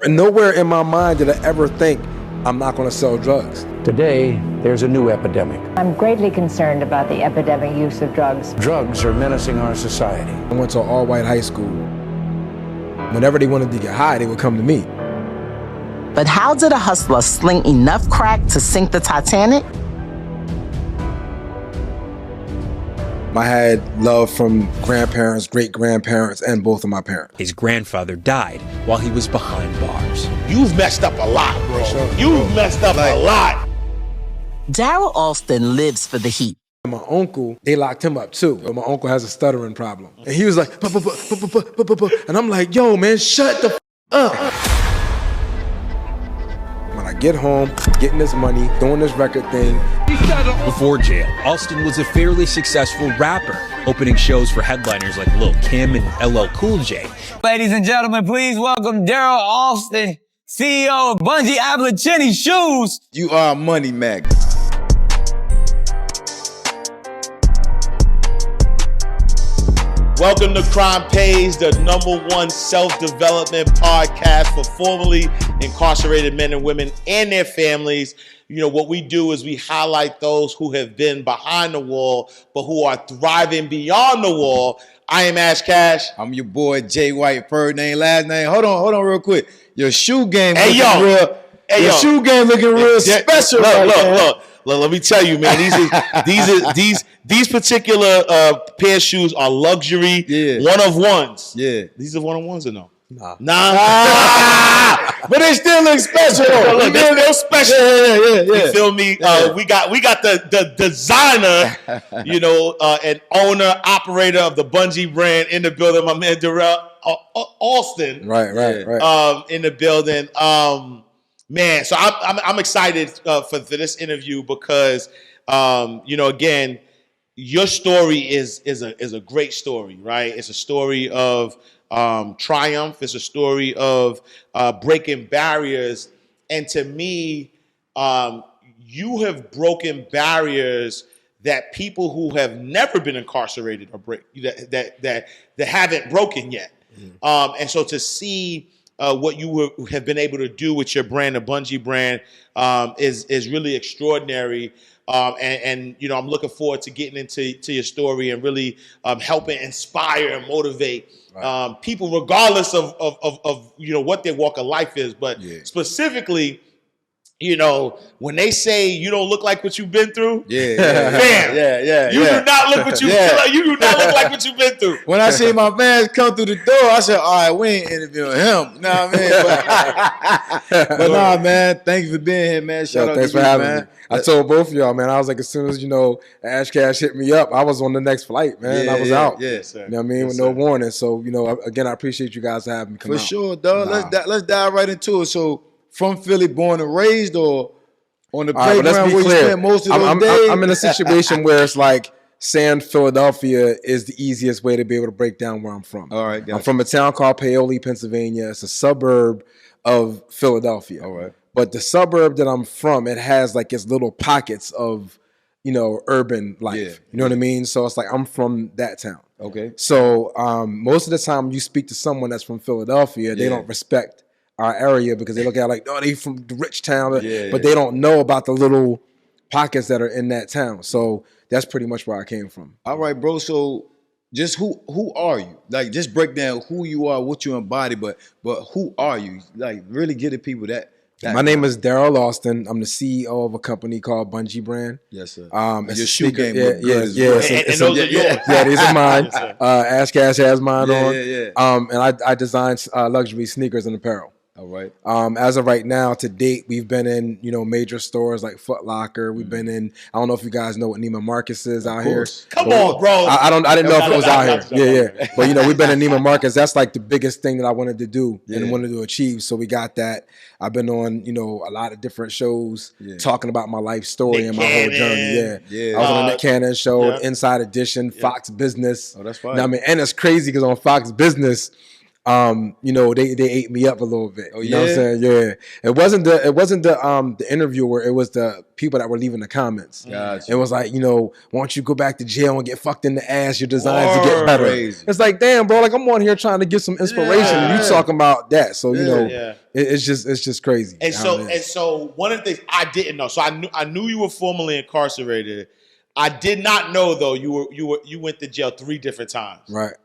And nowhere in my mind did I ever think I'm not going to sell drugs. Today, there's a new epidemic. I'm greatly concerned about the epidemic use of drugs. Drugs are menacing our society. I went to an all-white high school. Whenever they wanted to get high, they would come to me. But how did a hustler sling enough crack to sink the Titanic? I had love from grandparents, great-grandparents, and both of my parents. His grandfather died while he was behind bars. You've messed up a lot, bro. Sure. You've messed up a lot. Darrell Alston lives for the heat. And my uncle, they locked him up too. But my uncle has a stuttering problem. And he was like, and I'm like, yo, man, shut the up. When I get home, getting this money, doing this record thing. Before jail, Alston was a fairly successful rapper, opening shows for headliners like Lil Kim and LL Cool J. Ladies and gentlemen, please welcome Darrell Alston, CEO of Bungee Ablicini Shoes. You are a money magnet. Welcome to Crime Pays, the #1 self-development podcast for formerly incarcerated men and women and their families. You know, what we do is we highlight those who have been behind the wall, but who are thriving beyond the wall. I am Ash Cash. I'm your boy, Jay White, first name, last name. Hold on real quick. Your shoe game shoe game looking real special. Look, let me tell you, man, these particular pair of shoes are luxury, one of ones. Yeah. These are one of ones or no? Nah. But they still look special. Look, they're real special. Yeah. You feel me? Yeah. We got the designer, and owner, operator of the Bungee brand in the building. My man Darrell Alston. Right. In the building. Man, so I'm excited for this interview because again, your story is a great story, right? It's a story of triumph. It's a story of breaking barriers, and to me, you have broken barriers that people who have never been incarcerated or that haven't broken yet. And so to see what you have been able to do with your brand, the Bungee brand, is really extraordinary. And I'm looking forward to getting into your story and really helping inspire and motivate people, regardless of what their walk of life is. But specifically, when they say you don't look like what you've been through, Yeah. You do not look what you feel like. You do not look like what you've been through. When I see my man come through the door, I said, all right, we ain't interviewing him. You know what I mean? But nah, man, thank you for being here, man. Shout out Thanks to for you, having man. me. I told both of y'all, man, I was like, as soon as, Ash Cash hit me up, I was on the next flight, man. I was out. Yeah, sir. You know what I mean? With no warning. So, again, I appreciate you guys having me come out. For sure, dog. Let's dive right into it. So, from Philly, born and raised, or on the playground where you spent most of those days? I'm in a situation where it's like saying Philadelphia is the easiest way to be able to break down where I'm from. All right, I'm from a town called Paoli, Pennsylvania. It's a suburb of Philadelphia. All right. But the suburb that I'm from, it has like its little pockets of, urban life. Yeah. You know what I mean? So it's like I'm from that town. Okay. So most of the time you speak to someone that's from Philadelphia, they don't respect our area because they look at it like, oh, they from the rich town, but they don't know about the little pockets that are in that town. So that's pretty much where I came from. All right, bro. So just who are you? Like, just break down who you are, what you embody, but who are you? Like, really give the people that. My name is Darrell Alston. I'm the CEO of a company called Bungee brand. Yes, sir. It's your a shoe sneaker, game look good as well. And those are yours. Yeah, these are mine. Ash Cash has mine on. Yeah. And I design luxury sneakers and apparel. All right. As of right now, to date, we've been in, major stores like Foot Locker. We've been in, I don't know if you guys know what Neiman Marcus is out here. Come on, bro. I didn't know if it was out here. Yeah. But, we've been in Neiman Marcus. That's like the biggest thing that I wanted to do and wanted to achieve. So we got that. I've been on, a lot of different shows talking about my life story and my whole journey. Yeah. I was on the Nick Cannon show, Inside Edition, Fox Business. Oh, that's fine. And it's crazy because on Fox Business, you know, they ate me up a little bit. Oh, you know what I'm saying? Yeah. It wasn't the interviewer, it was the people that were leaving the comments. Gotcha. It was like, you know, why don't you go back to jail and get fucked in the ass? Your designs to get better. Crazy. It's like, damn, bro, like I'm on here trying to get some inspiration. And you talking about that. So, you know, it's just crazy. And so one of the things I didn't know. So I knew you were formerly incarcerated. I did not know though you went to jail 3 different times. Right.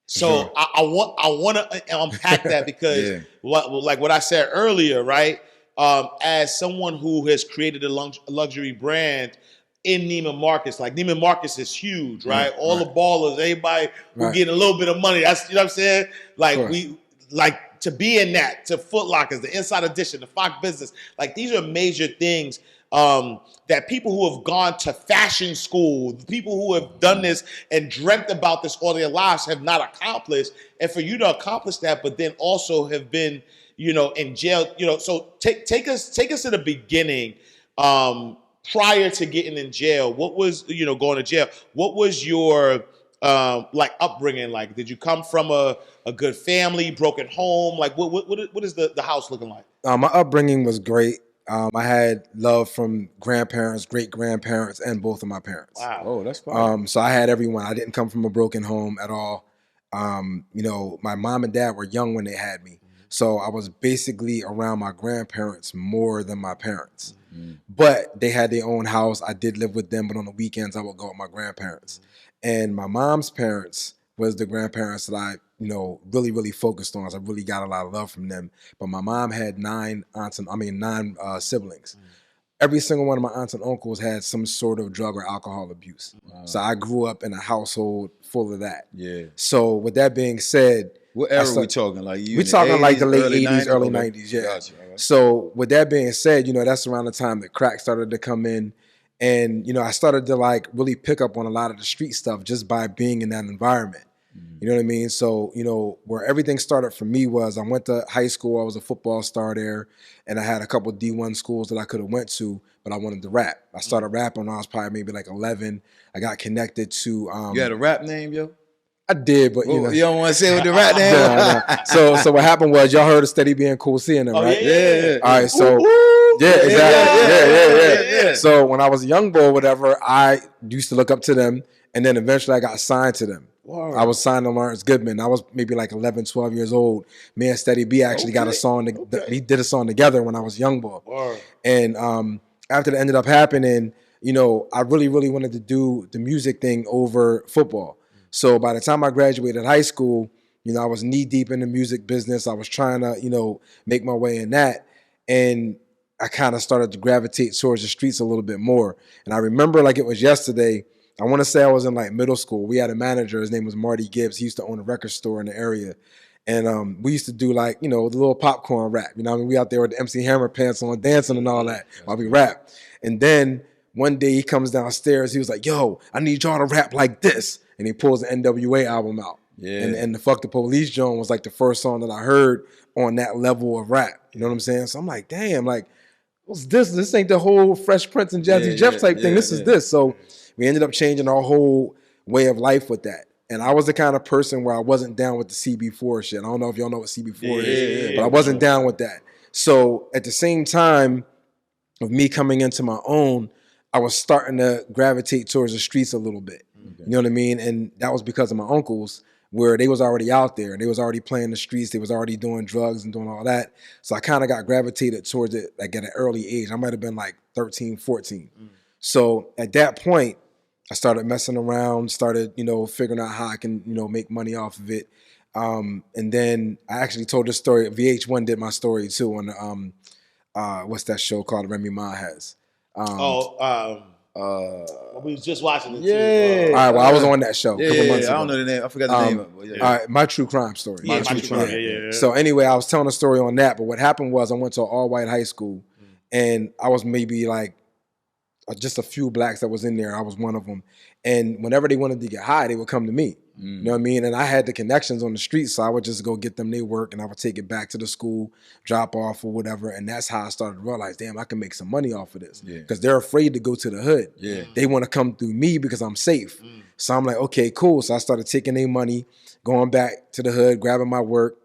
So I want to unpack that because what I said earlier, right? As someone who has created a luxury brand in Neiman Marcus, like Neiman Marcus is huge, right? All the ballers, everybody who get a little bit of money. That's, you know what I'm saying? Like we like to be in that, to Foot Lockers, the Inside Edition, the Fox Business. Like these are major things that people who have gone to fashion school, people who have done this and dreamt about this all their lives have not accomplished. And for you to accomplish that, but then also have been, you know, in jail, you know, so take us to the beginning, prior to getting in jail. What was, you know, going to jail? What was your like upbringing like? Did you come from a good family, broken home? Like what is the house looking like? My upbringing was great. I had love from grandparents, great grandparents, and both of my parents. Wow. Oh, that's fine. So I had everyone. I didn't come from a broken home at all. You know, my mom and dad were young when they had me. So I was basically around my grandparents more than my parents. But they had their own house. I did live with them, but on the weekends I would go with my grandparents. And my mom's parents was the grandparents that I, you know, really, really focused on. So I really got a lot of love from them. But my mom had 9 siblings. Every single one of my aunts and uncles had some sort of drug or alcohol abuse. So I grew up in a household full of that. Yeah. So with that being said, what era are we talking? Like we talking 80s, like the late 80s, 90s? early Okay. 90s, yeah. Gotcha. All right. So with that being said, you know, that's around the time that crack started to come in. And, you know, I started to like really pick up on a lot of the street stuff just by being in that environment. You know what I mean? So, you know, where everything started for me was I went to high school. I was a football star there. And I had a couple D1 schools that I could have went to, but I wanted to rap. I started rapping when I was probably maybe like 11. I got connected to... you had a rap name, yo? I did, but you know. You don't want to say what the rap name no. So what happened was y'all heard of Steady Being Cool Seeing them, right? Yeah. All right, so... Yeah, exactly. Yeah. So when I was a young boy, whatever, I used to look up to them. And then eventually I got signed to them. Word. I was signed to Lawrence Goodman. I was maybe like 11, 12 years old. Me and Steady B actually got a song. We did a song together when I was young boy. Word. And after that ended up happening, you know, I really, really wanted to do the music thing over football. So by the time I graduated high school, you know, I was knee deep in the music business. I was trying to, you know, make my way in that. And I kind of started to gravitate towards the streets a little bit more. And I remember like it was yesterday, I want to say I was in like middle school. We had a manager. His name was Marty Gibbs. He used to own a record store in the area. And we used to do like, you know, the little popcorn rap. You know what I mean? We out there with the MC Hammer pants on, dancing and all that while we rap. And then one day he comes downstairs. He was like, yo, I need y'all to rap like this. And he pulls the NWA album out. Yeah. And the Fuck the Police Joint was like the first song that I heard on that level of rap. You know what I'm saying? So I'm like, damn, like, what's this? This ain't the whole Fresh Prince and Jazzy Jeff type thing. This is this. So we ended up changing our whole way of life with that. And I was the kind of person where I wasn't down with the CB4 shit. I don't know if y'all know what CB4 is, but I wasn't down with that. So at the same time of me coming into my own, I was starting to gravitate towards the streets a little bit. Okay. You know what I mean? And that was because of my uncles, where they was already out there. They was already playing the streets. They was already doing drugs and doing all that. So I kind of got gravitated towards it like at an early age. I might have been like 13, 14. So at that point, I started messing around, started, you know, figuring out how I can, you know, make money off of it. And then I actually told this story. VH1 did my story too on the, what's that show called Remy Ma has? We was just watching it too. Yeah. All right, well, I was on that show a couple months ago. I don't know the name. I forgot the name of it. All right, My True Crime Story. My True Crime. Yeah. So anyway, I was telling a story on that, but what happened was I went to an all-white high school, and I was maybe like just a few blacks that was in there. I was one of them. And whenever they wanted to get high, they would come to me. You know what I mean? And I had the connections on the street, so I would just go get them their work and I would take it back to the school, drop off or whatever. And that's how I started to realize, damn, I can make some money off of this. Because they're afraid to go to the hood. They want to come through me because I'm safe. So I'm like, okay, cool. So I started taking their money, going back to the hood, grabbing my work,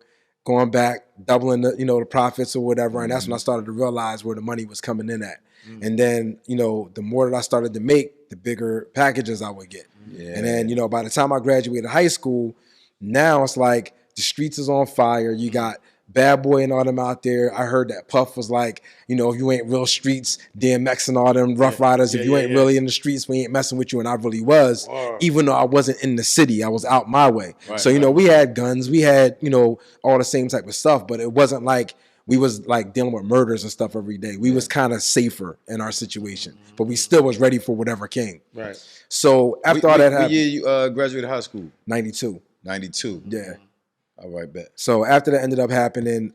going back, doubling the, the profits or whatever. And that's when I started to realize where the money was coming in at. And then, the more that I started to make, the bigger packages I would get. And then, by the time I graduated high school, now it's like the streets is on fire. You got Bad Boy and all them out there. I heard that Puff was like, if you ain't real streets, DMX and all them Rough Riders, if you ain't really in the streets, we ain't messing with you. And I really was, even though I wasn't in the city, I was out my way. So, we had guns, we had, all the same type of stuff, but it wasn't like we was like dealing with murders and stuff every day. We was kind of safer in our situation, but we still was ready for whatever came. So after all that happened, what year you graduated high school? 92. 92. Yeah. All right, bet. So after that ended up happening,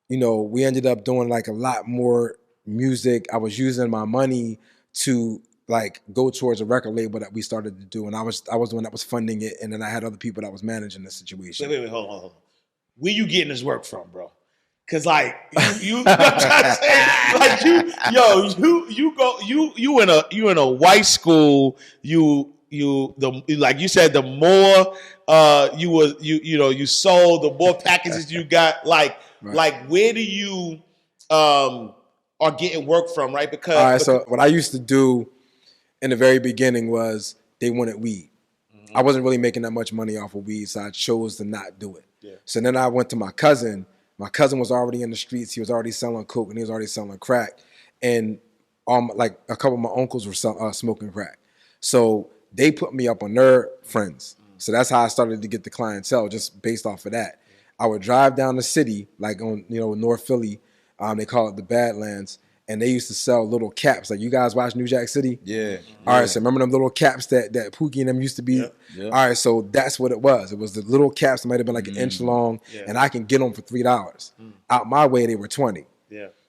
we ended up doing like a lot more music. I was using my money to like go towards a record label that we started to do, and I was the one that was funding it, and then I had other people that was managing the situation. Wait, hold on. Where you getting this work from, bro? Cause like you I'm trying to say, like you in a white school, like you said, the more you sold, the more packages you got. Like where do you are getting work from, right? Because all right, so what I used to do in the very beginning was they wanted weed. I wasn't really making that much money off of weed, so I chose to not do it. So then I went to my cousin. My cousin was already in the streets. He was already selling coke and he was already selling crack. And like a couple of my uncles were smoking crack. So they put me up on their friends. So that's how I started to get the clientele, just based off of that. I would drive down the city, like on North Philly. They call it the Badlands. And they used to sell little caps. Like, you guys watch New Jack City? Yeah. All right, so remember them little caps that Pookie and them used to be? All right, so that's what it was. It was the little caps that might have been like an inch long, and I can get them for $3. Out my way, they were $20.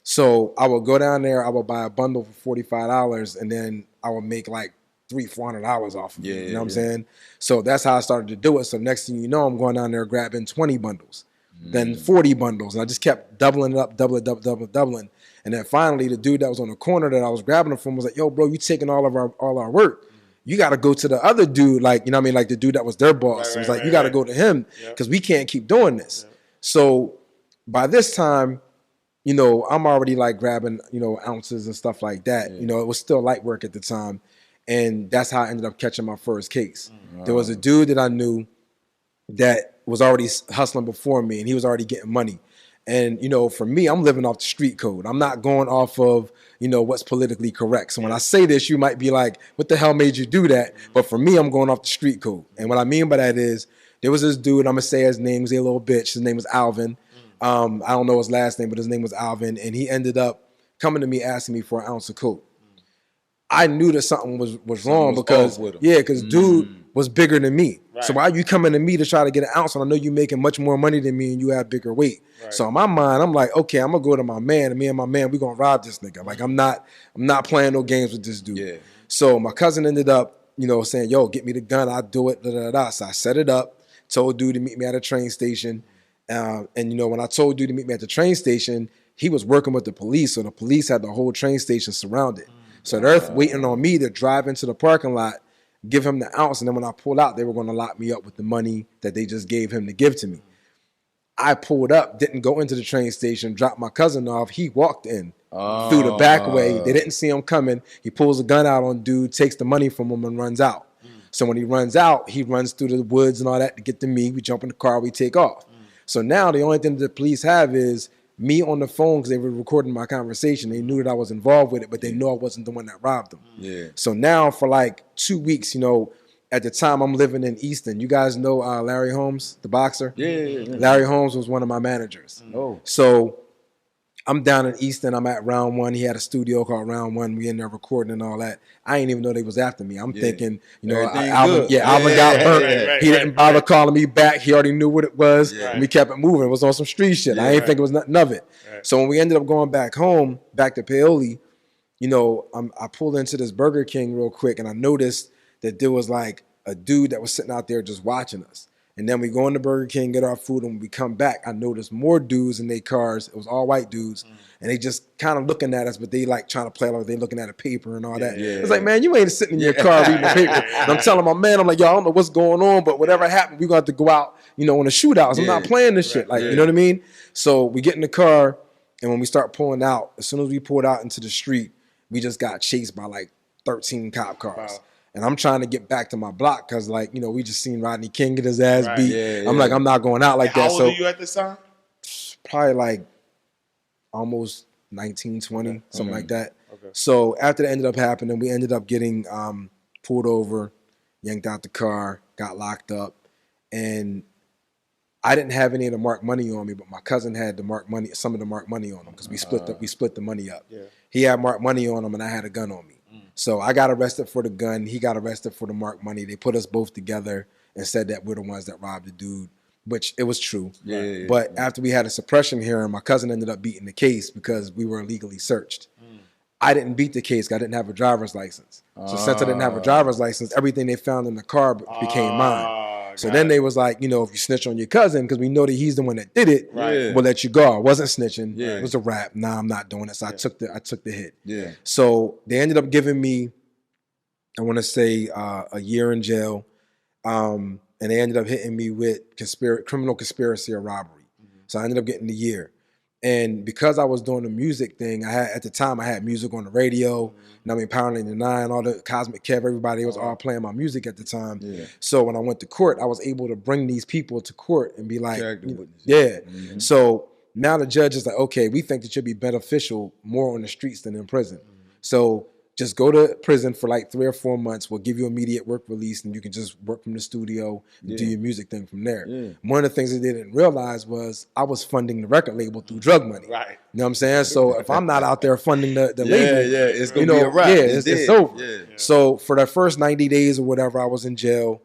So I would go down there, I would buy a bundle for $45, and then I would make like $300-$400 off of it. You know what I'm saying? So that's how I started to do it. So next thing you know, I'm going down there grabbing 20 bundles, then 40 bundles, and I just kept doubling it up, doubling. And then finally, the dude that was on the corner that I was grabbing them from was like, yo, bro, you taking all our work. You got to go to the other dude, like, you know what I mean? Like the dude that was their boss. It was like, you got to go to him because we can't keep doing this. So by this time, I'm already like grabbing, ounces and stuff like that. It was still light work at the time. And that's how I ended up catching my first case. There was a dude that I knew that was already hustling before me, and he was already getting money. And, for me, I'm living off the street code. I'm not going off of, what's politically correct. So when I say this, you might be like, what the hell made you do that? But for me, I'm going off the street code. And what I mean by that is, there was this dude, I'm going to say his name, he's a little bitch. His name was Alvin. I don't know his last name, but his name was Alvin. And he ended up coming to me asking me for an ounce of coke. I knew that something was wrong because dude was bigger than me. So why are you coming to me to try to get an ounce? And I know you're making much more money than me and you have bigger weight. So in my mind, I'm like, okay, I'm gonna go to my man, and me and my man, we gonna rob this nigga. Like I'm not playing no games with this dude. So my cousin ended up, saying, yo, get me the gun, I'll do it. So I set it up, told dude to meet me at a train station. And when I told dude to meet me at the train station, he was working with the police, so the police had the whole train station surrounded. So they're waiting on me to drive into the parking lot, give him the ounce, and then when I pulled out, they were going to lock me up with the money that they just gave him to give to me. I pulled up, didn't go into the train station, dropped my cousin off. He walked in through the back way. They didn't see him coming. He pulls a gun out on dude, takes the money from him, and runs out. So when he runs out, he runs through the woods and all that to get to me. We jump in the car, we take off. So now the only thing the police have is me on the phone because they were recording my conversation. They knew that I was involved with it, but they knew I wasn't the one that robbed them. So now for like 2 weeks, at the time I'm living in Easton. You guys know Larry Holmes, the boxer? Larry Holmes was one of my managers. So I'm down in Easton. I'm at Round One. He had a studio called Round One. We in there recording and all that. I didn't even know they was after me. I'm thinking, Alvin got burnt. He didn't bother calling me back. He already knew what it was. And we kept it moving. It was on some street shit. I didn't think it was nothing of it. So when we ended up going back home, back to Paoli, I pulled into this Burger King real quick, and I noticed that there was like a dude that was sitting out there just watching us. And then we go into Burger King, get our food, and when we come back, I noticed more dudes in their cars. It was all white dudes. And they just kind of looking at us, but they like trying to play like they looking at a paper and all that. It's like, man, you ain't sitting in your car reading the paper. And I'm telling my man, I'm like, yo, I don't know what's going on, but whatever happened, we're going to have to go out, on the shootouts. I'm not playing this shit. Like, you know what I mean? So we get in the car, and when we start pulling out, as soon as we pulled out into the street, we just got chased by like 13 cop cars. Wow. And I'm trying to get back to my block because, like, we just seen Rodney King get his ass beat. I'm like, I'm not going out like that. How old are you at this time? Probably like almost 19, 20, something like that. Okay. So after that ended up happening, we ended up getting pulled over, yanked out the car, got locked up. And I didn't have any of the marked money on me, but my cousin had some of the marked money on him because we split the money up. Yeah. He had marked money on him and I had a gun on me. So I got arrested for the gun. He got arrested for the marked money. They put us both together and said that we're the ones that robbed the dude, which it was true. But after we had a suppression hearing, my cousin ended up beating the case because we were illegally searched. I didn't beat the case because I didn't have a driver's license. So since I didn't have a driver's license, everything they found in the car became mine. So then they was like, if you snitch on your cousin, because we know that he's the one that did it, we'll let you go. I wasn't snitching. It was a rap. Nah, I'm not doing it. So I took the hit. So they ended up giving me, I want to say, a year in jail. And they ended up hitting me with criminal conspiracy or robbery. So I ended up getting a year. And because I was doing the music thing, at the time I had music on the radio. Power 99, all the Cosmic Kev, everybody was all playing my music at the time. So when I went to court, I was able to bring these people to court and be like, So now the judge is like, okay, we think that you'll be beneficial more on the streets than in prison. So just go to prison for like 3 or 4 months. We'll give you immediate work release and you can just work from the studio and do your music thing from there. One of the things that they didn't realize was I was funding the record label through drug money. Right. You know what I'm saying? So if I'm not out there funding the label, it's going to be a wrap. It's over. So for the first 90 days or whatever, I was in jail.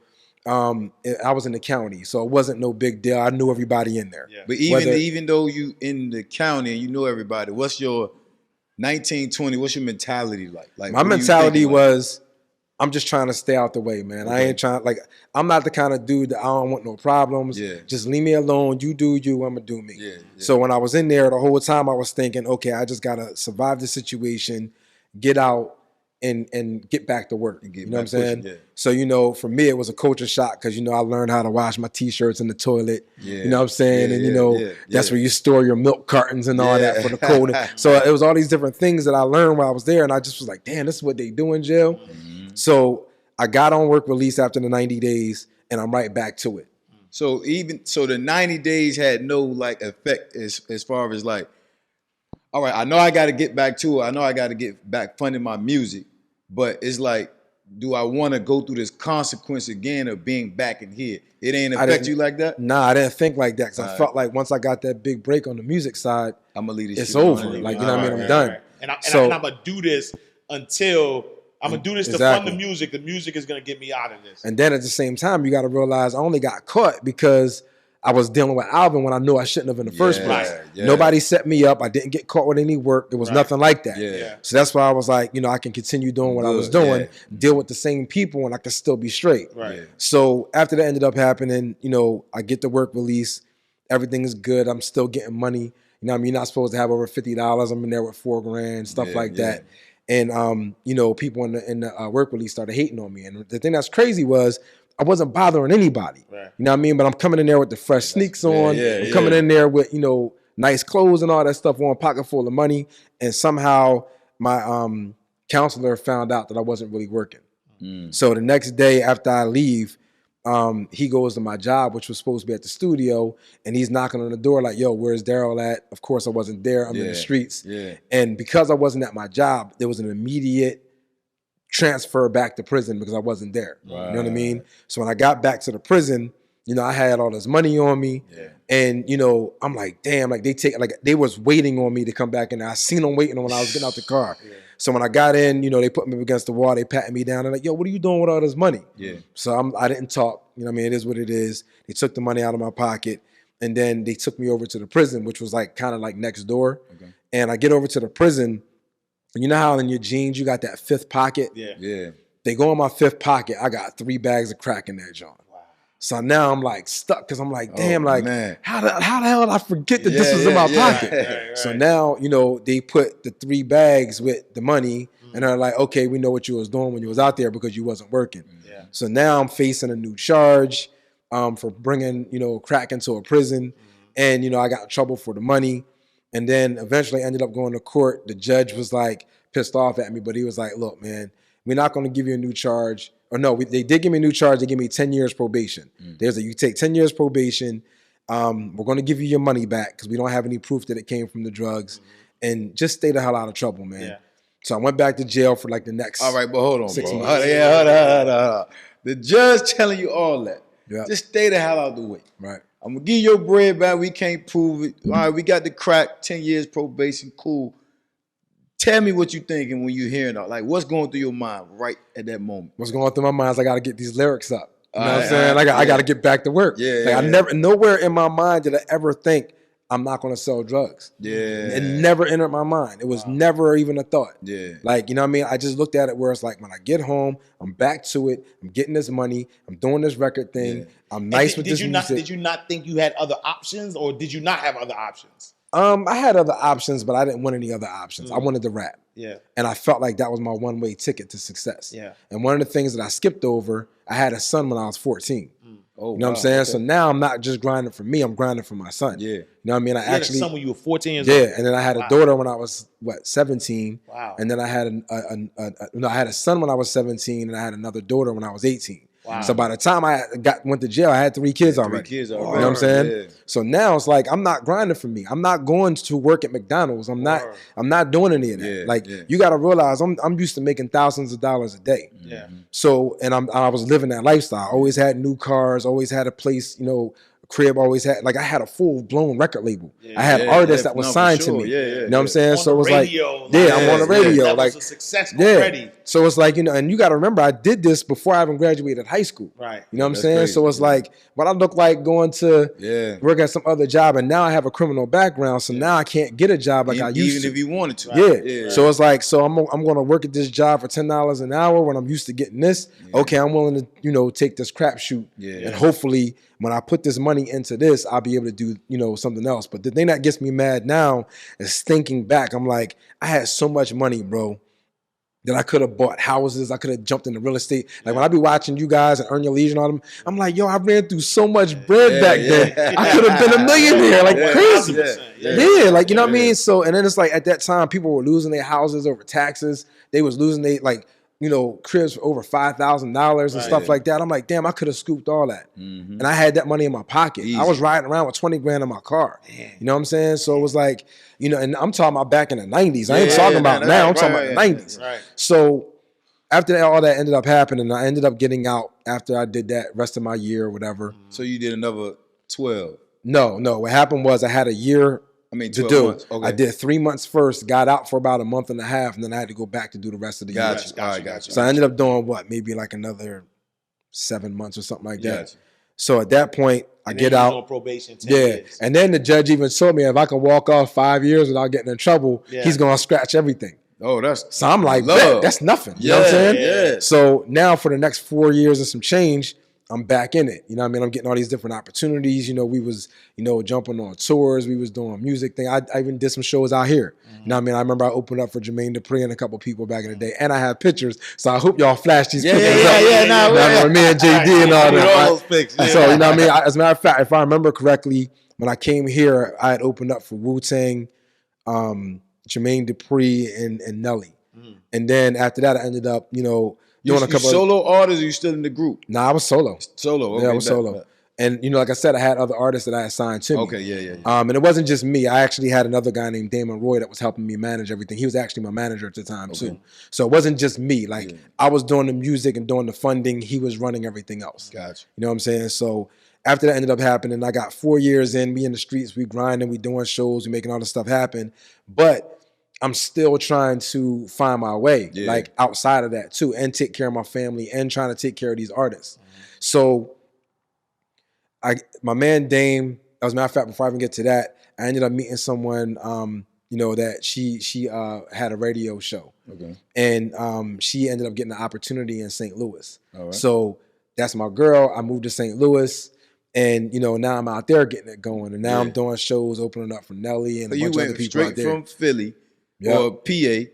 I was in the county, so it wasn't no big deal. I knew everybody in there. But even though you in the county and you know everybody, what's your 1920, what's your mentality like? My mentality was, I'm just trying to stay out the way, man. I ain't trying, I'm not the kind of dude that I don't want no problems. Just leave me alone. You do you, I'm gonna do me. So when I was in there, the whole time I was thinking, okay, I just gotta survive the situation, get out, and get back to work. You know what I'm saying? So, for me, it was a culture shock because, I learned how to wash my T-shirts in the toilet. You know what I'm saying? And, that's where you store your milk cartons and all that for the cold. So it was all these different things that I learned while I was there. And I just was like, damn, this is what they do in jail. So I got on work release after the 90 days and I'm right back to it. So the 90 days had no effect as far as all right, I know I got to get back to it. I know I got to get back funding my music. But it's like, do I want to go through this consequence again of being back in here? It ain't affect you like that? Nah, I didn't think like that because I felt like once I got that big break on the music side, I'm gonna leave this it's over. You know what I mean? I'm done. And I'm gonna do this until I'm gonna do this to fund the music. The music is gonna get me out of this. And then at the same time, you got to realize I only got caught because I was dealing with Alvin when I knew I shouldn't have in the first place. Nobody set me up. I didn't get caught with any work. There was nothing like that. So that's why I was like, I can continue doing what I was doing, deal with the same people, and I can still be straight. So after that ended up happening, I get the work release. Everything is good. I'm still getting money. You're not supposed to have over $50. I'm in there with $4,000, stuff like that. And, people in the work release started hating on me. And the thing that's crazy was, I wasn't bothering anybody. You know what I mean? But I'm coming in there with the fresh sneaks on. I'm coming in there with, nice clothes and all that stuff on, pocket full of money. And somehow my counselor found out that I wasn't really working. So the next day after I leave, he goes to my job, which was supposed to be at the studio, and he's knocking on the door like, yo, where's Daryl at? Of course I wasn't there. I'm in the streets. And because I wasn't at my job, there was an immediate transfer back to prison because I wasn't there. You know what I mean? So when I got back to the prison, I had all this money on me. And, I'm like, damn, they was waiting on me to come back in there. I seen them waiting on when I was getting out the car. So when I got in, they put me against the wall, they patted me down. They're like, yo, what are you doing with all this money? So I didn't talk. It is what it is. They took the money out of my pocket and then they took me over to the prison, which was kind of next door. And I get over to the prison. And you know how in your jeans you got that fifth pocket? They go in my fifth pocket. I got 3 bags of crack in that joint. Wow. So now I'm like stuck because I'm like, damn, how the hell did I forget that this was in my pocket? Right. So now, they put the 3 bags with the money and they're like, okay, we know what you was doing when you was out there because you wasn't working. Yeah. So now I'm facing a new charge for bringing, crack into a prison. And, I got in trouble for the money. And then eventually ended up going to court. The judge was like pissed off at me, but he was like, look, man, we're not going to give you a new charge. Or no, they did give me a new charge. They gave me 10 years probation. You take 10 years probation. We're going to give you your money back because we don't have any proof that it came from the drugs. And just stay the hell out of trouble, man. Yeah. So I went back to jail for like the next. All right, but hold on, 6 months. Hold on. The judge telling you all that. Yeah. Just stay the hell out of the way. Right. I'm going to give your bread back. We can't prove it. All right, we got the crack, 10 years probation, cool. Tell me what you thinking when you hearing that. Like, what's going through your mind right at that moment? What's going through my mind is I got to get these lyrics up. You know what I'm saying? I got to get back to work. Yeah. I never, nowhere in my mind did I ever think I'm not going to sell drugs. Yeah. It never entered my mind. It was never even a thought. Yeah. Like, you know what I mean? I just looked at it where it's like, when I get home, I'm back to it. I'm getting this money. I'm doing this record thing. Yeah. I'm nice with this music. Did you not think you had other options, or did you not have other options? I had other options, but I didn't want any other options. I wanted to rap. Yeah. And I felt like that was my one-way ticket to success. Yeah. And one of the things that I skipped over, I had a son when I was 14. Oh, you know what I'm saying? Okay. So now I'm not just grinding for me, I'm grinding for my son. Yeah. You know what I mean? I actually had a son when you were 14 years old. Yeah, and then I had a daughter when I was 17. Wow. And then I had I had a son when I was 17, and I had another daughter when I was 18. Wow. So by the time I went to jail, I had 3 kids already. You know what I'm saying? Yeah. So now it's like, I'm not grinding for me. I'm not going to work at McDonald's. I'm not doing any of that. You got to realize I'm used to making thousands of dollars a day. Yeah. So, and I was living that lifestyle. Always had new cars, always had a place, crib, always had, like, I had a full-blown record label. I had artists that was signed to me. You know what I'm saying? So it was radio, like, I'm on the radio. That like, was a success already. So it's like, and you got to remember, I did this before I even graduated high school. Right. You know what I'm saying? Crazy. So it's like, what I look like going to work at some other job, and now I have a criminal background, so now I can't get a job like I used to. Even if you wanted to. Right. So it's like, so I'm going to work at this job for $10 an hour when I'm used to getting this. Okay, I'm willing to, take this crapshoot, and hopefully when I put this money into this, I'll be able to do, something else. But the thing that gets me mad now is thinking back. I'm like, I had so much money, bro, that I could have bought houses. I could have jumped into real estate. Like when I be watching you guys and Earn Your Leisure and all them, I'm like, yo, I ran through so much bread back then. I could have been a millionaire, like crazy. Like, you know what I mean? So, and then it's like at that time, people were losing their houses over taxes. They was losing cribs for over $5,000 and stuff like that. I'm like, damn, I could have scooped all that. And I had that money in my pocket. Easy. I was riding around with 20 grand in my car. You know what I'm saying? So it was like, and I'm talking about back in the 90s. I ain't talking about now. I'm talking about the 90s. Right. So after that, all that ended up happening, I ended up getting out after I did that rest of my year or whatever. So you did another 12? No. What happened was I had a year to do. Months. Okay. I did 3 months first, got out for about a month and a half, and then I had to go back to do the rest of the year. Gotcha. So I ended up doing maybe like another 7 months or something like that. So at that point, I get out. On probation 10 years. And then the judge even told me if I can walk off 5 years without getting in trouble, he's gonna scratch everything. Oh, so I'm like, that's nothing. You know what I'm saying? Yeah. So now for the next 4 years and some change, I'm back in it. You know what I mean? I'm getting all these different opportunities. We was, jumping on tours. We was doing music thing. I even did some shows out here. You know what I mean? I remember I opened up for Jermaine Dupri and a couple people back in the day. And I have pictures. So I hope y'all flash these pictures up. Me and JD and all that. All those pics. So, you know what I mean? As a matter of fact, if I remember correctly, when I came here, I had opened up for Wu-Tang, Jermaine Dupri, and Nelly. And then after that, I ended up, doing a couple solo artists, or you still in the group? Nah, I was solo. Solo, okay. Yeah, I was solo. And, like I said, I had other artists that I had signed to me. Okay, yeah. And it wasn't just me. I actually had another guy named Damon Roy that was helping me manage everything. He was actually my manager at the time, too. So it wasn't just me. Like, I was doing the music and doing the funding. He was running everything else. Gotcha. You know what I'm saying? So after that ended up happening, I got 4 years in. We in the streets. We grinding. We doing shows. We making all this stuff happen. But I'm still trying to find my way, like outside of that too, and take care of my family and trying to take care of these artists. So my man Dame, as a matter of fact, before I even get to that, I ended up meeting someone you know, that she had a radio show. Okay. And she ended up getting an opportunity in St. Louis. All right. So that's my girl. I moved to St. Louis. And, you know, now I'm out there getting it going. And now I'm doing shows, opening up for Nelly and So a you bunch of other went people out straight there. from Philly or PA,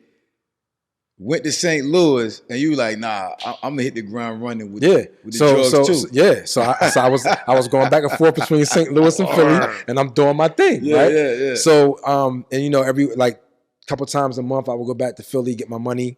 went to St. Louis, and you like, nah, I'm gonna hit the ground running with the drugs too. So I was going back and forth between St. Louis and Philly, and I'm doing my thing, right? Yeah. So and you know, every like couple times a month I would go back to Philly, get my money,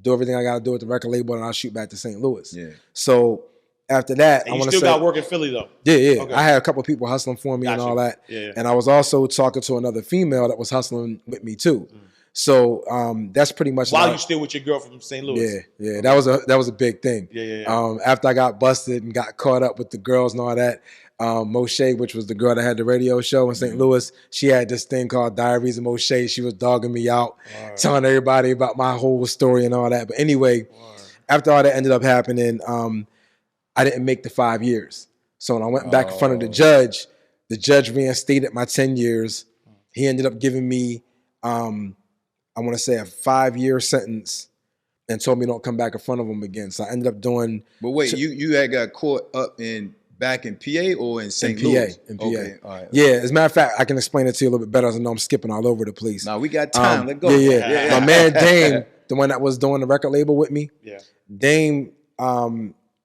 do everything I gotta do at the record label, and I'll shoot back to St. Louis. Yeah. So after that, and you still got work in Philly though. Yeah. Okay. I had a couple of people hustling for me and all that. Yeah. And I was also talking to another female that was hustling with me too. So that's pretty much while you still with your girl from St. Louis. Yeah. That was a big thing. Yeah. After I got busted and got caught up with the girls and all that, Moshe, which was the girl that had the radio show in St. Louis, she had this thing called Diaries of Moshe. She was dogging me out, telling everybody about my whole story and all that. But anyway, after all that ended up happening, I didn't make the 5 years. So when I went back in front of the judge reinstated my 10 years. He ended up giving me, I want to say a 5-year sentence and told me don't come back in front of him again. So I ended up doing. But wait, you had got caught up back in PA or in St. Louis? In PA. Okay, all right. Yeah, as a matter of fact, I can explain it to you a little bit better. I know I'm skipping all over the place. Now we got time. Let's go. Yeah. My man Dame, the one that was doing the record label with me. Yeah. Dame,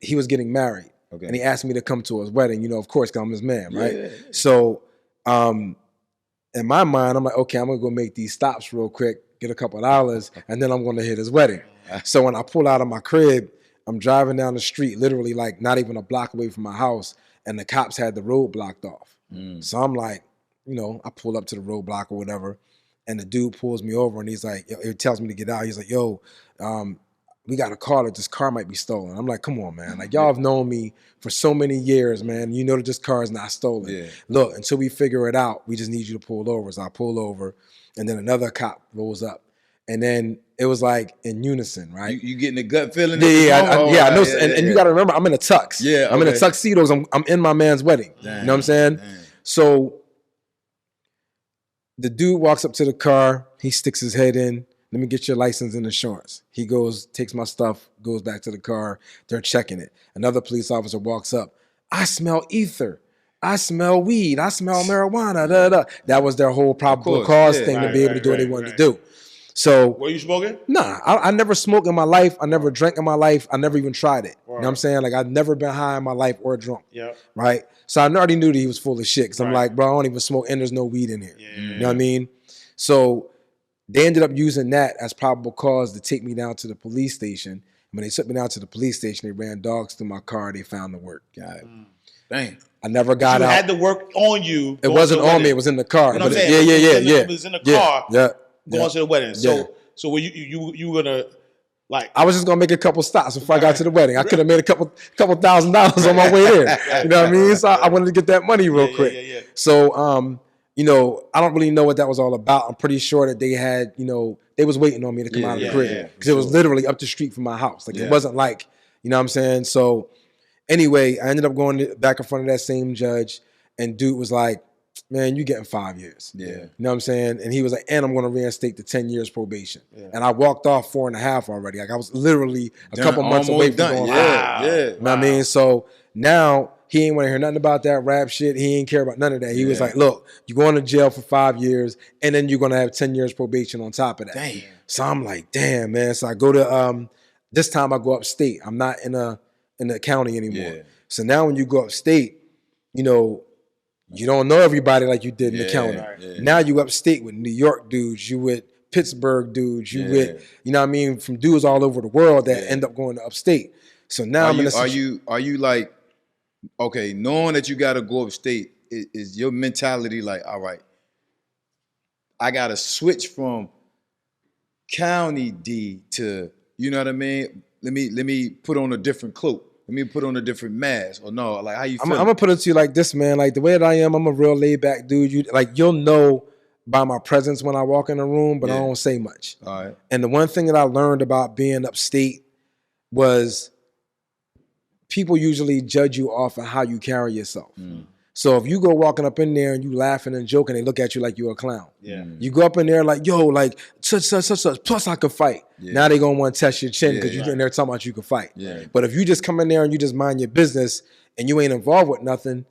he was getting married. Okay. And he asked me to come to his wedding, you know, of course, because I'm his man, right? Yeah. So in my mind, I'm like, okay, I'm gonna go make these stops real quick, get a couple of dollars, and then I'm gonna hit his wedding. So when I pull out of my crib, I'm driving down the street, literally like not even a block away from my house, and the cops had the road blocked off. So I'm like, you know, I pull up to the roadblock or whatever, and the dude pulls me over and he's like, he tells me to get out. He's like, yo, we got a car that this car might be stolen. I'm like, come on, man. Like, y'all have known me for so many years, man. You know that this car is not stolen. Yeah. Look, until we figure it out, we just need you to pull over. So I pull over, and then another cop rolls up. And then it was like in unison, right? You getting the gut feeling? Yeah, I know. And you got to remember, I'm in a tux. Yeah, I'm in a tuxedos. I'm in my man's wedding. Damn, you know what I'm saying? damn. So the dude walks up to the car. He sticks his head in. Let me get your license and insurance. He goes, takes my stuff, goes back to the car. They're checking it. Another police officer walks up. I smell ether. I smell weed. I smell marijuana. That was their whole probable cause thing to be able to do what they wanted to do. So, were you smoking? Nah, I never smoked in my life. I never drank in my life. I never even tried it. You know what I'm saying? Like, I've never been high in my life or drunk. Yeah. Right? So I already knew that he was full of shit because I'm like, bro, I don't even smoke and there's no weed in here. Yeah. You know what I mean? So they ended up using that as probable cause to take me down to the police station. When they took me down to the police station, they ran dogs through my car. They found the work. Got it. Damn. I never got out. You had the work on you. It wasn't on me. It was in the car. You know what I'm But saying? yeah. It was in the car going to the wedding. Yeah. So were you were gonna like? I was just gonna make a couple stops before I got to the wedding. I could have made a couple $1,000s on my way there. You know what I mean? So I wanted to get that money real quick. Yeah. So you know, I don't really know what that was all about. I'm pretty sure that they had, you know, they was waiting on me to come out of the crib because it was literally up the street from my house. Like it wasn't like, you know what I'm saying? So anyway, I ended up going back in front of that same judge, and dude was like, man, you getting 5 years. Yeah. You know what I'm saying? And he was like, and I'm going to reinstate the 10 years probation. Yeah. And I walked off 4.5 already. Like I was literally a couple months away from going 5. Yeah. You know what I mean? So now he ain't want to hear nothing about that rap shit. He ain't care about none of that. He was like, look, you're going to jail for 5 years, and then you're going to have 10 years probation on top of that. Damn. So I'm like, damn, man. So I go to, this time I go upstate. I'm not in the county anymore. Yeah. So now when you go upstate, you know, you don't know everybody like you did in the county. Yeah. Now you upstate with New York dudes, you with Pittsburgh dudes, you with, you know what I mean, from dudes all over the world that end up going to upstate. So now are you like, okay, knowing that you got to go upstate, is your mentality like, all right, I got to switch from county D to, you know what I mean? Let me put on a different cloak. Let me put on a different mask. Or no, like how you feel? I'm gonna put it to you like this, man. Like the way that I am, I'm a real laid back dude. You'll know by my presence when I walk in a room, but I don't say much. All right. And the one thing that I learned about being upstate was people usually judge you off of how you carry yourself. So if you go walking up in there and you laughing and joking, they look at you like you're a clown. Yeah. You go up in there like, yo, like such, plus I could fight. Yeah. Now they gonna want to test your chin because Yeah, you're in there talking about you can fight. Yeah. But if you just come in there and you just mind your business and you ain't involved with nothing,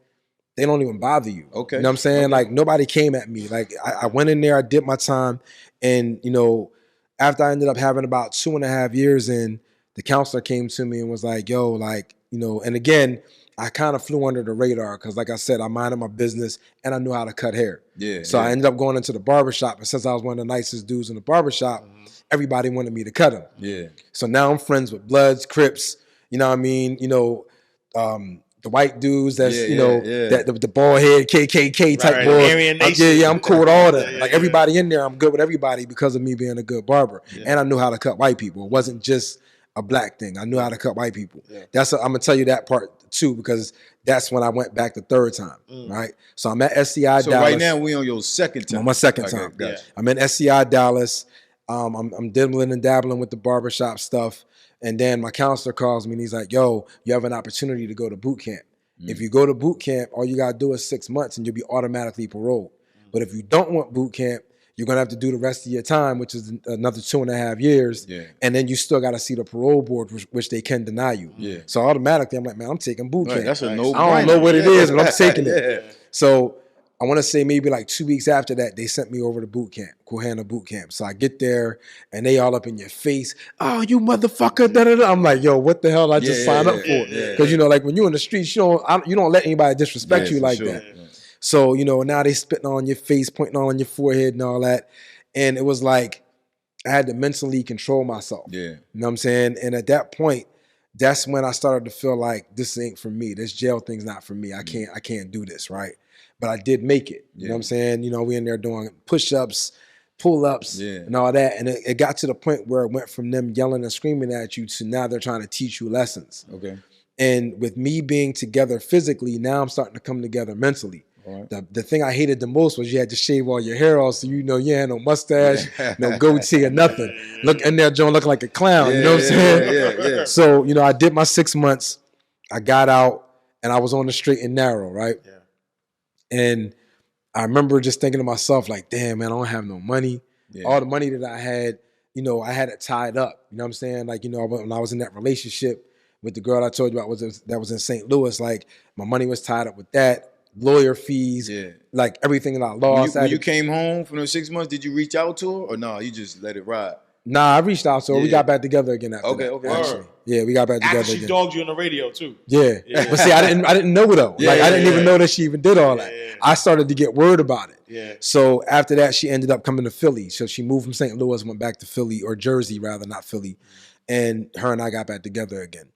they don't even bother you. Okay. You know what I'm saying? Like nobody came at me. Like I went in there, I did my time. And, you know, after I ended up having about 2.5 years in, the counselor came to me and was like, yo, like, you know, and again, I kind of flew under the radar because, like I said, I minded my business and I knew how to cut hair. Yeah. So I ended up going into the barbershop. And since I was one of the nicest dudes in the barbershop, everybody wanted me to cut him. Yeah. So now I'm friends with Bloods, Crips, you know what I mean? You know, the white dudes that's, that the bald head KKK type boys. Yeah, I'm cool with all that. Like everybody in there, I'm good with everybody because of me being a good barber. Yeah. And I knew how to cut white people. It wasn't just a black thing. I knew how to cut white people. Yeah. I'm gonna tell you that part too, because that's when I went back the third time, right? So I'm at SCI so Dallas. Right now we on your second time. On my second time. Gotcha. I'm in SCI Dallas. I'm dibbling and dabbling with the barbershop stuff. And then my counselor calls me and he's like, yo, you have an opportunity to go to boot camp. If you go to boot camp, all you gotta do is 6 months and you'll be automatically paroled. But if you don't want boot camp, you're gonna have to do the rest of your time, which is another 2.5 years. Yeah. And then you still gotta see the parole board, which they can deny you. Yeah. So automatically, I'm like, man, I'm taking boot camp. That's a no-brainer. I don't know what it is, but I'm taking it. So I want to say maybe like 2 weeks after that, they sent me over to boot camp, Kohana boot camp. So I get there and they all up in your face. Oh, you motherfucker! Da, da, da. I'm like, yo, what the hell? I just signed up for? Because you know, like when you're in the streets, you don't let anybody disrespect you like that. Yeah. So you know, now they spitting on your face, pointing on your forehead, and all that. And it was like I had to mentally control myself. Yeah, you know what I'm saying. And at that point, that's when I started to feel like this ain't for me. This jail thing's not for me. I can't do this, right? But I did make it. You know what I'm saying? You know, we in there doing push-ups, pull-ups, and all that. And it got to the point where it went from them yelling and screaming at you to now they're trying to teach you lessons. Okay. And with me being together physically, now I'm starting to come together mentally. Right. The thing I hated the most was you had to shave all your hair off, so you know you had no mustache, no goatee or nothing. Look in there, John, looking like a clown. You know what I'm saying? Yeah. So, you know, I did my 6 months. I got out, and I was on the straight and narrow, right? Yeah. And I remember just thinking to myself, like, damn, man, I don't have no money. Yeah. All the money that I had, you know, I had it tied up. You know what I'm saying? Like, you know, when I was in that relationship with the girl I told you about that was in St. Louis, like, my money was tied up with that. Lawyer fees, like everything that I lost. When you came home from those 6 months, did you reach out to her or no? You just let it ride? Nah, I reached out to her. We got back together again after that. Okay. Actually. Yeah, we got back together again. She dogged you on the radio too. Yeah. But see, I didn't know though. I didn't even know that she even did all that. I started to get word about it. Yeah. So after that, she ended up coming to Philly. So she moved from St. Louis, went back to Philly, or Jersey rather, not Philly. And her and I got back together again.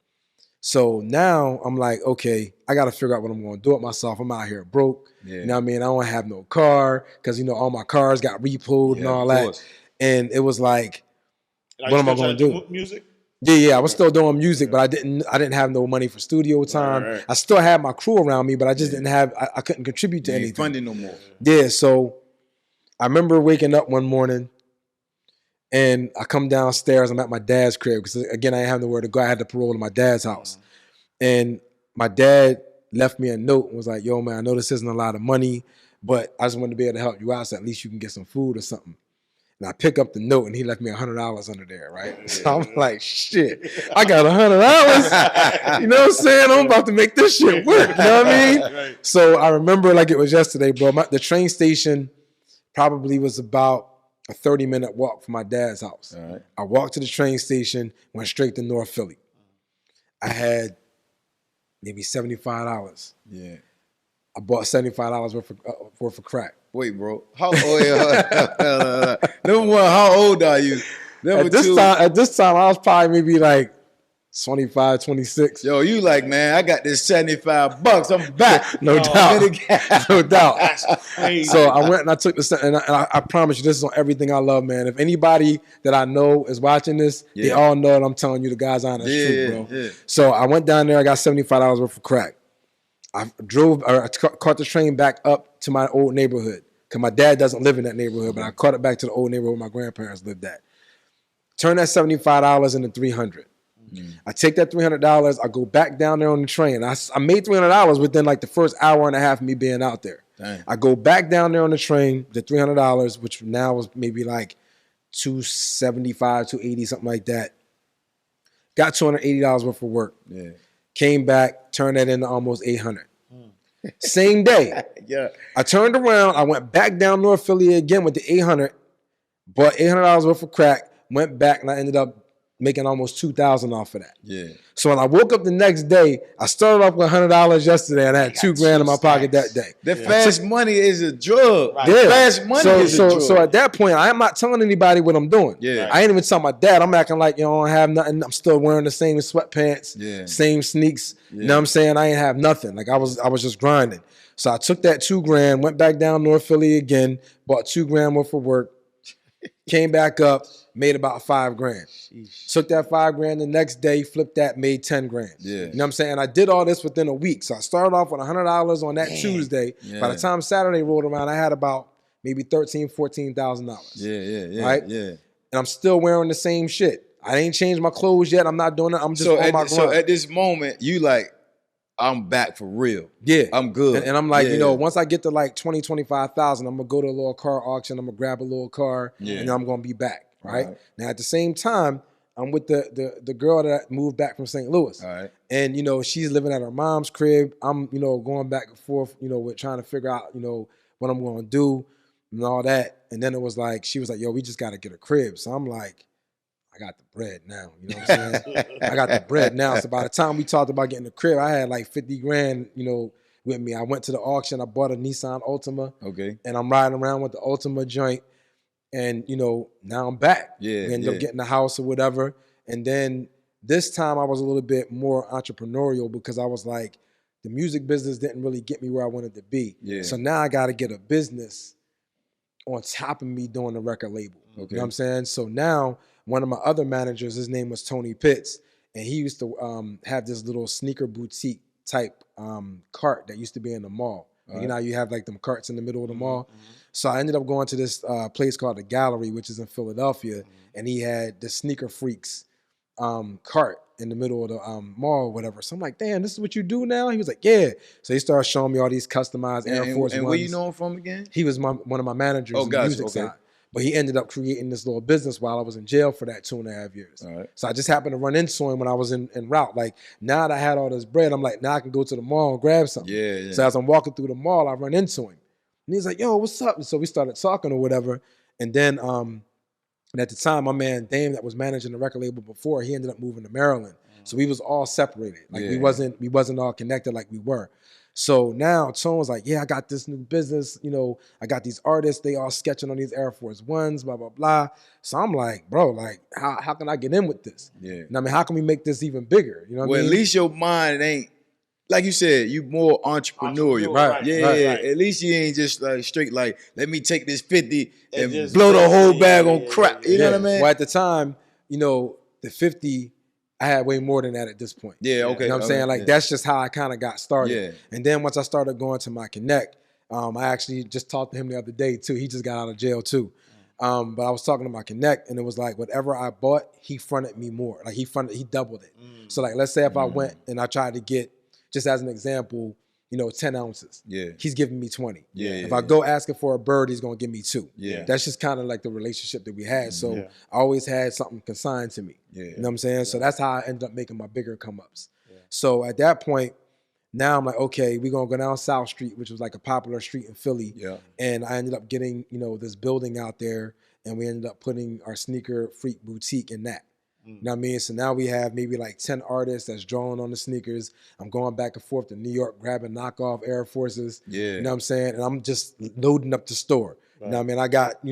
So now I'm like, okay, I got to figure out what I'm going to do with myself. I'm out here broke. Yeah. You know what I mean? I don't have no car because, you know, all my cars got repoed and all that. And it was like, what am I going to do? Music? Yeah. I was still doing music, but I didn't have no money for studio time. Right. I still had my crew around me, but I just didn't have, I couldn't contribute to anything. Funding no more. Yeah. So I remember waking up one morning and I come downstairs. I'm at my dad's crib because, again, I didn't have nowhere to go. I had to parole to my dad's house. And my dad left me a note and was like, yo, man, I know this isn't a lot of money, but I just wanted to be able to help you out so at least you can get some food or something. And I pick up the note and he left me $100 under there, right? Yeah. So I'm like, shit, I got $100. You know what I'm saying? I'm about to make this shit work. You know what I mean? Right. So I remember like it was yesterday, bro. The train station probably was about a 30-minute walk from my dad's house. All right. I walked to the train station, went straight to North Philly. I had maybe $75. Yeah. I bought $75 worth of crack. Wait, bro. How number one, how old are you? At this time, I was probably maybe like 25, 26. Yo, you like, man, I got this $75. I'm back. No doubt. No doubt. That's crazy. So I went and I took this, and I promise you, this is on everything I love, man. If anybody that I know is watching this, they all know that I'm telling you the God's honest truth, bro. Yeah. So I went down there, I got $75 worth of crack. I caught the train back up to my old neighborhood because my dad doesn't live in that neighborhood, but I caught it back to the old neighborhood where my grandparents lived at. Turned that $75 into $300. I take that $300. I go back down there on the train. I made $300 within like the first hour and a half of me being out there. Dang. I go back down there on the train, the $300, which now was maybe like $275, $280, something like that. Got $280 worth of work. Yeah. Came back, turned that into almost $800. Same day. Yeah. I turned around. I went back down North Philly again with the $800. Bought $800 worth of crack. Went back and I ended up making almost $2,000 off of that. Yeah. So when I woke up the next day, I started off with $100 yesterday and I had $2,000 in my pocket that day. That fast money is a drug. Right. Yeah. Fast money is a drug. So at that point, I am not telling anybody what I'm doing. Yeah. I ain't even telling my dad. I'm acting like, I don't have nothing. I'm still wearing the same sweatpants, Yeah. same sneaks. You know what I'm saying? I ain't have nothing. Like I was just grinding. So I took that $2,000, went back down North Philly again, bought $2,000 worth of work, came back up, made about $5,000. Took that $5,000 the next day, flipped that, made $10,000. Yeah. You know what I'm saying? I did all this within a week. So I started off with $100 on that Tuesday. Yeah. By the time Saturday rolled around, I had about maybe $13,000, $14,000. Yeah. Right? Yeah. And I'm still wearing the same shit. I ain't changed my clothes yet. I'm not doing it. I'm just on my grind. So at this moment, you like, I'm back for real. Yeah. I'm good. And I'm like, once I get to like 20, 25,000, I'm going to go to a little car auction. I'm going to grab a little car and then I'm going to be back. Right? Now, at the same time, I'm with the girl that moved back from St. Louis. All right. And, she's living at her mom's crib. I'm, going back and forth, with trying to figure out, what I'm going to do and all that. And then it was like, she was like, yo, we just got to get a crib. So I'm like, I got the bread now. You know what I'm saying? I got the bread now. So by the time we talked about getting the crib, I had like $50,000, with me. I went to the auction. I bought a Nissan Altima. Okay. And I'm riding around with the Altima joint. And, now I'm back. Yeah. We ended up getting a house or whatever. And then this time I was a little bit more entrepreneurial because I was like, the music business didn't really get me where I wanted to be. Yeah. So now I got to get a business on top of me doing the record label. Okay. You know what I'm saying? So now one of my other managers, his name was Tony Pitts, and he used to have this little sneaker boutique type cart that used to be in the mall. Right. You know how you have like them carts in the middle of the mall? Mm-hmm. So I ended up going to this place called The Gallery, which is in Philadelphia, and he had the Sneaker Freaks cart in the middle of the mall or whatever. So I'm like, damn, this is what you do now? He was like, yeah. So he started showing me all these customized Air Force Ones. And where you know him from again? He was one of my managers on the music side. But he ended up creating this little business while I was in jail for that 2.5 years. All right. So I just happened to run into him when I was in route. Like, now that I had all this bread, I'm like, now I can go to the mall and grab something. Yeah. So as I'm walking through the mall, I run into him. And he's like, yo, what's up? And so we started talking or whatever. And then and at the time, my man Dame that was managing the record label before, he ended up moving to Maryland. So we was all separated. Like we wasn't all connected like we were. So now Tone was like, yeah, I got this new business. I got these artists. They all sketching on these Air Force Ones, blah, blah, blah. So I'm like, bro, like, how can I get in with this? Yeah. And I mean, how can we make this even bigger? You know what I mean? At least your mind ain't, like you said, you more entrepreneurial. Right. Yeah. Right. At least you ain't just like straight like, let me take this 50 and just blow the whole bag on crack. You know what I mean? Well, at the time, the 50, I had way more than that at this point. Yeah, okay. You know what I'm saying? Like, that's just how I kind of got started. Yeah. And then once I started going to my Connect, I actually just talked to him the other day, too. He just got out of jail, too. But I was talking to my Connect, and it was like, whatever I bought, he fronted me more. Like, he doubled it. So, like, let's say if I went and I tried to get, just as an example, 10 ounces. Yeah. He's giving me 20. Yeah. If I go asking for a bird, he's going to give me 2. Yeah. That's just kind of like the relationship that we had. So I always had something consigned to me. Yeah. You know what I'm saying? So that's how I ended up making my bigger come-ups. Yeah. So at that point, now I'm like, okay, we're going to go down South Street, which was like a popular street in Philly. Yeah. And I ended up getting, this building out there, and we ended up putting our Sneaker Freak boutique in that. You know what I mean? So now we have maybe like 10 artists that's drawing on the sneakers. I'm going back and forth to New York, grabbing knockoff Air Forces. Yeah. You know what I'm saying? And I'm just loading up the store. Right. You know what I mean? I got,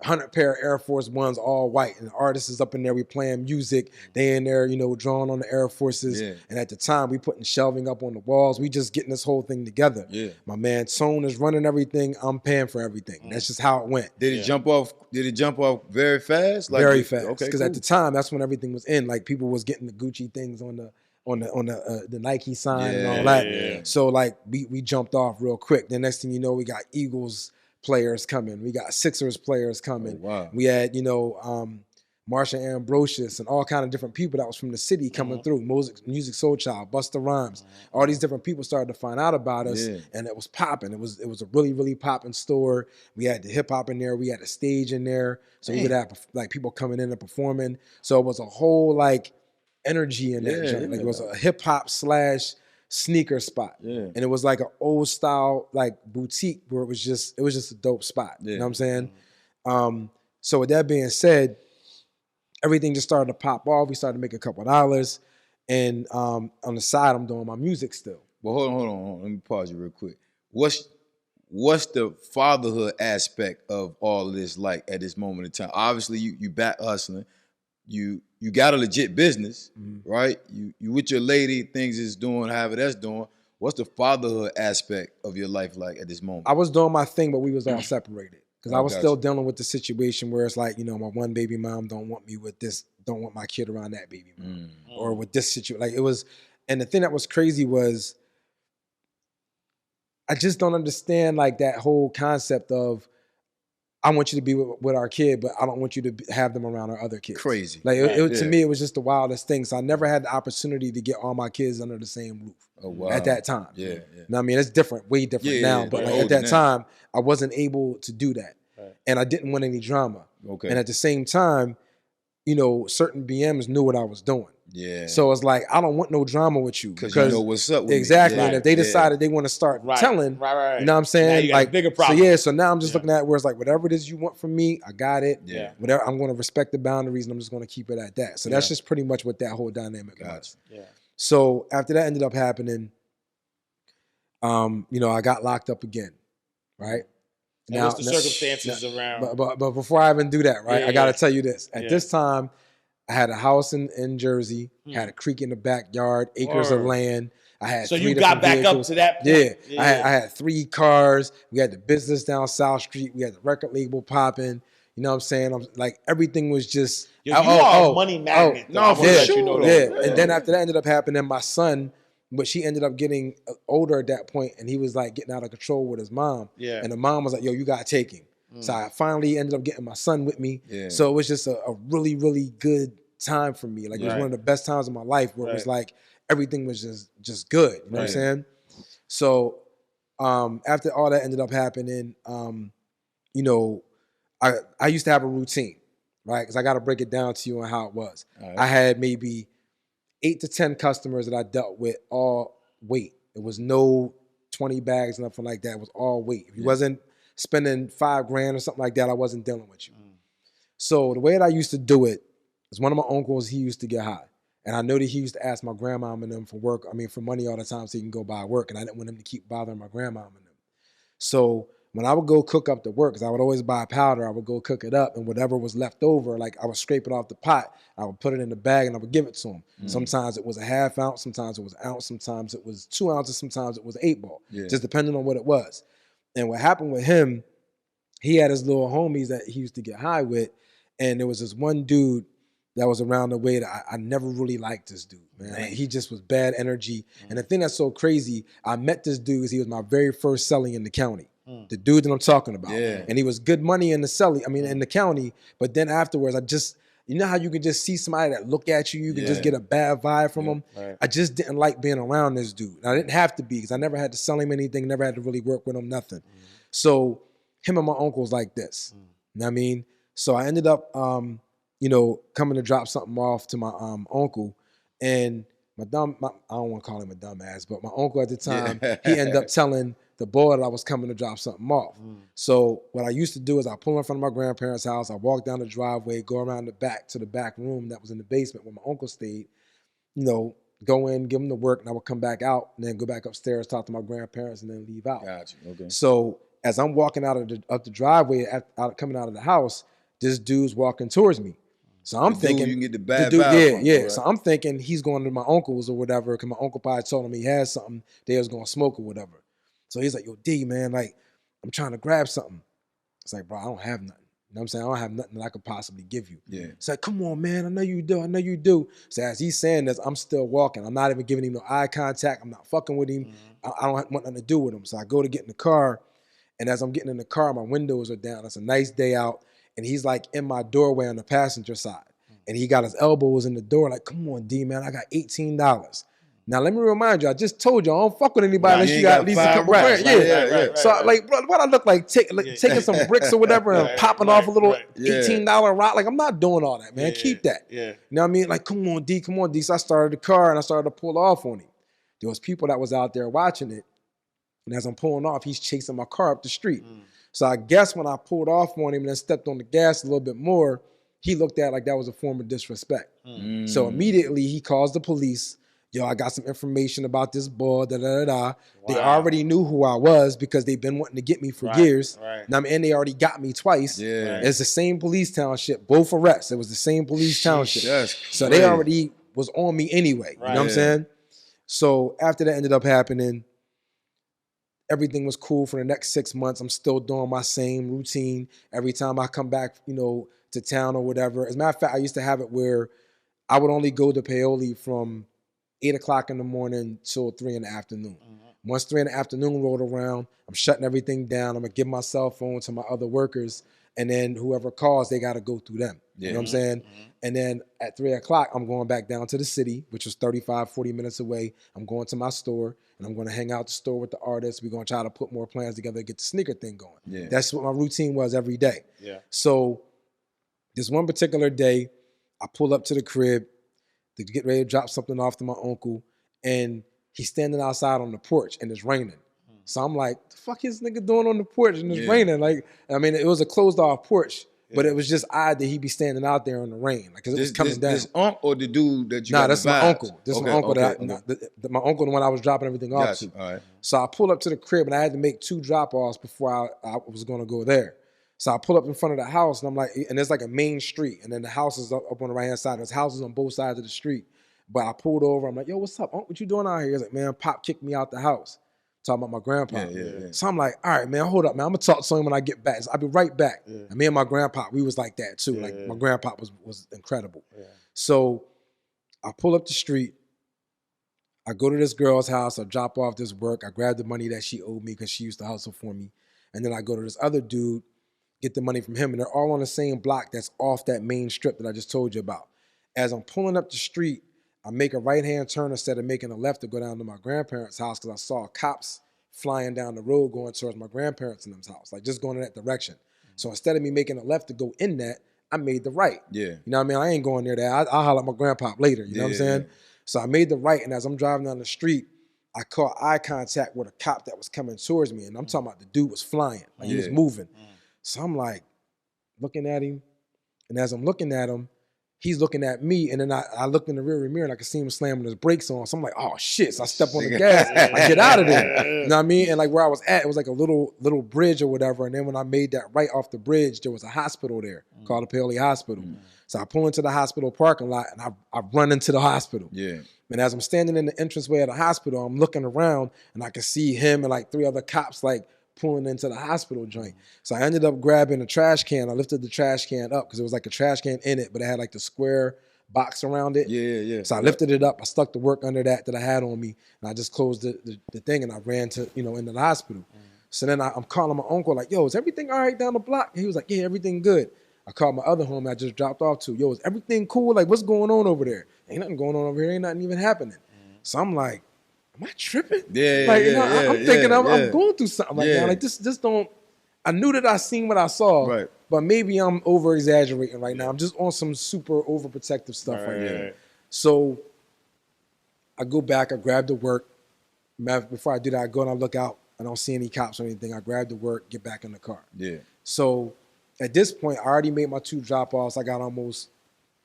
100 pair of Air Force Ones, all white. And the artist is up in there. We playing music. They in there, drawing on the Air Forces. Yeah. And at the time, we putting shelving up on the walls. We just getting this whole thing together. Yeah. My man Tone is running everything. I'm paying for everything. That's just how it went. Did it jump off? Did it jump off very fast? Like, very fast. Okay. Because at the time, that's when everything was in. Like, people was getting the Gucci things on the Nike sign and all that. Yeah. So like we jumped off real quick. The next thing you know, we got Eagles players coming. We got Sixers players coming. Oh, wow. We had, Marsha Ambrosius, and all kind of different people that was from the city coming through. Music Soul Child, Busta Rhymes, all these different people started to find out about us, and it was popping. It was a really, really popping store. We had the hip hop in there. We had a stage in there, so we would have like people coming in and performing. So it was a whole like energy in that joint. Like it was a hip hop / sneaker spot, and it was like an old style like boutique where it was just a dope spot. You know what I'm saying? So with that being said, everything just started to pop off. We started to make a couple of dollars. And on the side, I'm doing my music still. Well, hold on. Let me pause you real quick. What's the fatherhood aspect of all of this like at this moment in time? Obviously, you back hustling. You got a legit business, right? You with your lady, things is doing however that's doing. What's the fatherhood aspect of your life like at this moment? I was doing my thing, but we was all separated. Because I was still dealing with the situation where it's like, you know, my one baby mom don't want me with this, don't want my kid around that baby mom. Or with this situation. Like it was, and the thing that was crazy was, I just don't understand like that whole concept of, I want you to be with our kid, but I don't want you to have them around our other kids. Crazy. Like to me, it was just the wildest thing. So I never had the opportunity to get all my kids under the same roof. Oh, wow. At that time. Yeah. Now, I mean, it's different, way different now. But like, at that time, I wasn't able to do that. Right. And I didn't want any drama. Okay. And at the same time, you know, certain BMs knew what I was doing. Yeah. So it's like, I don't want no drama with you. Because you know what's up with exactly. Me. And if they decided they want to start telling, you know what I'm saying? Now you got like, a bigger problem. So so now I'm just looking at it where it's like, whatever it is you want from me, I got it. Yeah. Whatever, I'm going to respect the boundaries and I'm just going to keep it at that. So that's just pretty much what that whole dynamic was. Yeah. So after that ended up happening, you know, I got locked up again, right? Now, what's the circumstances around? But before I even do that, right, I got to tell you this. At this time, I had a house in Jersey, had a creek in the backyard, acres of land. I had so you got back vehicles. Up to that point? Yeah. I had 3 cars. We had the business down South Street. We had the record label popping. You know what I'm saying? Like everything was just. You are a money magnet. No, for sure. You know that. And then after that ended up happening, my son. But she ended up getting older at that point, and he was like getting out of control with his mom. Yeah. And the mom was like, "Yo, you gotta take him." So I finally ended up getting my son with me. Yeah. So it was just a really, really good time for me. Like it was one of the best times of my life where it was like everything was just good. You know what I'm saying? So after all that ended up happening, you know, I used to have a routine, right? Because I got to break it down to you on how it was. Right. I had maybe 8 to 10 customers that I dealt with all weight. It was no 20 bags, nothing like that. It was all weight. If you wasn't spending $5 grand or something like that, I wasn't dealing with you. So the way that I used to do it is one of my uncles, he used to get high. And I know that he used to ask my grandma and them for money all the time so he can go buy work. And I didn't want him to keep bothering my grandma and them. So when I would go cook up the work, because I would always buy powder, I would go cook it up, and whatever was left over, like I would scrape it off the pot, I would put it in the bag, and I would give it to him. Sometimes it was a ½ ounce, sometimes it was an ounce, sometimes it was 2 ounces, sometimes it was 8 ball, just depending on what it was. And what happened with him, he had his little homies that he used to get high with, and there was this one dude that was around the way that I never really liked this dude, man. Like, he just was bad energy. And the thing that's so crazy, I met this dude because he was my very first cellie in the county. The dude that I'm talking about. Yeah. And he was good money in the cellie, in the county. But then afterwards, you know how you can just see somebody that look at you, you can just get a bad vibe from them? Right. I just didn't like being around this dude. And I didn't have to be because I never had to sell him anything, never had to really work with him, nothing. So him and my uncle's like this. You know what I mean? So I ended up, you know, coming to drop something off to my uncle. And I don't want to call him a dumbass, but my uncle at the time, he ended up telling the boy that I was coming to drop something off. So what I used to do is I pull in front of my grandparents' house, I walk down the driveway, go around the back to the back room that was in the basement where my uncle stayed, you know, go in, give him the work, and I would come back out and then go back upstairs, talk to my grandparents, and then leave out. Gotcha. Okay. So as I'm walking out of the driveway, coming out of the house, this dude's walking towards me. So I'm thinking, you can get the bad vibe from, right? So I'm thinking he's going to my uncle's or whatever, because my uncle probably told him he had something they was going to smoke or whatever. So he's like, "Yo, D, man, like, I'm trying to grab something." It's like, "Bro, I don't have nothing." You know what I'm saying? I don't have nothing that I could possibly give you. Yeah. It's like, "Come on, man, I know you do. I know you do." So as he's saying this, I'm still walking. I'm not even giving him no eye contact. I'm not fucking with him. I don't want nothing to do with him. So I go to get in the car, and as I'm getting in the car, my windows are down. It's a nice day out, and he's like in my doorway on the passenger side. And he got his elbows in the door like, come on, D, man, I got $18. Now, let me remind you, I just told you, I don't fuck with anybody unless you got at least a couple grand. So, like, bro, what I look like, taking some bricks or whatever and popping off a little $18 rock. Like, I'm not doing all that, man. Keep that. You know what I mean? Like, come on, D. So I started the car and I started to pull off on him. There was people that was out there watching it. And as I'm pulling off, he's chasing my car up the street. So I guess when I pulled off on him and then stepped on the gas a little bit more, he looked at it like that was a form of disrespect. So immediately he calls the police. Yo, I got some information about this boy, Wow. They already knew who I was because they've been wanting to get me for years. And they already got me twice. It's the same police township, both arrests. It was the same police township. So they already was on me anyway. You know what I'm saying? So after that ended up happening, everything was cool for the next 6 months. I'm still doing my same routine. Every time I come back, to town or whatever. As a matter of fact, I used to have it where I would only go to Paoli from 8 o'clock in the morning till 3 in the afternoon. Once 3 in the afternoon rolled around, I'm shutting everything down. I'm gonna give my cell phone to my other workers, and then whoever calls, they gotta go through them. You know what I'm saying? And then at 3 o'clock, I'm going back down to the city, which was 35, 40 minutes away. I'm going to my store, and I'm gonna hang out at the store with the artists. We're gonna try to put more plans together to get the sneaker thing going. That's what my routine was every day. So this one particular day, I pull up to the crib to get ready to drop something off to my uncle, and he's standing outside on the porch, and it's raining. So I'm like, the fuck is this nigga doing on the porch and it's raining? Like, I mean, it was a closed off porch, but it was just odd that he be standing out there in the rain, like, cause it was coming down. This uncle or the dude that you? Nah, that's my uncle. This is my uncle my uncle, the one I was dropping everything off to. All right. So I pulled up to the crib, and I had to make 2 drop-offs before I was gonna go there. So I pull up in front of the house, and I'm like, and there's like a main street, and then the house is up on the right-hand side. There's houses on both sides of the street. But I pulled over. I'm like, yo, what's up, Unc? What you doing out here? He's like, man, Pop kicked me out the house. Talking about my grandpa. So I'm like, all right, man, hold up, man. I'm going to talk to him when I get back. So I'll be right back. And me and my grandpa, we was like that too. Like, my grandpa was incredible. So I pull up the street. I go to this girl's house. I drop off this work. I grab the money that she owed me because she used to hustle for me. And then I go to this other dude, get the money from him. And they're all on the same block that's off that main strip that I just told you about. As I'm pulling up the street, I make a right-hand turn instead of making a left to go down to my grandparents' house because I saw cops flying down the road going towards my grandparents' and them's house, like just going in that direction. So instead of me making a left to go in that, I made the right. You know what I mean? I ain't going near that. I'll holler at my grandpa later. You know what I'm saying? So I made the right, and as I'm driving down the street, I caught eye contact with a cop that was coming towards me, and I'm talking about the dude was flying. Like, he was moving. So I'm like looking at him, and as I'm looking at him, he's looking at me, and then I looked in the rearview mirror and I could see him slamming his brakes on. So I'm like, oh shit. So I step on the gas, I get out of there. You know what I mean? And like where I was at, it was like a little bridge or whatever. And then when I made that right off the bridge, there was a hospital there called the Paoli Hospital. So I pull into the hospital parking lot and I run into the hospital. And as I'm standing in the entranceway of the hospital, I'm looking around and I can see him and like 3 other cops like pulling into the hospital joint. So I ended up grabbing a trash can. I lifted the trash can up because it was like a trash can in it, but it had like the square box around it. So I lifted it up. I stuck the work under that I had on me, and I just closed the thing, and I ran to, into the hospital. So then I'm calling my uncle like, yo, is everything all right down the block? And he was like, yeah, everything good. I called my other homie I just dropped off to. Yo, is everything cool? Like, what's going on over there? Ain't nothing going on over here. Ain't nothing even happening. So I'm like, am I tripping? I'm thinking I'm going through something right now. Like, this don't, I knew that I seen what I saw, but maybe I'm over exaggerating right now. I'm just on some super overprotective stuff right now. So I go back, I grab the work. Before I do that, I go and I look out. I don't see any cops or anything. I grab the work, get back in the car. So at this point, I already made my 2 drop-offs. I got almost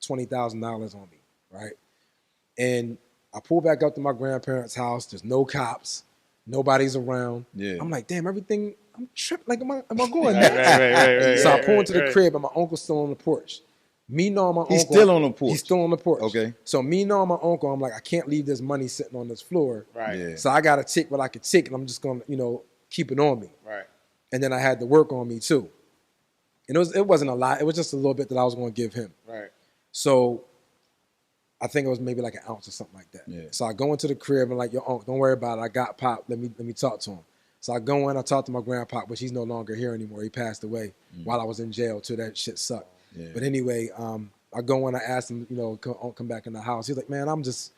$20,000 on me, right? And I pull back up to my grandparents' house. There's no cops. Nobody's around. I'm like, damn, everything, I'm tripping. Like, am I going nuts? So I pull into the crib, and my uncle's still on the porch. Me knowing my uncle. He's still on the porch? He's still on the porch. Okay. So me knowing my uncle, I'm like, I can't leave this money sitting on this floor. So I got to take what I could take, and I'm just going to, keep it on me. And then I had the work on me, too. And it wasn't a lot. It was just a little bit that I was going to give him. So I think it was maybe like an ounce or something like that. So I go into the crib and like, yo, Unc, don't worry about it. I got Pop. Let me talk to him. So I go in, I talk to my grandpa, but he's no longer here anymore. He passed away while I was in jail too. That shit sucked. But anyway, I go in, I ask him, you know, come back in the house. He's like, man, I'm just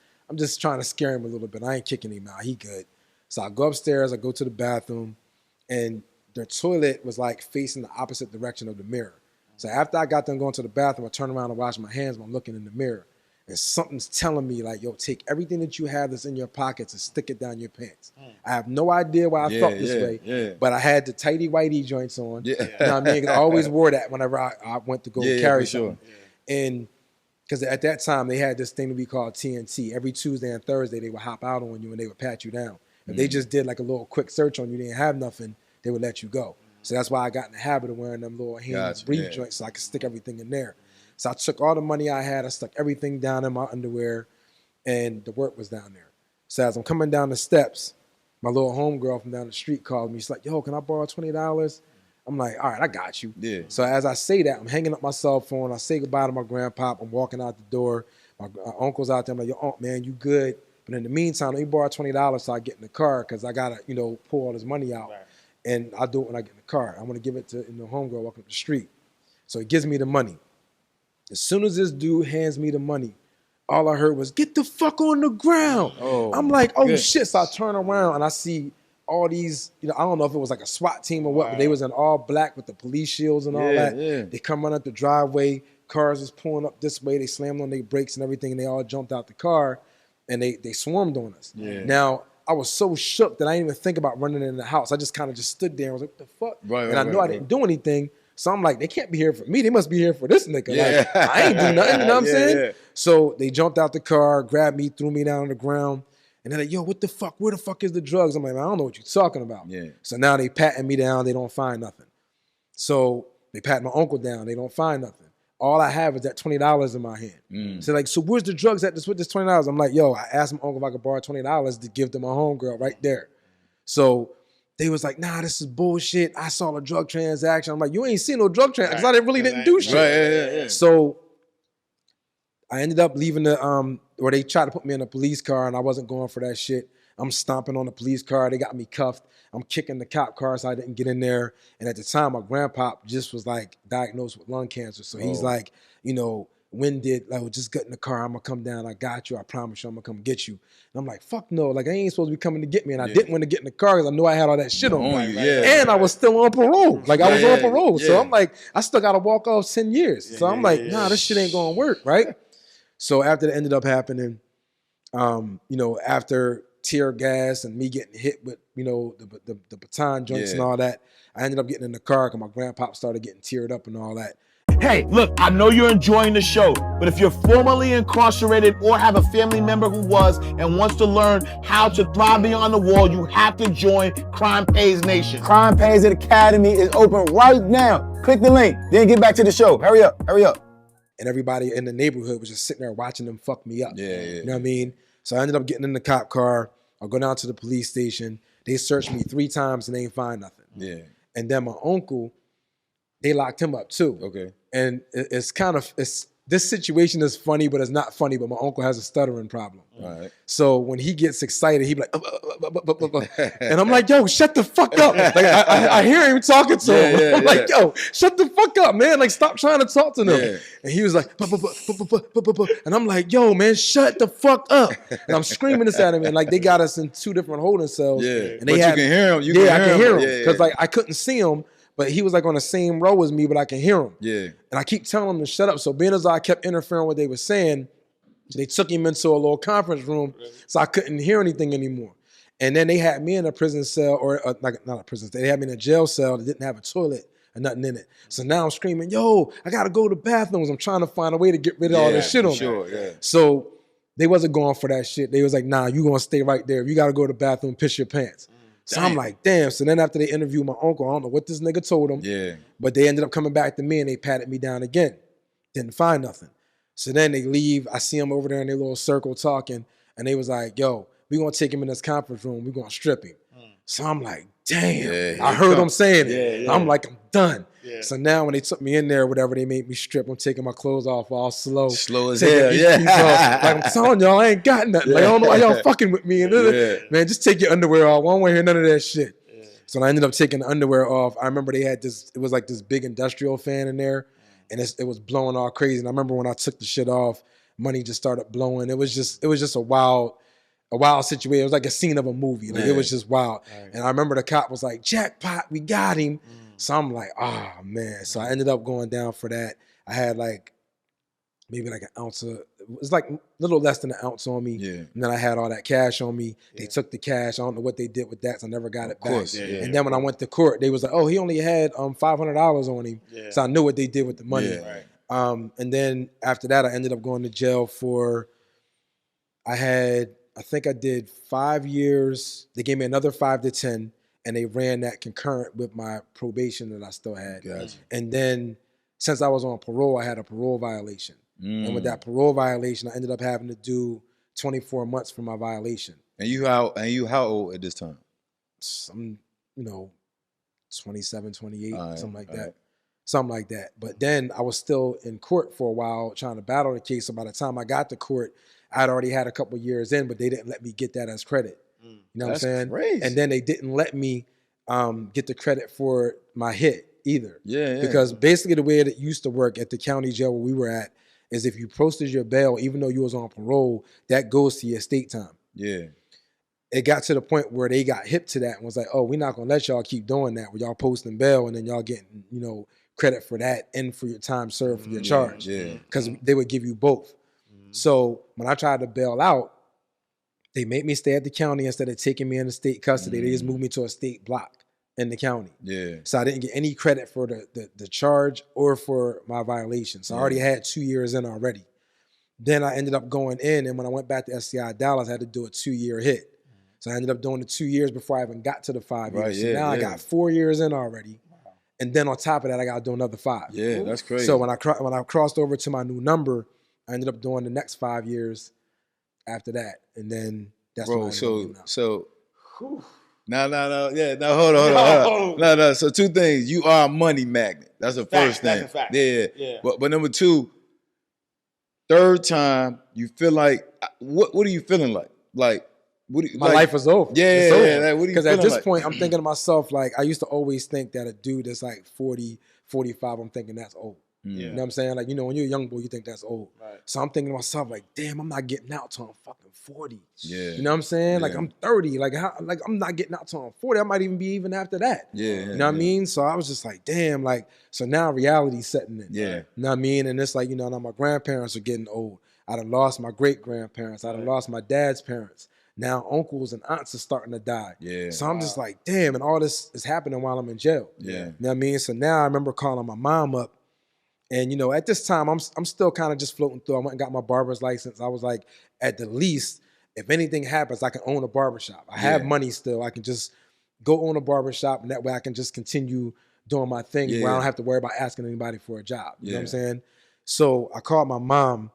trying to scare him a little bit. I ain't kicking him out. He good. So I go upstairs, I go to the bathroom, and their toilet was like facing the opposite direction of the mirror. So after I got done going to the bathroom, I turn around and wash my hands while I'm looking in the mirror. And something's telling me like, yo, take everything that you have that's in your pockets and stick it down your pants. I have no idea why I felt this way, but I had the tighty whitey joints on. You know what I mean? 'Cause I always wore that whenever I went to go carry something. And because at that time, they had this thing that we called TNT. Every Tuesday and Thursday, they would hop out on you and they would pat you down. If they just did like a little quick search on you, they didn't have nothing, they would let you go. So that's why I got in the habit of wearing them little hand breathe joints so I could stick everything in there. So I took all the money I had, I stuck everything down in my underwear, and the work was down there. So as I'm coming down the steps, my little homegirl from down the street called me. She's like, yo, can I borrow $20? I'm like, all right, I got you. So as I say that, I'm hanging up my cell phone. I say goodbye to my grandpa. I'm walking out the door. My uncle's out there. I'm like, yo, Unc, man, you good? But in the meantime, let me borrow $20 so I get in the car because I got to, you know, pull all this money out. And I'll do it when I get in the car. I want to give it to homegirl walking up the street. So he gives me the money. As soon as this dude hands me the money, all I heard was, get the fuck on the ground. I'm like, oh, shit. So I turn around and I see all these, you know, I don't know if it was like a SWAT team or what, but they was in all black with the police shields and all that. They come running up the driveway. Cars was pulling up this way. They slammed on their brakes and everything, and they all jumped out the car, and they swarmed on us. Now, I was so shook that I didn't even think about running in the house. I just kind of just stood there and was like, what the fuck? I knew I didn't do anything. So I'm like, they can't be here for me. They must be here for this nigga. Like, I ain't do nothing, you know what I'm saying? So they jumped out the car, grabbed me, threw me down on the ground. And they're like, yo, what the fuck? Where the fuck is the drugs? I'm like, I don't know what you're talking about. So now they patting me down. They don't find nothing. So they pat my uncle down. They don't find nothing. All I have is that $20 in my hand. So like, so where's the drugs at with this $20? I'm like, yo, I asked my uncle if I could borrow $20 to give to my homegirl right there. So they was like, nah, this is bullshit. I saw a drug transaction. I'm like, you ain't seen no drug transaction because I didn't do shit. So I ended up leaving the, where they tried to put me in a police car and I wasn't going for that shit. I'm stomping on the police car. They got me cuffed. I'm kicking the cop car so I didn't get in there. And at the time, my grandpa just was like diagnosed with lung cancer. So he's like, you know, just get in the car. I'm going to come down. I got you. I promise you I'm going to come get you. And I'm like, fuck no. Like, I ain't supposed to be coming to get me. And I didn't want to get in the car because I knew I had all that shit on me. And I was still on parole. Like, I was on parole. So I'm like, I still got to walk off 10 years. So I'm like, nah, this shit ain't going to work, right? So after that ended up happening, you know, after tear gas and me getting hit with, you know, the baton joints and all that, I ended up getting in the car because my grandpa started getting teared up and all that. Hey, look, I know you're enjoying the show, but if you're formerly incarcerated or have a family member who was and wants to learn how to thrive beyond the wall, you have to join Crime Pays Nation. Crime Pays Academy is open right now. Click the link, then get back to the show. Hurry up, hurry up. And everybody in the neighborhood was just sitting there watching them fuck me up. You know what I mean? So I ended up getting in the cop car. I go down to the police station. They searched me 3 times and they ain't find nothing. And then my uncle, they locked him up too. And it's kind of, this situation is funny, but it's not funny, but my uncle has a stuttering problem. So when he gets excited, he be like, and I'm like, yo, shut the fuck up. Like, I hear him talking to him. I'm like, yo, shut the fuck up, man. Like, stop trying to talk to them. And he was like, and I'm like, yo, man, shut the fuck up. And I'm screaming this at him. And like, they got us in 2 different holding cells. And they you can hear him. I can hear him. Because like, I couldn't see him. But he was like on the same row as me, but I can hear him. And I keep telling him to shut up. So being as I kept interfering with what they were saying, they took him into a little conference room so I couldn't hear anything anymore. And then they had me in a prison cell, or like not a prison cell, they had me in a jail cell that didn't have a toilet or nothing in it. So now I'm screaming, yo, I gotta go to the bathrooms. I'm trying to find a way to get rid of all this shit on me. So they wasn't going for that shit. They was like, nah, you gonna stay right there. You gotta go to the bathroom and piss your pants. So I'm like, damn. So then after they interviewed my uncle, I don't know what this nigga told him. But they ended up coming back to me and they patted me down again. Didn't find nothing. So then they leave. I see them over there in their little circle talking. And they was like, yo, we gonna take him in this conference room. We gonna strip him. So I'm like, damn. I heard them saying it. I'm like, I'm done. So now when they took me in there, whatever, they made me strip. I'm taking my clothes off all slow. Slow as hell. Like I'm telling y'all, I ain't got nothing. Like I don't know why y'all fucking with me. Man, just take your underwear off. I don't want to hear none of that shit. So I ended up taking the underwear off. I remember they had this, it was like this big industrial fan in there. and it was blowing all crazy. And I remember when I took the shit off, money just started blowing. It was just a wild situation. It was like a scene of a movie. Like it was just wild. Right. And I remember the cop was like, "Jackpot, we got him." So I'm like, "Oh man." So I ended up going down for that. I had like maybe like an ounce of, it was like a little less than an ounce on me. Yeah. And then I had all that cash on me. They took the cash. I don't know what they did with that, so I never got it back. Yeah. And then when I went to court, they was like, "Oh, he only had $500 on him." Yeah. So I knew what they did with the money. Yeah. Right. And then after that, I ended up going to jail for, I think I did 5 years. They gave me another 5 to 10, and they ran that concurrent with my probation that I still had. Gotcha. And then since I was on parole, I had a parole violation. And with that parole violation, I ended up having to do 24 months for my violation. And you how old at this time? I'm, 27, 28, something like that. Something like that. But then I was still in court for a while trying to battle the case. So by the time I got to court, I'd already had a couple of years in, but they didn't let me get that as credit. You know what I'm saying? Crazy. And then they didn't let me get the credit for my hit either. Yeah. Because basically the way it used to work at the county jail where we were at is if you posted your bail, even though you was on parole, that goes to your state time. Yeah. It got to the point where they got hip to that and was like, "Oh, we're not gonna let y'all keep doing that where y'all posting bail and then y'all getting, credit for that and for your time served for your charge." Yeah. Because they would give you both. So when I tried to bail out, they made me stay at the county instead of taking me into state custody. They just moved me to a state block in the county. Yeah. So I didn't get any credit for the charge or for my violation. So I already had 2 years in already. Then I ended up going in, and when I went back to SCI Dallas, I had to do a 2-year hit. So I ended up doing the 2 years before I even got to the 5 years. So now I got 4 years in already. And then on top of that, I got to do another 5. Yeah, that's crazy. So when I crossed over to my new number, I ended up doing the next 5 years after that. And then that's what I ended up doing now. Hold on. No. So 2 things. You are a money magnet. That's the first thing. That's a fact. Yeah. But number 2, third time, you feel like, what are you feeling like? Like, my life is over. Yeah. Like, because at this point, I'm thinking to myself, like, I used to always think that a dude that's like 40, 45, I'm thinking that's old. Yeah. You know what I'm saying? Like, when you're a young boy, you think that's old. Right. So I'm thinking to myself, like, damn, I'm not getting out till I'm fucking 40. Yeah. You know what I'm saying? Yeah. Like, I'm 30. Like, I'm not getting out till I'm 40. I might even be even after that. Yeah. You know what I mean? So I was just like, damn, like, so now reality's setting in. Yeah. You know what I mean? And it's like, now my grandparents are getting old. I done lost my great-grandparents. I done lost my dad's parents. Now uncles and aunts are starting to die. Yeah. So I'm just like, damn, and all this is happening while I'm in jail. Yeah. You know what I mean? So now I remember calling my mom up. And, at this time, I'm still kind of just floating through. I went and got my barber's license. I was like, at the least, if anything happens, I can own a barbershop. I have money still. I can just go own a barbershop, and that way I can just continue doing my thing where I don't have to worry about asking anybody for a job. You know what I'm saying? So I called my mom,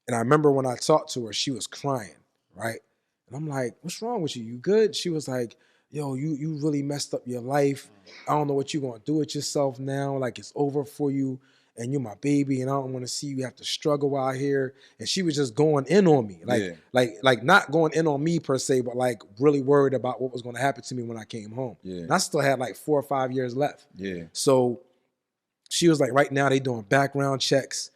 and I remember when I talked to her, she was crying, right? And I'm like, "What's wrong with you? You good?" She was like, "Yo, you really messed up your life. I don't know what you're going to do with yourself now. Like, it's over for you. And you're my baby, and I don't want to see you have to struggle out here." And she was just going in on me, like not going in on me per se, but like really worried about what was going to happen to me when I came home. Yeah. And I still had like 4 or 5 years left. Yeah. So she was like, right now they doing background checks.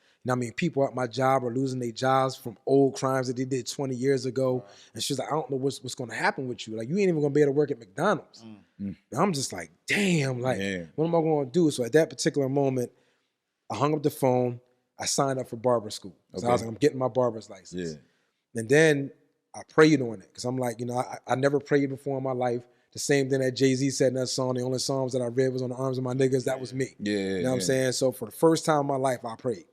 People at my job are losing their jobs from old crimes that they did 20 years ago. And she's like, "I don't know what's going to happen with you. Like, you ain't even going to be able to work at McDonald's." And I'm just like, damn, like, what am I going to do? So at that particular moment, I hung up the phone. I signed up for barber school. So I was like, I'm getting my barber's license. Yeah. And then I prayed on it because I'm like, I never prayed before in my life. The same thing that Jay-Z said in that song, the only Psalms that I read was on the arms of my niggas. That was me. Yeah. You know what I'm saying? So for the first time in my life, I prayed.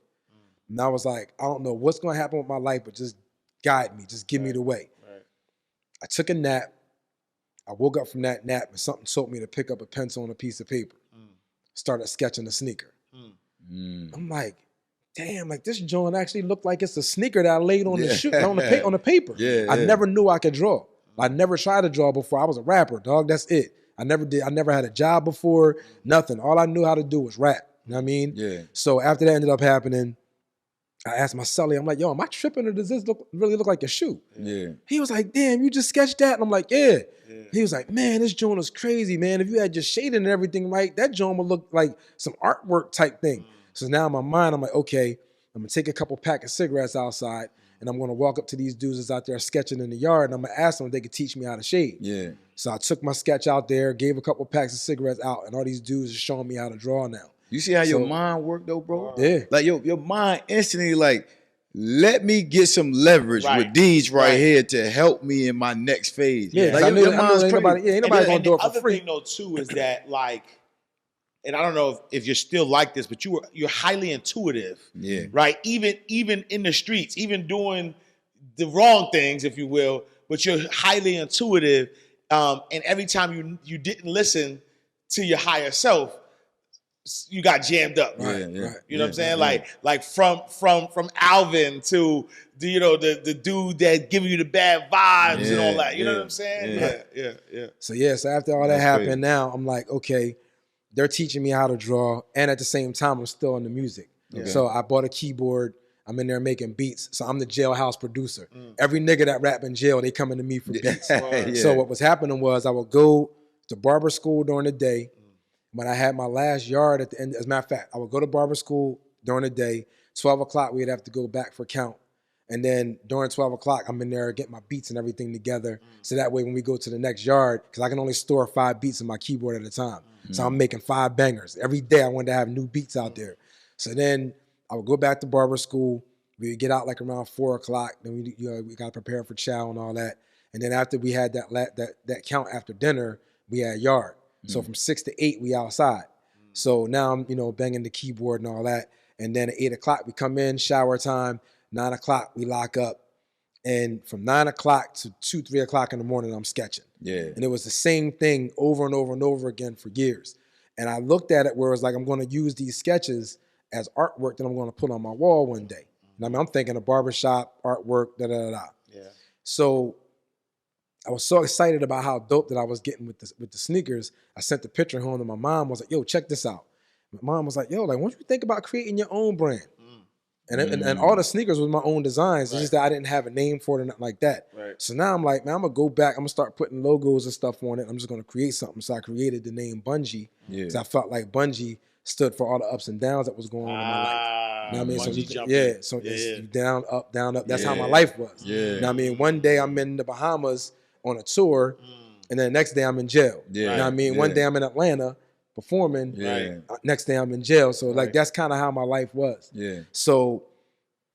And I was like, I don't know what's going to happen with my life, but just guide me. Just give me the way. Right. I took a nap. I woke up from that nap and something told me to pick up a pencil and a piece of paper. Started sketching a sneaker. I'm like, damn, like this joint actually looked like it's a sneaker that I laid on the paper. I never knew I could draw. I never tried to draw before. I was a rapper, dog. That's it. I never had a job before, nothing. All I knew how to do was rap. You know what I mean? Yeah. So after that ended up happening, I asked my celly, I'm like, "Yo, am I tripping or does this really look like a shoe?" Yeah. He was like, "Damn, you just sketched that?" And I'm like, yeah. He was like, "Man, this joint is crazy, man. If you had your shading and everything right, that joint would look like some artwork type thing." So now in my mind, I'm like, okay, I'm gonna take a couple pack of cigarettes outside, and I'm gonna walk up to these dudes that's out there sketching in the yard, and I'm gonna ask them if they could teach me how to shade. Yeah. So I took my sketch out there, gave a couple packs of cigarettes out, and all these dudes are showing me how to draw now. You see how your mind worked though, bro? Yeah. Like your mind instantly like, let me get some leverage with these right here to help me in my next phase. Yeah, like I knew ain't nobody gonna do it for free. The other thing though too is that like, and I don't know if you're still like this, but you're highly intuitive. Yeah. Right. Even in the streets, even doing the wrong things, if you will, but you're highly intuitive. And every time you didn't listen to your higher self, you got jammed up. Right. You know what I'm saying? Like from Alvin to the dude that giving you the bad vibes and all that. You know what I'm saying? Yeah. So after all that happened, now I'm like, okay, they're teaching me how to draw, and at the same time, I'm still in the music. Okay. So I bought a keyboard. I'm in there making beats. So I'm the jailhouse producer. Every nigga that rap in jail, they coming to me for beats. So what was happening was I would go to barber school during the day. When I had my last yard at the end, as a matter of fact, I would go to barber school during the day. 12 o'clock, we'd have to go back for count. And then during 12 o'clock, I'm in there getting my beats and everything together. So that way when we go to the next yard, because I can only store 5 beats in my keyboard at a time. So I'm making 5 bangers. Every day I wanted to have new beats out there. So then I would go back to barber school. We would get out like around 4 o'clock. Then we got to prepare for chow and all that. And then after we had that count after dinner, we had yard. So from 6 to 8, we outside. So now I'm, banging the keyboard and all that. And then at 8 o'clock, we come in, shower time. 9 o'clock, we lock up. And from 9 o'clock to 2, 3 o'clock in the morning, I'm sketching. Yeah. And it was the same thing over and over and over again for years. And I looked at it where it was like, I'm going to use these sketches as artwork that I'm going to put on my wall one day. And I mean, I'm thinking of barbershop, artwork, Yeah. So I was so excited about how dope that I was getting with the sneakers. I sent the picture home to my mom. I was like, yo, check this out. My mom was like, yo, like, why don't you think about creating your own brand? And all the sneakers was my own designs. It's just that I didn't have a name for it or nothing like that. Right. So now I'm like, man, I'm going to go back. I'm going to start putting logos and stuff on it. I'm just going to create something. So I created the name Bungee because I felt like Bungee stood for all the ups and downs that was going on in my life. You know what I mean? So it's down, up, down, up. That's how my life was. Yeah. You know what I mean? One day I'm in the Bahamas on a tour, and then the next day I'm in jail. Yeah. You know what I mean? One day I'm in Atlanta performing. Next day I'm in jail. So like that's kind of how my life was. Yeah. So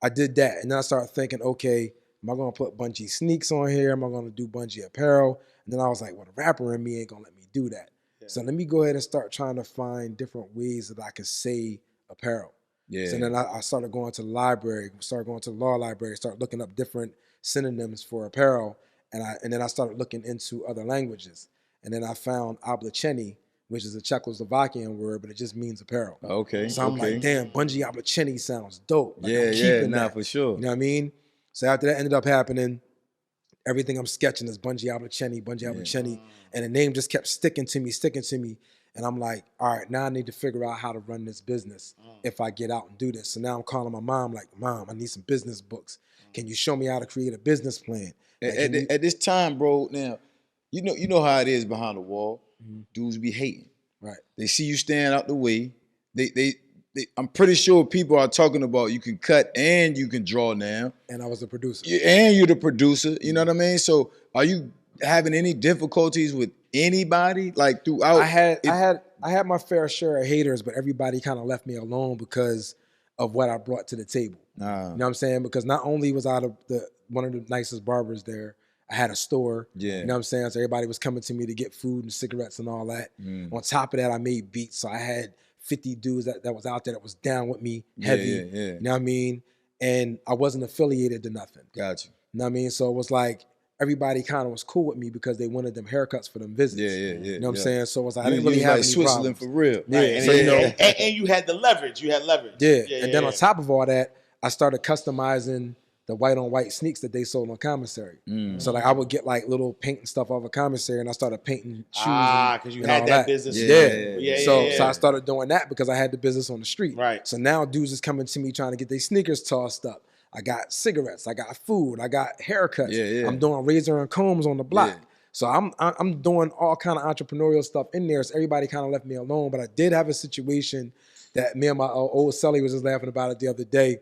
I did that, and then I started thinking, okay, am I gonna put Bungee sneaks on here? Am I gonna do Bungee apparel? And then I was like, well, the rapper in me ain't gonna let me do that. So let me go ahead and start trying to find different ways that I could say apparel. So then I started going to the library, started going to the law library, started looking up different synonyms for apparel, and then I started looking into other languages. And then I found oblečení, which is a Czechoslovakian word, but it just means apparel. Okay. So I'm like, damn, Bungee oblečení sounds dope. Like, for sure. You know what I mean? So after that ended up happening, everything I'm sketching is Bungee oblečení. And the name just kept sticking to me. And I'm like, all right, now I need to figure out how to run this business if I get out and do this. So now I'm calling my mom like, Mom, I need some business books. Can you show me how to create a business plan? At this time, bro, now, you know how it is behind the wall. Dudes be hating. Right. They see you stand out the way. They I'm pretty sure people are talking about you can cut and you can draw now. And I was the producer. And you're the producer. You know what I mean? So are you having any difficulties with anybody like throughout? I had my fair share of haters, but everybody kind of left me alone because of what I brought to the table. You know what I'm saying? Because not only was I one of the nicest barbers there, I had a store. You know what I'm saying? So everybody was coming to me to get food and cigarettes and all that. On top of that, I made beats. So I had 50 dudes that was out there that was down with me heavy. You know what I mean? And I wasn't affiliated to nothing. Gotcha. You know what I mean? So it was like everybody kind of was cool with me because they wanted them haircuts for them visits. You know what I'm saying? So it was like, I didn't really have like any Switzerland problems. for real. Right. So, and you had the leverage. And then on top of all that, I started customizing the white on white sneaks that they sold on commissary. So like I would get like little paint and stuff off of commissary, and I started painting shoes. Because you had that business. So I started doing that because I had the business on the street. Right. So now dudes is coming to me trying to get their sneakers tossed up. I got cigarettes, I got food, I got haircuts. I'm doing razor and combs on the block. So I'm doing all kind of entrepreneurial stuff in there. So everybody kind of left me alone. But I did have a situation that me and my old celly was just laughing about it the other day.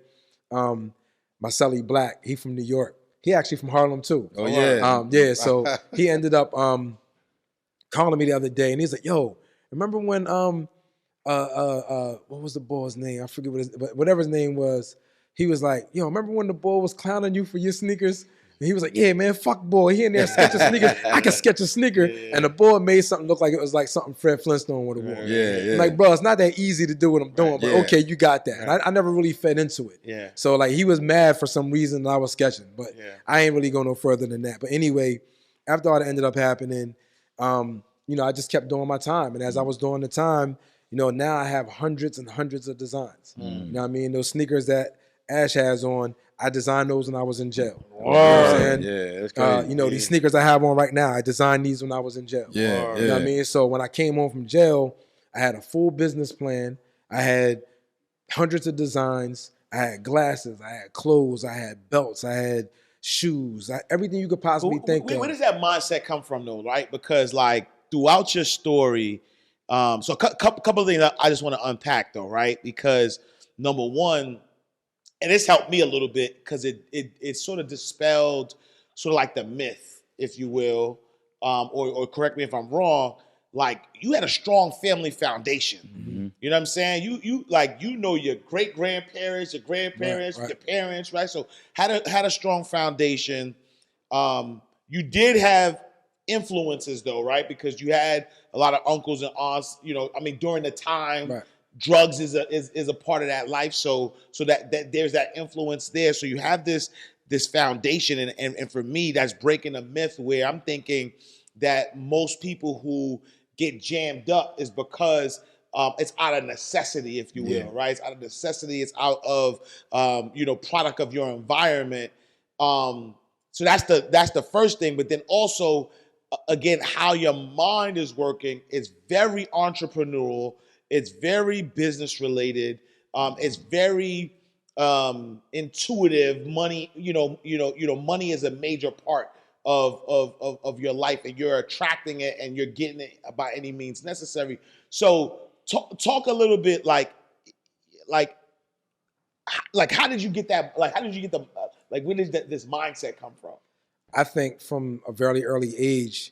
My celly Black, he from New York. He actually from Harlem too. Oh yeah. Yeah. So he ended up calling me the other day, and he's like, "Yo, remember when what was the boy's name? I forget whatever his name was. He was like, yo, remember when the boy was clowning you for your sneakers? And he was like, yeah, man, fuck boy. He in there sketching sneakers. I can sketch a sneaker. And the boy made something look like it was like something Fred Flintstone would have worn. Yeah. I'm like, bro, it's not that easy to do what I'm doing, but okay, you got that. And I never really fed into it. Yeah. So like he was mad for some reason that I was sketching, but I ain't really go no further than that. But anyway, after all that ended up happening, I just kept doing my time. And as I was doing the time, now I have hundreds and hundreds of designs. You know what I mean? Those sneakers that Ash has on, I designed those when I was in jail. You know what I'm saying? Yeah, that's crazy. These sneakers I have on right now, I designed these when I was in jail. You know what I mean? So when I came home from jail, I had a full business plan. I had hundreds of designs. I had glasses. I had clothes. I had belts. I had shoes. Everything you could possibly think of. Where does that mindset come from, though, right? Because, like, throughout your story, so a couple of things I just want to unpack, though, right? Because, number one, and this helped me a little bit because it sort of dispelled sort of like the myth, if you will, or correct me if I'm wrong. Like, you had a strong family foundation. Mm-hmm. You know what I'm saying? You your great grandparents, your grandparents, your parents, right? So had a strong foundation. You did have influences though, right? Because you had a lot of uncles and aunts. During the time. Right. Drugs is a part of that life, so that there's that influence there. So you have this foundation, and for me, that's breaking a myth where I'm thinking that most people who get jammed up is because it's out of necessity, if you will, right? It's out of necessity. It's out of product of your environment. So that's the first thing. But then also, again, how your mind is working is very entrepreneurial. It's very business related. It's very intuitive. Money, money is a major part of your life, and you're attracting it, and you're getting it by any means necessary. So talk a little bit like how did you get that? Like, how did you get where did this mindset come from? I think from a very early age.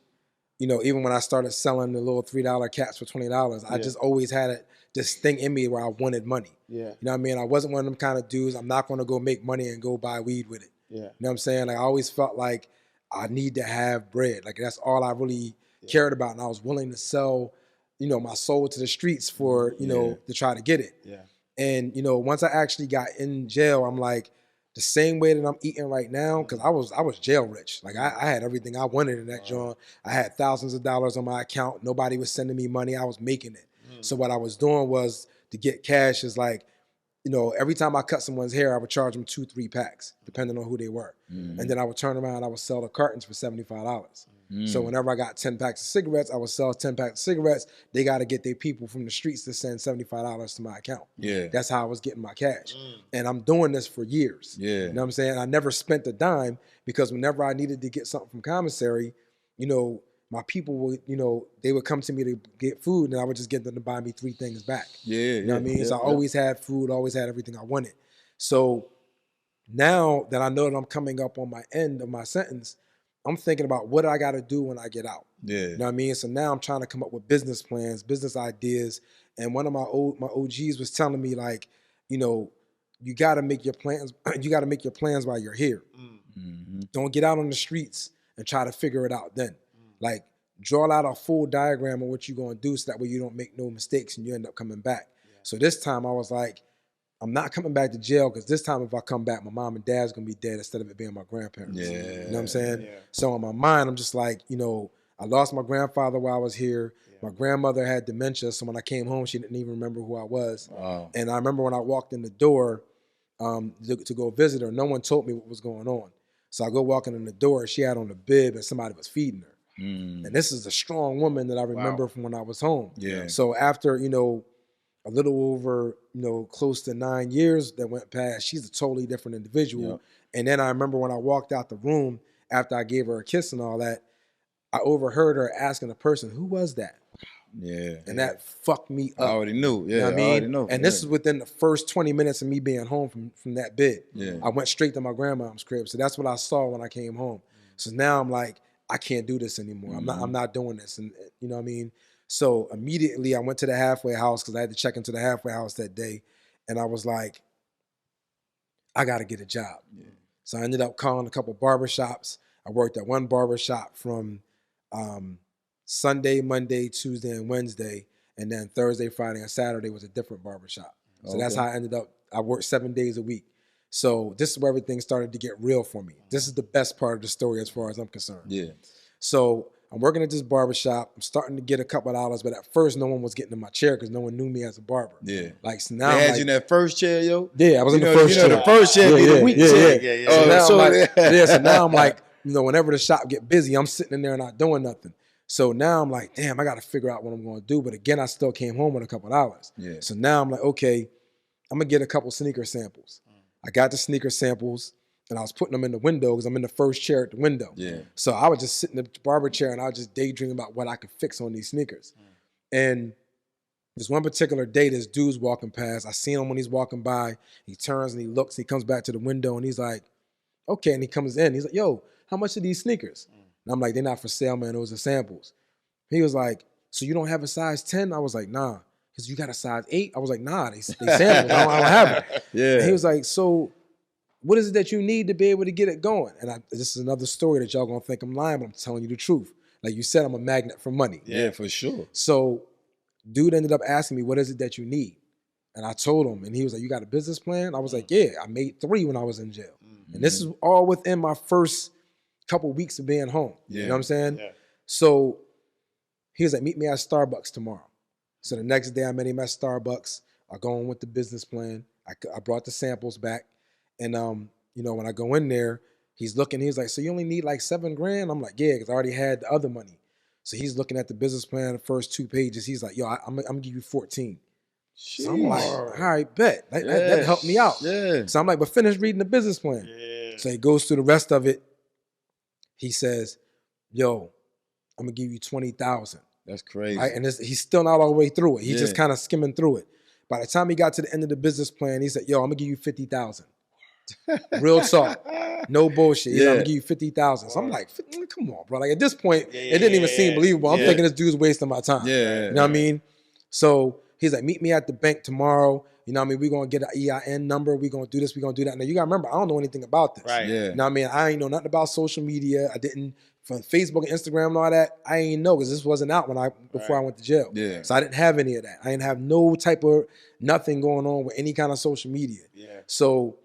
Even when I started selling the little $3 cats for $20, I just always had this thing in me where I wanted money. Yeah. You know what I mean? I wasn't one of them kind of dudes. I'm not going to go make money and go buy weed with it. Yeah. You know what I'm saying? Like, I always felt like I need to have bread. Like, that's all I really cared about. And I was willing to sell, my soul to the streets for, to try to get it. Yeah. And, once I actually got in jail, I'm like, the same way that I'm eating right now, because I was jail rich. Like, I had everything I wanted in that joint. I had thousands of dollars on my account. Nobody was sending me money. I was making it. So what I was doing was to get cash is like, every time I cut someone's hair, I would charge them 2-3 packs, depending on who they were. And then I would turn around, I would sell the cartons for $75. So whenever I got 10 packs of cigarettes, I would sell 10 packs of cigarettes. They got to get their people from the streets to send $75 to my account. Yeah. That's how I was getting my cash. And I'm doing this for years. Yeah. You know what I'm saying? I never spent a dime because whenever I needed to get something from commissary, my people would, they would come to me to get food, and I would just get them to buy me 3 things back. Yeah. You know what I mean? So I always had food, always had everything I wanted. So now that I know that I'm coming up on my end of my sentence, I'm thinking about what I got to do when I get out. Yeah. You know what I mean? So now I'm trying to come up with business plans, business ideas. And one of my OGs was telling me, like, you got to make your plans. You got to make your plans while you're here. Mm-hmm. Don't get out on the streets and try to figure it out then. Like, draw out a full diagram of what you're going to do so that way you don't make no mistakes and you end up coming back. Yeah. So this time I was like, I'm not coming back to jail because this time if I come back, my mom and dad's going to be dead instead of it being my grandparents. Yeah. You know what I'm saying? Yeah. So in my mind, I'm just like, I lost my grandfather while I was here. Yeah. My grandmother had dementia, so when I came home, she didn't even remember who I was. Wow. And I remember when I walked in the door to go visit her, no one told me what was going on. So I go walking in the door, she had on a bib and somebody was feeding her. And this is a strong woman that I remember from when I was home. Yeah. So after, a little over, close to 9 years that went past, she's a totally different individual. Yep. And then I remember when I walked out the room after I gave her a kiss and all that, I overheard her asking the person, who was that? Yeah. And that fucked me up. I already knew. Yeah, You know what I mean? I already know. And this is within the first 20 minutes of me being home from that bid. Yeah. I went straight to my grandmom's crib. So that's what I saw when I came home. So now I'm like, I can't do this anymore. I'm not doing this. And you know what I mean? So immediately I went to the halfway house because I had to check into the halfway house that day. And I was like, I got to get a job. Yeah. So I ended up calling a couple barbershops. I worked at one barbershop from Sunday, Monday, Tuesday, and Wednesday. And then Thursday, Friday, and Saturday was a different barbershop. So that's how I ended up. I worked 7 days a week. So this is where everything started to get real for me. This is the best part of the story as far as I'm concerned. Yeah. So I'm working at this barbershop. I'm starting to get a couple of dollars, but at first no one was getting in my chair because no one knew me as a barber. Yeah. Like so now they had like, you in that first chair, yo? Yeah, I was in the first chair. The first chair be the weak chair. Yeah. So now I'm like, so now I'm like, whenever the shop get busy, I'm sitting in there not doing nothing. So now I'm like, damn, I got to figure out what I'm going to do. But again, I still came home with a couple of dollars. Yeah. So now I'm like, okay, I'm going to get a couple sneaker samples. I got the sneaker samples and I was putting them in the window because I'm in the first chair at the window. Yeah. So I would just sit in the barber chair and I would just daydream about what I could fix on these sneakers. And this one particular day, this dude's walking past. I seen him when he's walking by. He turns and he looks. He comes back to the window and he's like, okay. And he comes in. He's like, yo, how much are these sneakers? And I'm like, they're not for sale, man. Those are samples. He was like, so you don't have a size 10? I was like, nah. Because you got a size 8? I was like, nah, they samples. I don't have it. Yeah. And he was like, so what is it that you need to be able to get it going? And this is another story that y'all going to think I'm lying, but I'm telling you the truth. Like you said, I'm a magnet for money. Yeah, for sure. So dude ended up asking me, what is it that you need? And I told him, and he was like, you got a business plan? I was like, yeah, I made 3 when I was in jail. And this is all within my first couple weeks of being home. Yeah. You know what I'm saying? Yeah. So he was like, meet me at Starbucks tomorrow. So the next day I met him at Starbucks. I go in with the business plan. I brought the samples back. And, when I go in there, he's looking, he's like, so you only need like $7,000? I'm like, yeah, because I already had the other money. So he's looking at the business plan, the first 2 pages. He's like, yo, I'm going to give you 14. So I'm like, all right, bet. That helped me out. Yeah. So I'm like, but finish reading the business plan. Yeah. So he goes through the rest of it. He says, yo, I'm going to give you 20,000. That's crazy. Right? And he's still not all the way through it. He's just Yeah. kind of skimming through it. By the time he got to the end of the business plan, he said, yo, I'm going to give you 50,000. Real talk. No bullshit. He's like, I'm going to give you 50,000. So I'm like, come on, bro. Like at this point, it didn't even seem believable. I'm thinking this dude's wasting my time. Yeah. You know what I mean? So he's like, meet me at the bank tomorrow. You know what I mean? We're going to get an EIN number. We're going to do this. We're going to do that. Now, you got to remember, I don't know anything about this. Right. Yeah. You know what I mean? I ain't know nothing about social media. I didn't, from Facebook and Instagram and all that, I ain't know because this wasn't out before I went to jail. Yeah. So I didn't have any of that. I didn't have no type of nothing going on with any kind of social media. Yeah. So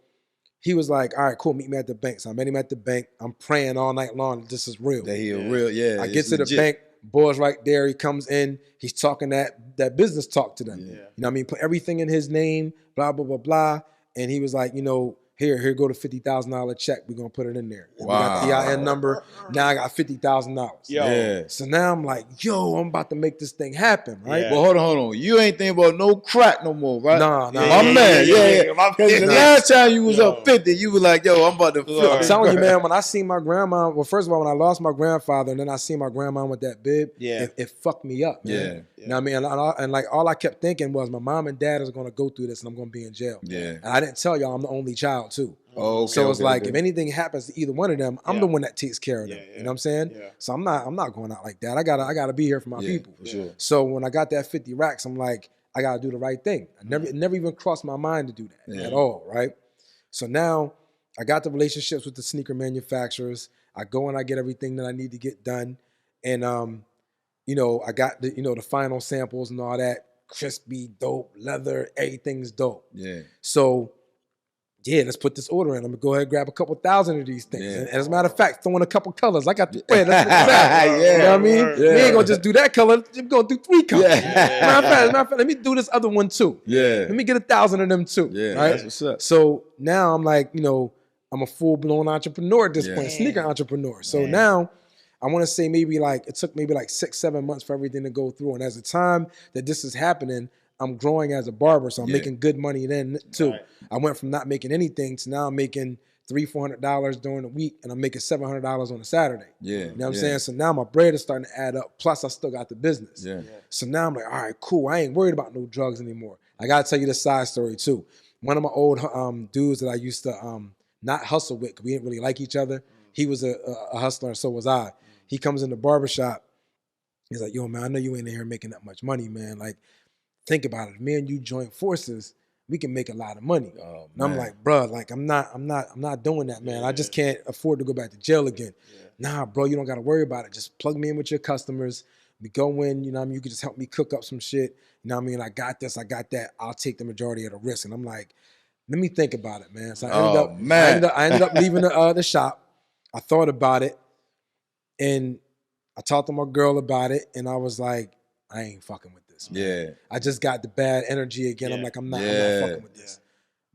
he was like, all right, cool, meet me at the bank. So I met him at the bank. I'm praying all night long that this is real. That he a real, yeah. I get it's to the legit. bank, boy's right there. He comes in, he's talking that business talk to them. Yeah. You know what I mean? Put everything in his name, blah, blah, blah, blah. And he was like, here go the $50,000 check. We're going to put it in there. And we got the EIN number. Now I got $50,000. Yo. Yeah. So now I'm like, yo, I'm about to make this thing happen, right? Yeah. Well, hold on. You ain't thinking about no crack no more, right? Nah. My man, yeah. Because the last time you was Yo. up 50, you were like, yo, I'm about to flip. I'm this telling you, crack. man, when I seen my grandma, well, first of all, when I lost my grandfather and then I seen my grandma with that bib, Yeah. it fucked me up, man. Yeah. You know what I mean? And like all I kept thinking was my mom and dad is going to go through this and I'm going to be in jail. Yeah. And I didn't tell y'all I'm the only child too. Oh, okay, So it's okay, like okay. if anything happens to either one of them, I'm the one that takes care of them. Yeah, You know what I'm saying? yeah. So I'm not going out like that. I gotta be here for my Yeah, people. for sure. So when I got that 50 racks, I'm like, I gotta do the right thing. It never even crossed my mind to do that at all, right? So now I got the relationships with the sneaker manufacturers. I go and I get everything that I need to get done. And I got the final samples and all that. Crispy, dope, leather, everything's dope. Yeah. So yeah, let's put this order in. I'm gonna go ahead and grab a couple thousand of these things. Yeah. And as a matter of fact, throw in a couple colors. I got the bread. Let's get that. Yeah. You know what I mean? Yeah. We ain't gonna just do that color. We're gonna do 3 colors. Yeah. Matter of fact, let me do this other one too. Yeah. Let me get 1,000 of them too. Yeah, Right? that's what's up. So now I'm like, I'm a full-blown entrepreneur at this Yeah. point, sneaker entrepreneur. So now I want to say it took maybe 6-7 months for everything to go through. And as the time that this is happening, I'm growing as a barber, so I'm making good money then too. Right. I went from not making anything to now I'm making $300-400 during the week, and I'm making $700 on a Saturday. Yeah. You know what I'm saying? So now my bread is starting to add up. Plus, I still got the business. Yeah. So now I'm like, all right, cool. I ain't worried about no drugs anymore. I got to tell you this side story too. One of my old dudes that I used to not hustle with, because we didn't really like each other. He was a hustler, and so was I. He comes in the barbershop. He's like, yo, man, I know you ain't in here making that much money, man. Like, think about it. If me and you join forces, we can make a lot of money. Oh, and I'm like, bro, like I'm not doing that, man. I just can't afford to go back to jail again. Nah, bro, you don't got to worry about it. Just plug me in with your customers. We go in, you know what I mean? You can just help me cook up some shit. You know what I mean? I got this, I got that. I'll take the majority of the risk. And I'm like, let me think about it, man. So I ended up leaving the shop. I thought about it, and I talked to my girl about it, and I was like, I ain't fucking with this, man. Yeah. I just got the bad energy again. I'm like, I'm not fucking with this.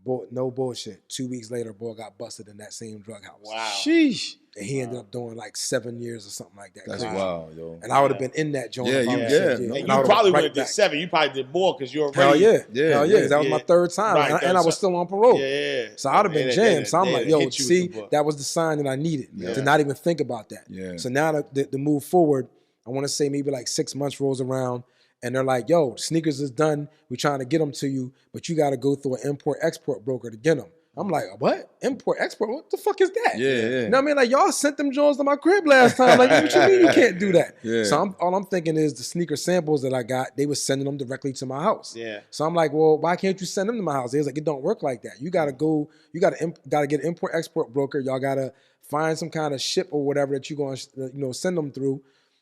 Boy, no bullshit. 2 weeks later, boy got busted in that same drug house. Wow. Sheesh. And he ended up doing like 7 years or something like that. That's wild, yo. And I would have been in that joint. Yeah, if I you- was yeah. in jail. And And you I would've probably been would have did back. 7. You probably did more because you're Hell already. yeah. Yeah, Hell yeah. yeah. That was my third time. Right, and I was still on parole. Yeah. So I'd have been jammed. So I'm like, yo, see, that. that was the sign that I needed to not even think about that. Yeah. So now to move forward, I want to say maybe like 6 months rolls around, and they're like, yo, sneakers is done. We're trying to get them to you, but you got to go through an import-export broker to get them. I'm like, what? Import-export? What the fuck is that? Yeah. You know what I mean? Like, y'all sent them Jones to my crib last time. Like, what you mean you can't do that? Yeah. So all I'm thinking is the sneaker samples that I got, they were sending them directly to my house. Yeah. So I'm like, well, why can't you send them to my house? They was like, it don't work like that. You got to go, you got to get an import-export broker. Y'all got to find some kind of ship or whatever that you're going to send them through.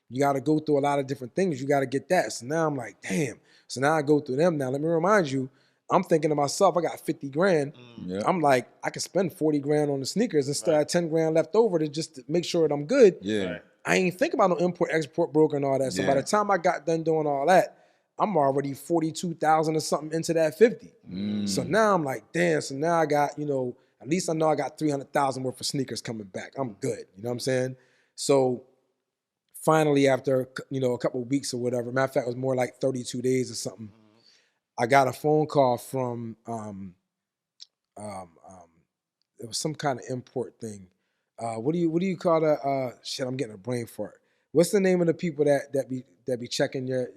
You got to go through a lot of different things. You got to get that. So now I'm like, damn. So now I go through them. Now, let me remind you, I'm thinking to myself, I got 50 grand. Yeah. I'm like, I could spend 40 grand on the sneakers and still have 10 grand left over to just to make sure that I'm good. Yeah. Right. I ain't think about no import-export broker and all that. So by the time I got done doing all that, I'm already 42,000 or something into that 50. So now I'm like, damn. So now I got, at least I know I got 300,000 worth of sneakers coming back. I'm good. You know what I'm saying? So finally, after, a couple of weeks or whatever, matter of fact, it was more like 32 days or something. I got a phone call from, it was some kind of import thing. What do you call that? Shit, I'm getting a brain fart. What's the name of the people that be checking your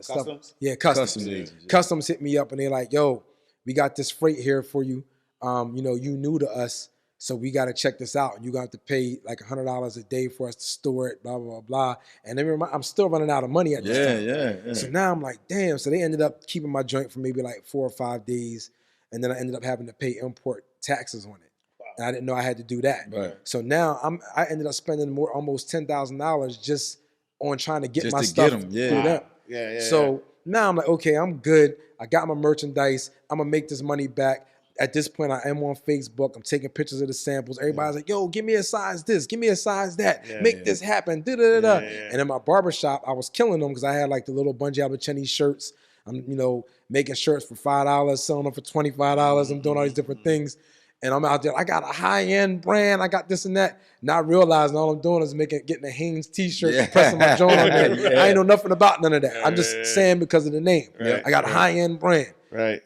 stuff? Customs? Yeah, customs. Customs agents, yeah. Customs hit me up and they're like, yo, we got this freight here for you. You new to us, so we got to check this out. You got to pay like $100 a day for us to store it, blah, blah, blah. And then I'm still running out of money at this time. Yeah. So now I'm like, damn. So they ended up keeping my joint for maybe like 4 or 5 days. And then I ended up having to pay import taxes on it. And I didn't know I had to do that. Right. So now I ended up spending almost $10,000 just on trying to get Just my to stuff get 'em, yeah. through them. Yeah. So now I'm like, okay, I'm good. I got my merchandise. I'm gonna make this money back. At this point, I am on Facebook. I'm taking pictures of the samples. Everybody's like, yo, give me a size this, give me a size that, make this happen, da-da-da-da. And in my barbershop, I was killing them because I had like the little Bungee Albuquerque shirts. I'm, making shirts for $5, selling them for $25. I'm doing all these different things. And I'm out there, I got a high-end brand, I got this and that. Not realizing all I'm doing is getting a Hanes t-shirt, pressing my joint on there. I ain't know nothing about none of that. I'm just saying because of the name. I got a high-end brand. Right.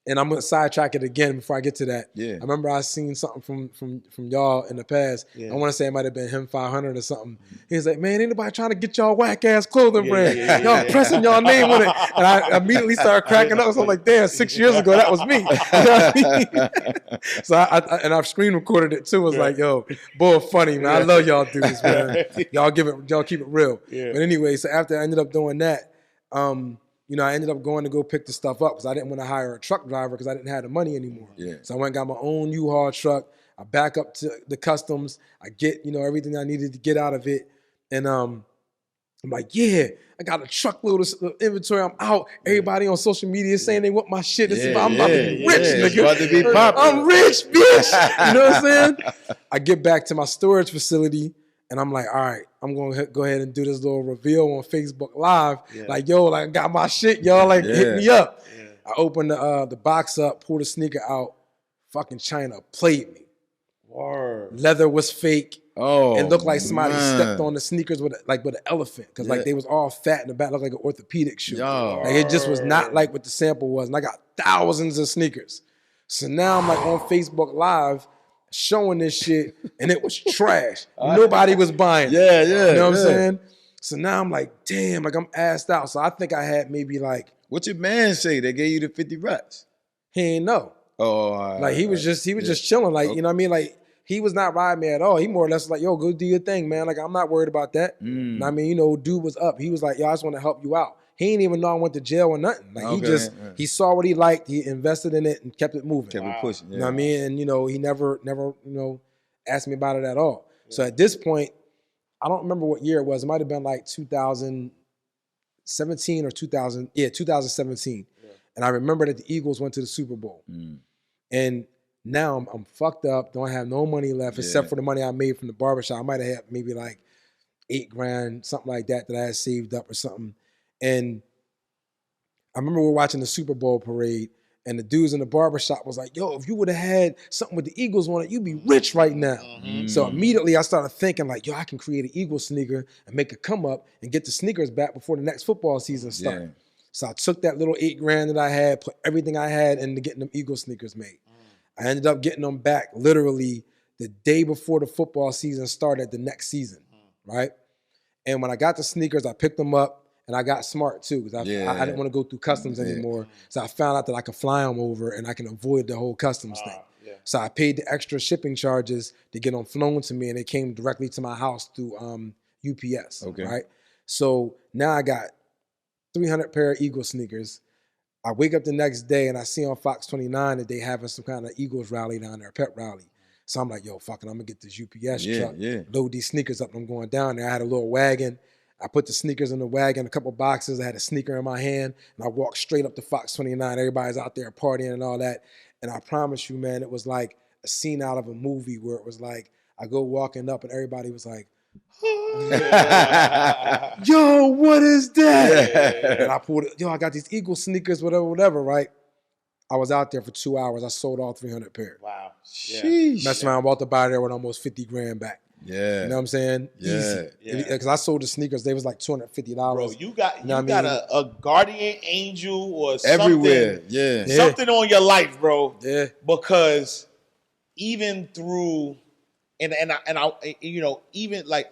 And I'm gonna sidetrack it again before I get to that. Yeah. I remember I seen something from y'all in the past. I want to say it might have been him 500 or something. He's like, man, ain't nobody trying to get y'all whack ass clothing brand. Y'all pressing y'all name on it. And I immediately started cracking up. So I'm like, damn, 6 years ago that was me. You know what I mean? So I've screen recorded it too. It was like, yo, boy, funny man. I love y'all dudes, man. Y'all keep it real. But anyway, so after I ended up doing that, I ended up going to go pick the stuff up because I didn't want to hire a truck driver because I didn't have the money anymore. Yeah. So I went and got my own U-Haul truck. I back up to the customs. I get, everything I needed to get out of it. And I'm like, yeah, I got a truckload of inventory. I'm out. Everybody on social media saying they want my shit. I'm about to be rich, nigga. About to be popular. I'm rich, bitch. You know what I'm saying? I get back to my storage facility. And I'm like, all right, I'm going to go ahead and do this little reveal on Facebook Live. Like, yo, like, I got my shit, y'all. Like, hit me up. I opened the box up, pulled the sneaker out. Fucking China played me. Word. Leather was fake. Oh, it looked like somebody stepped on the sneakers with an elephant. Because, like, they was all fat in the back. Looked like an orthopedic shoe. Like, it just was not like what the sample was. And I got thousands of sneakers. So now I'm like on Facebook Live showing this shit, and it was trash. Nobody was buying it. Yeah. You know what I'm saying? So now I'm like, damn, like I'm assed out. So I think I had maybe like, what your man say? They gave you the 50 rats. he ain't know. Oh, like he was just chilling. Like, you know what I mean? Like he was not riding me at all. He more or less like, yo, go do your thing, man. Like I'm not worried about that. You know what I mean? You know, dude was up. He was like, yo, I just want to help you out. He didn't even know I went to jail or nothing. Like he saw what he liked. He invested in it and kept it moving. Kept it pushing. Yeah. You know what I mean? And, you know, he never, you know, asked me about it at all. Yeah. So at this point, I don't remember what year it was. It might've been like 2017 or 2017. Yeah. And I remember that the Eagles went to the Super Bowl. And now I'm fucked up. Don't have no money left except for the money I made from the barbershop. I might've had maybe like $8,000, something like that I had saved up or something. And I remember we were watching the Super Bowl parade, and the dudes in the barbershop was like, yo, if you would have had something with the Eagles on it, you'd be rich right now. So immediately I started thinking like, yo, I can create an Eagles sneaker and make a come up and get the sneakers back before the next football season started. Yeah. So I took that little $8,000 that I had, put everything I had into getting them Eagles sneakers made. I ended up getting them back literally the day before the football season started the next season, right? And when I got the sneakers, I picked them up. And I got smart too, because I didn't want to go through customs anymore. So I found out that I could fly them over and I can avoid the whole customs thing. Yeah. So I paid the extra shipping charges to get them flown to me, and they came directly to my house through UPS, right? So now I got 300 pair of Eagle sneakers. I wake up the next day and I see on Fox 29 that they having some kind of Eagles rally down there, a pep rally. So I'm like, yo, fucking, I'm gonna get this UPS truck, load these sneakers up, and I'm going down there. I had a little wagon. I put the sneakers in the wagon, a couple boxes. I had a sneaker in my hand, and I walked straight up to Fox 29. Everybody's out there partying and all that. And I promise you, man, it was like a scene out of a movie where it was like, I go walking up and everybody was like, yo, what is that? And I pulled it, yo, I got these Eagle sneakers, whatever, right? I was out there for 2 hours. I sold all 300 pairs. Wow. Sheesh. Messed around, walked up out of there with almost 50 grand back. Yeah. You know what I'm saying? Easy. Because I sold the sneakers, they was like $250. Bro, you got a guardian angel or something. Everywhere. Something on your life, bro. Yeah. Because even through and I you know, even like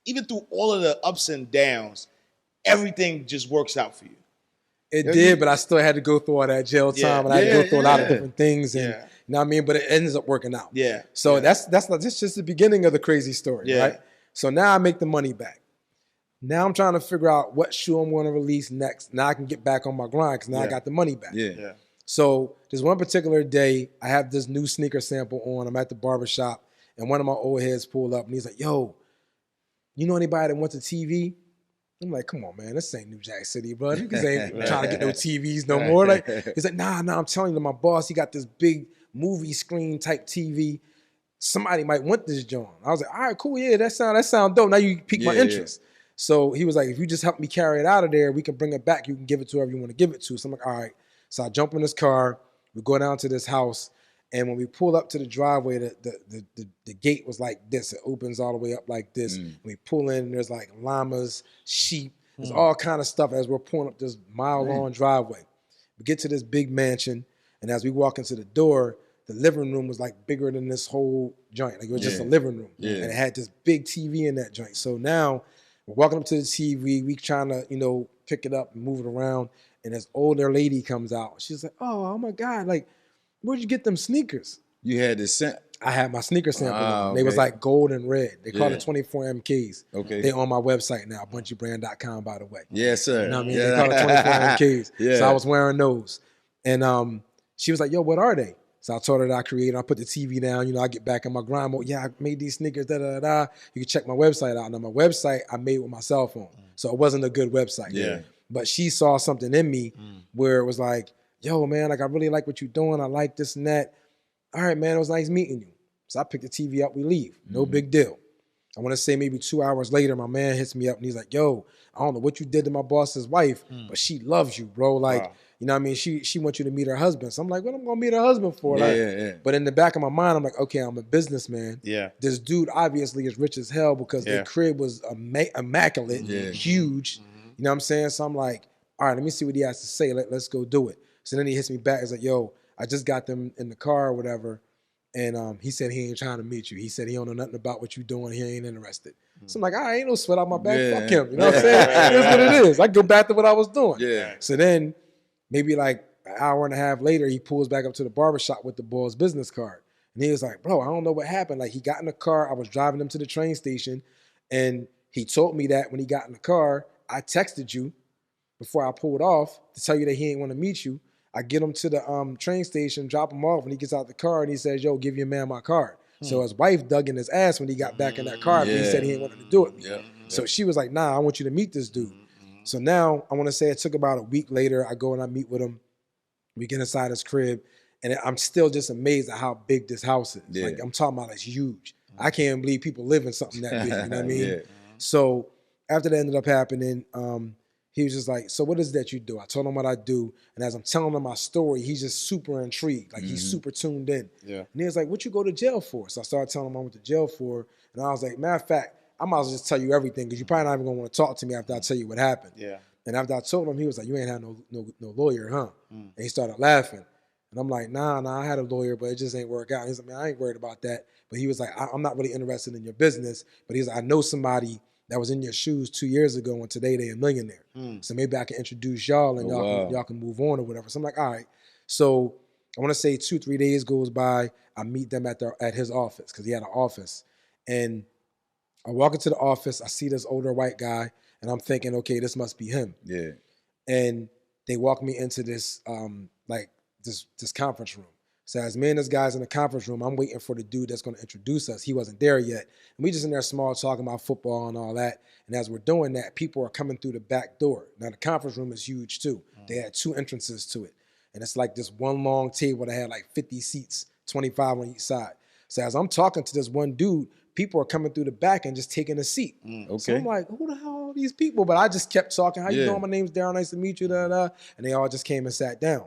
even through all of the ups and downs, everything just works out for you. It did, but I still had to go through all that jail time, and I had to go through a lot of different things, and you know what I mean. But it ends up working out. Yeah. So that's just the beginning of the crazy story, right? So now I make the money back. Now I'm trying to figure out what shoe I'm going to release next. Now I can get back on my grind because now I got the money back. Yeah. So there's one particular day I have this new sneaker sample on. I'm at the barbershop, and one of my old heads pulled up, and he's like, "Yo, you know anybody that wants a TV?" I'm like, come on, man, this ain't New Jack City, bro. Niggas ain't trying to get no TVs no more. Like, he's like, nah, I'm telling you, my boss, he got this big movie screen type TV. Somebody might want this joint. I was like, all right, cool, yeah, that sound dope. Now you piqued my interest. So he was like, if you just help me carry it out of there, we can bring it back. You can give it to whoever you want to give it to. So I'm like, all right. So I jump in this car, we go down to this house, and when we pull up to the driveway, the gate was like this. It opens all the way up like this. We pull in, and there's like llamas, sheep. There's all kind of stuff as we're pulling up this mile-long driveway. We get to this big mansion, and as we walk into the door, the living room was like bigger than this whole joint. Like it was just a living room. And it had this big TV in that joint. So now we're walking up to the TV. We trying to, you know, pick it up and move it around. And this older lady comes out. She's like, oh my God, like, where'd you get them sneakers? You had this scent? I had my sneaker sample. They was like gold and red. They call it 24 MKs. Okay. They on my website now, bungeebrand.com, by the way. Yes, sir. You know what I mean? They call it 24 MKs. So I was wearing those. And she was like, yo, what are they? So I told her that I created. I put the TV down. You know, I get back in my grind mode. Yeah, I made these sneakers, da-da-da-da. You can check my website out. Now, my website, I made with my cell phone. So it wasn't a good website. Yeah. But she saw something in me where it was like, yo, man, like, I really like what you're doing. I like this and that. All right, man, it was nice meeting you. So I pick the TV up, we leave. No big deal. I want to say maybe 2 hours later, my man hits me up and he's like, yo, I don't know what you did to my boss's wife, but she loves you, bro. Like, you know what I mean? She wants you to meet her husband. So I'm like, what am I going to meet her husband for? But in the back of my mind, I'm like, okay, I'm a businessman. Yeah. This dude obviously is rich as hell because the crib was immaculate, huge. You know what I'm saying? So I'm like, all right, let me see what he has to say. Let's go do it. So then he hits me back. He's like, yo, I just got them in the car or whatever. And he said he ain't trying to meet you. He said he don't know nothing about what you doing. He ain't interested. So I'm like, I ain't no sweat out my back. Fuck him. You know what I'm saying? It is what it is. I go back to what I was doing. Yeah. So then maybe like an hour and a half later, he pulls back up to the barbershop with the boy's business card. And he was like, bro, I don't know what happened. Like he got in the car. I was driving him to the train station. And he told me that when he got in the car, I texted you before I pulled off to tell you that he ain't want to meet you. I get him to the train station, drop him off. When he gets out the car and he says, yo, give your man my card. So his wife dug in his ass when he got back in that car. But he said he ain't wanted to do it. Yeah. So she was like, nah, I want you to meet this dude. So now I want to say it took about a week later. I go and I meet with him. We get inside his crib. And I'm still just amazed at how big this house is. Yeah. Like I'm talking about it's huge. I can't believe people live in something that big. You know what I mean? Yeah. So after that ended up happening, he was just like, so what is it that you do? I told him what I do. And as I'm telling him my story, he's just super intrigued. Like he's super tuned in. Yeah. And he was like, what you go to jail for? So I started telling him I went to jail for. And I was like, matter of fact, I might as well just tell you everything because you're probably not even going to want to talk to me after I tell you what happened. Yeah. And after I told him, he was like, you ain't had no lawyer, huh? And he started laughing. And I'm like, nah, I had a lawyer, but it just ain't work out. And he's like, man, I ain't worried about that. But he was like, I'm not really interested in your business. But he's like, I know somebody that was in your shoes 2 years ago, and today they a millionaire. So maybe I can introduce y'all, and y'all can move on or whatever. So I'm like, all right. So I want to say 2-3 days goes by. I meet them at his office because he had an office. And I walk into the office. I see this older white guy, and I'm thinking, okay, this must be him. Yeah. And they walk me into this this conference room. So as me and this guy's in the conference room, I'm waiting for the dude that's going to introduce us. He wasn't there yet. And we just in there small talking about football and all that. And as we're doing that, people are coming through the back door. Now the conference room is huge too. They had 2 entrances to it. And it's like this one long table that had like 50 seats, 25 on each side. So as I'm talking to this one dude, people are coming through the back and just taking a seat. Okay. So I'm like, who the hell are these people? But I just kept talking. How you doing? My name's Daryl. Nice to meet you. And they all just came and sat down.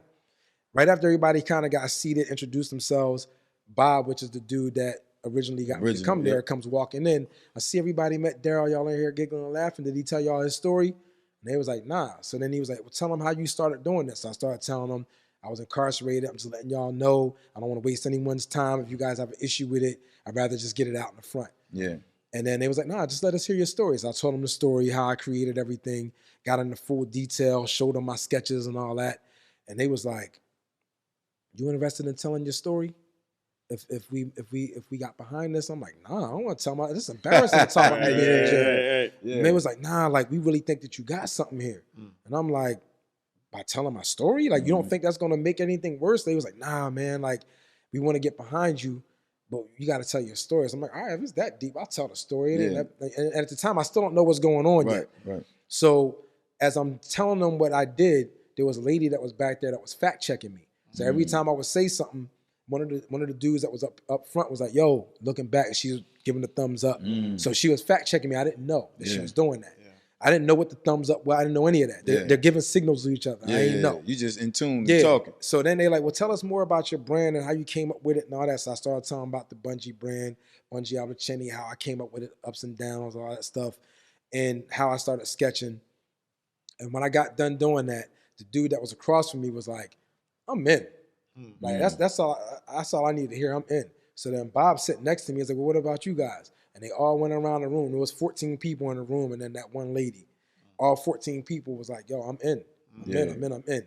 Right after everybody kind of got seated, introduced themselves, Bob, which is the dude that originally got me to come there, comes walking in. I see everybody met Daryl. Y'all in here giggling and laughing. Did he tell y'all his story? And they was like, nah. So then he was like, well, tell him how you started doing this. So I started telling them I was incarcerated. I'm just letting y'all know. I don't want to waste anyone's time. If you guys have an issue with it, I'd rather just get it out in the front. Yeah. And then they was like, nah, just let us hear your stories. So I told them the story, how I created everything, got into full detail, showed them my sketches and all that. And they was like, you interested in telling your story? If we got behind this? I'm like, nah, I don't want to tell my, this is embarrassing to talk about me being in jail. And they was like, nah, like we really think that you got something here. And I'm like, by telling my story? Like, you don't think that's gonna make anything worse? They was like, nah, man, like we want to get behind you, but you got to tell your story. So I'm like, all right, if it's that deep, I'll tell the story. And at the time, I still don't know what's going on yet. Right. So as I'm telling them what I did, there was a lady that was back there that was fact checking me. So every time I would say something, one of the dudes that was up front was like, yo, looking back, and she was giving the thumbs up. So she was fact checking me. I didn't know that she was doing that. I didn't know what the thumbs up was. I didn't know any of that. They're giving signals to each other. I didn't know. You just in tune and talking. So then they like, well, tell us more about your brand and how you came up with it and all that. So I started telling about the Bungee brand, Bungee Alcini, how I came up with it, ups and downs, all that stuff, and how I started sketching. And when I got done doing that, the dude that was across from me was like, I'm in. Like that's all I need to hear. I'm in. So then Bob sitting next to me is like, well, what about you guys? And they all went around the room. There was 14 people in the room, and then that one lady. All 14 people was like, yo, I'm in. I'm in.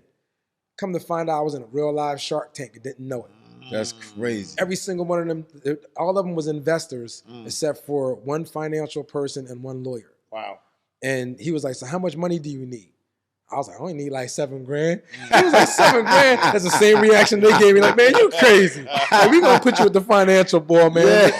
Come to find out I was in a real live Shark Tank and didn't know it. That's crazy. Every single one of them, all of them was investors except for one financial person and one lawyer. Wow. And he was like, so how much money do you need? I was like, I only need like $7 grand. He was like, $7 grand? That's the same reaction they gave me. Like, man, you crazy. Like, we gonna put you with the financial boy, man.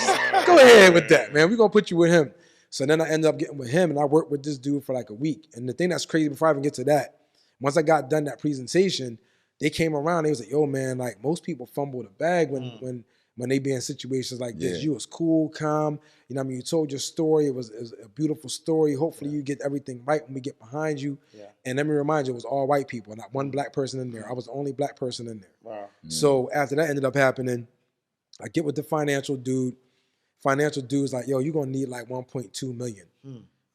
Go ahead with that, man. We gonna put you with him. So then I ended up getting with him, and I worked with this dude for like a week. And the thing that's crazy, before I even get to that, once I got done that presentation, they came around. They was like, yo, man, like most people fumble the bag when they be in situations like this. You was cool, calm. You know what I mean? You told your story. It was a beautiful story. Hopefully you get everything right when we get behind you. And let me remind you, it was all white people, not one black person in there. I was the only black person in there. Wow. So after that ended up happening, I get with the financial dude. Financial dude's like, yo, you're going to need like 1.2 million.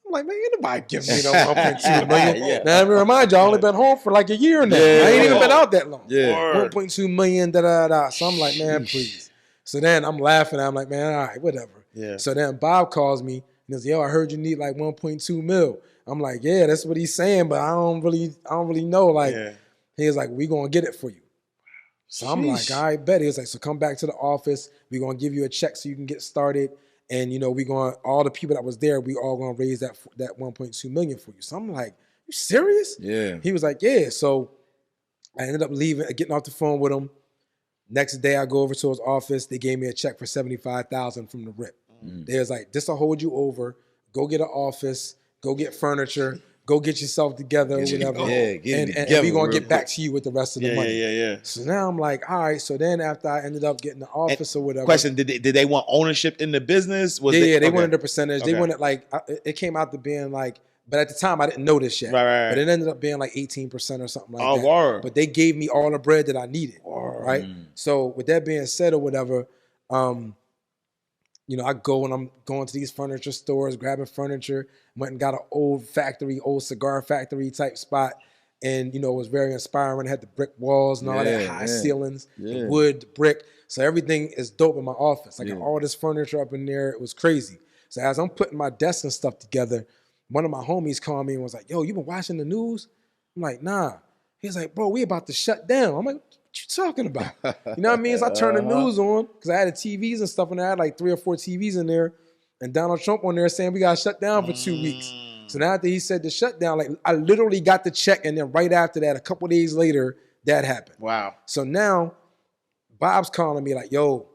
I'm like, man, ain't nobody giving me no 1.2 million. Now, let me remind you, I only been home for like a year now. I ain't even been out that long. 1.2 million, da-da-da. So I'm like, man, please. So then I'm laughing. I'm like, man, all right, whatever. Yeah. So then Bob calls me and he goes, yo, I heard you need like 1.2 mil. I'm like, yeah, that's what he's saying, but I don't really know. Like, he was like, we gonna get it for you. So I'm like, all right, bet. He was like, so come back to the office. We're gonna give you a check so you can get started. And we all the people that was there, we all gonna raise that 1.2 million for you. So I'm like, you serious? Yeah. He was like, yeah. So I ended up leaving, getting off the phone with him. Next day I go over to his office. They gave me a check for $75,000 from the rip. They was like, this'll hold you over. Go get an office, go get furniture, go get yourself together or whatever. And we're gonna get back to you with the rest of the money. Yeah. So now I'm like, all right. So then after I ended up getting the office or whatever. Question, did they want ownership in the business? They wanted a percentage. They wanted like, it came out to being like, but at the time I didn't know this yet. Right. But it ended up being like 18% or something like that. Word. But they gave me all the bread that I needed. Right. So with that being said or whatever, I go and I'm going to these furniture stores, grabbing furniture, went and got an old cigar factory type spot. And, it was very inspiring. It had the brick walls and all that, high ceilings, the wood, the brick. So everything is dope in my office. I got all this furniture up in there. It was crazy. So as I'm putting my desk and stuff together, one of my homies called me and was like, yo, you been watching the news? I'm like, nah. He's like, bro, we about to shut down. I'm like, what you talking about? You know what I mean? So I turned the news on because I had the TVs and stuff, and I had like 3 or 4 TVs in there, and Donald Trump on there saying we got shut down for 2 weeks. So now after he said the shutdown, like I literally got the check, and then right after that, a couple days later, that happened. Wow. So now Bob's calling me like, yo,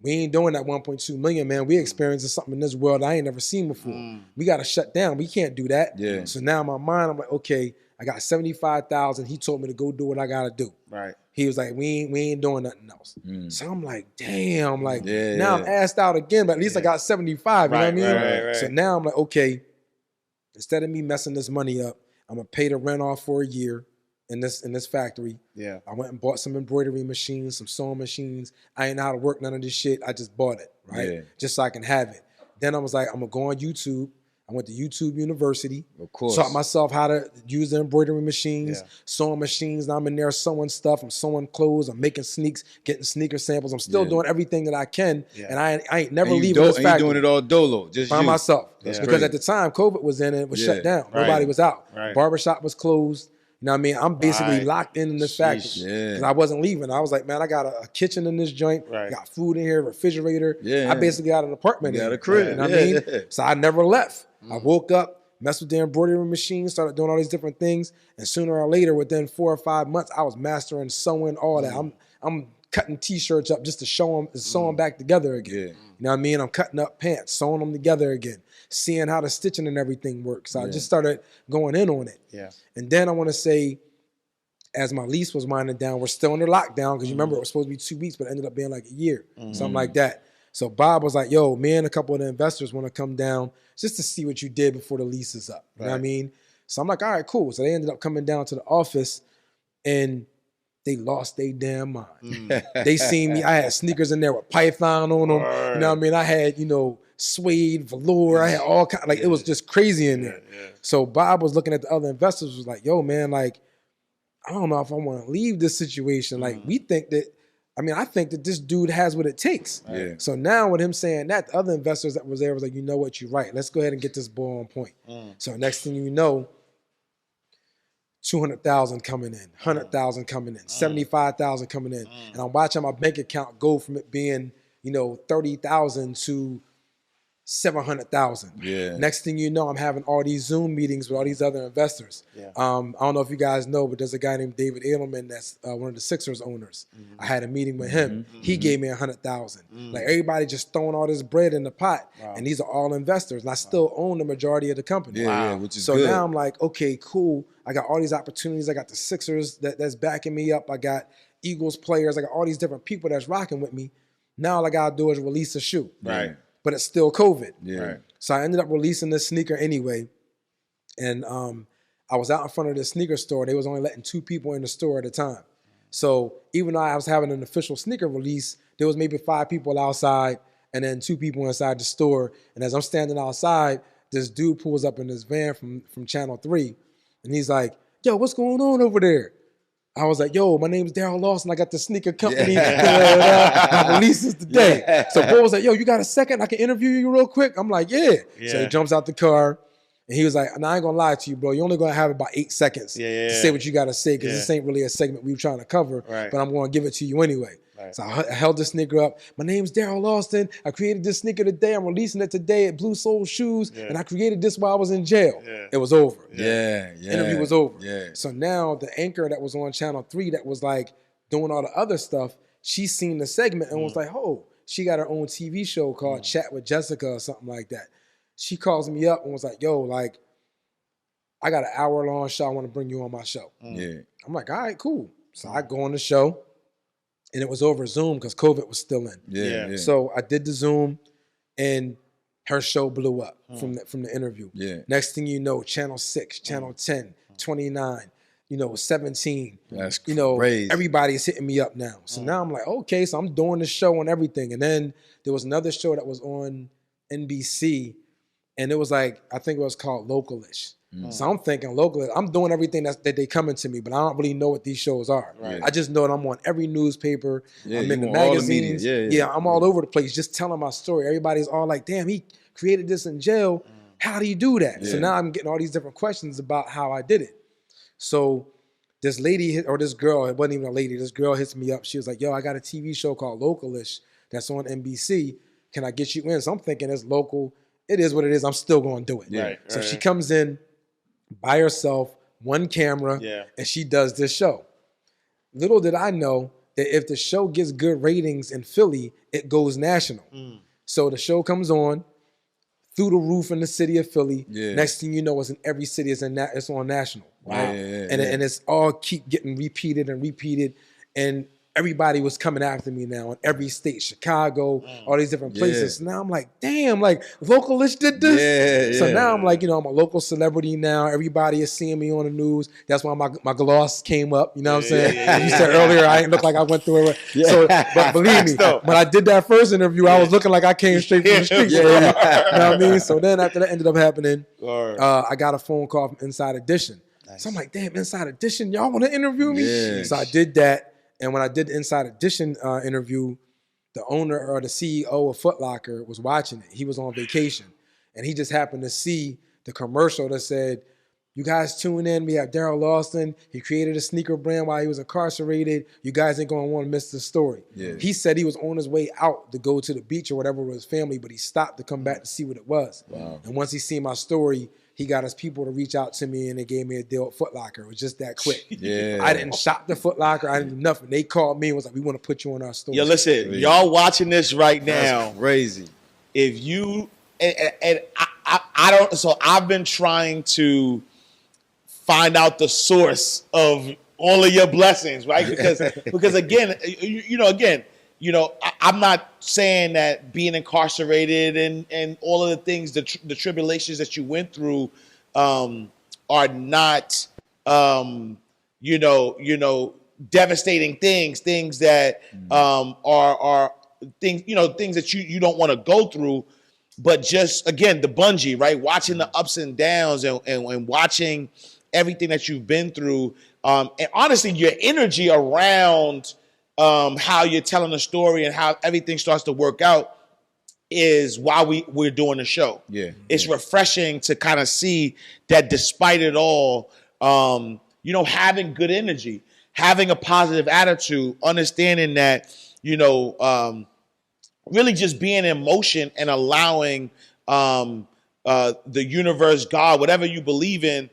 we ain't doing that 1.2 million, man. We experiencing something in this world I ain't never seen before. We got to shut down. We can't do that. Yeah. So now in my mind, I'm like, okay, I got 75,000. He told me to go do what I got to do. Right. He was like, we ain't doing nothing else. So I'm like, damn. Like, now I'm asked out again, but at least I got 75. You know what I mean? Right. So now I'm like, okay, instead of me messing this money up, I'm going to pay the rent off for a year in this factory. Yeah. I went and bought some embroidery machines, some sewing machines. I ain't know how to work none of this shit. I just bought it, right? Yeah. Just so I can have it. Then I was like, I'm going to go on YouTube. I went to YouTube University. Of course. Taught myself how to use the embroidery machines, sewing machines. Now I'm in there sewing stuff. I'm sewing clothes. I'm making sneaks, getting sneaker samples. I'm still doing everything that I can. Yeah. And I ain't never leaving this factory. And you doing it all dolo, just by myself. That's because crazy. at the time, COVID was in and it was shut down. Nobody was out. Right. Barbershop was closed. You know what I mean? I'm basically locked in this factory. Because I wasn't leaving. I was like, man, I got a kitchen in this joint. Right. Got food in here, refrigerator. I basically got an apartment. Got a crib. You know what I mean? So I never left. I woke up, messed with the embroidery machine, started doing all these different things. And sooner or later, within 4 or 5 months, I was mastering sewing, all that. I'm cutting t-shirts up just to sew them back together again. You know what I mean? I'm cutting up pants, sewing them together again, seeing how the stitching and everything works. So I just started going in on it. Yeah. And then I want to say, as my lease was winding down, we're still under lockdown because you remember it was supposed to be 2 weeks, but it ended up being like a year, something like that. So Bob was like, yo, me and a couple of the investors want to come down just to see what you did before the lease is up. You know what I mean? So I'm like, all right, cool. So they ended up coming down to the office and they lost their damn mind. They seen me. I had sneakers in there with Python on them. You know what I mean? I had, suede, velour. I had all kind it was just crazy in there. So Bob was looking at the other investors, was like, yo, man, like, I don't know if I want to leave this situation. Like, we think that, I think that this dude has what it takes. Yeah. So now with him saying that, the other investors that was there was like, you know what, you're right. Let's go ahead and get this ball on point. So next thing you know, 200,000 coming in, 100,000 coming in, 75,000 coming in. And I'm watching my bank account go from it being, 30,000 to 700,000. Yeah. Next thing you know, I'm having all these Zoom meetings with all these other investors. Yeah. I don't know if you guys know, but there's a guy named David Edelman that's one of the Sixers owners. I had a meeting with him. He gave me 100,000. Like everybody just throwing all this bread in the pot, and these are all investors, and I still own the majority of the company. Yeah, which is so good. Now I'm like, okay, cool. I got all these opportunities. I got the Sixers that's backing me up. I got Eagles players. I got all these different people that's rocking with me. Now all I gotta do is release a shoe. Right. But it's still COVID. Yeah. Right. So I ended up releasing this sneaker anyway. And I was out in front of the sneaker store. They was only letting 2 people in the store at a time. So even though I was having an official sneaker release, there was maybe 5 people outside and then 2 people inside the store. And as I'm standing outside, this dude pulls up in this van from Channel 3, and he's like, yo, what's going on over there? I was like, yo, my name's Darrell Alston. I got the sneaker company. My release is today. Yeah. So Paul was like, yo, you got a second? I can interview you real quick? I'm like, yeah. So he jumps out the car, and he was like, nah, I ain't gonna lie to you, bro. You're only gonna have about 8 seconds to say what you gotta say, because this ain't really a segment we were trying to cover, but I'm gonna give it to you anyway. Right. So I held the sneaker up. My name's Darrell Alston. I created this sneaker today. I'm releasing it today at Blue Soul Shoes, and I created this while I was in jail. It was over. Interview was over. So now the anchor that was on Channel 3 that was like doing all the other stuff, she seen the segment and was like, oh, she got her own TV show called Chat with Jessica or something like that. She calls me up and was like, yo, like, I got an hour-long show. I want to bring you on my show. I'm like, all right, cool. So I go on the show. And it was over Zoom because COVID was still in. So I did the Zoom, and her show blew up from the interview. Next thing you know, Channel 6, Channel 10, 29, 17. That's crazy. Everybody's hitting me up now. So now I'm like, okay, so I'm doing the show and everything. And then there was another show that was on NBC, and it was like, I think it was called Localish. So I'm thinking locally, I'm doing everything that they coming to me, but I don't really know what these shows are. I just know that I'm on every newspaper. I'm in the magazines. I'm all over the place just telling my story. Everybody's all like, damn, he created this in jail. How do you do that? So now I'm getting all these different questions about how I did it. So this lady, or this girl, it wasn't even a lady, this girl hits me up. She was like, yo, I got a TV show called Localish that's on NBC. Can I get you in? So I'm thinking it's local. It is what it is. I'm still going to do it. So she comes in by herself, one camera, and she does this show. Little did I know that if the show gets good ratings in Philly, it goes national. So the show comes on through the roof in the city of Philly. Next thing you know, it's in every city. It's on national. And it's all keep getting repeated and repeated. And everybody was coming after me now in every state, Chicago, all these different places. So now I'm like, damn, like Localish did this. So now I'm like, I'm a local celebrity now. Everybody is seeing me on the news. That's why my gloss came up. You know what I'm saying? You said earlier, I didn't look like I went through it. So, but believe me, when I did that first interview, I was looking like I came straight from the streets. You know what I mean? So then after that ended up happening, I got a phone call from Inside Edition. So I'm like, damn, Inside Edition, y'all want to interview me? So I did that. And when I did the Inside Edition interview, the owner or the CEO of Foot Locker was watching it. He was on vacation. And he just happened to see the commercial that said, you guys tune in. We have Darrell Alston. He created a sneaker brand while he was incarcerated. You guys ain't going to want to miss the story. He said he was on his way out to go to the beach or whatever with his family, but he stopped to come back to see what it was. And once he seen my story, he got his people to reach out to me, and they gave me a deal at Foot Locker. It was just that quick. I didn't shop the Foot Locker. I didn't do nothing. They called me and was like, we want to put you on our store. Yo, listen, y'all watching this right now. That's crazy. If you, and I don't, so I've been trying to find out the source of all of your blessings, right? Because again, I'm not saying that being incarcerated and all of the things, the tribulations that you went through, are not, devastating things that are things, things that you don't want to go through. But just again, the Bungee, right? Watching the ups and downs and watching everything that you've been through, and honestly, your energy around how you're telling the story and how everything starts to work out is why we're doing the show. It's refreshing to kind of see that despite it all, having good energy, having a positive attitude, understanding that, really just being in motion and allowing the universe, God, whatever you believe in,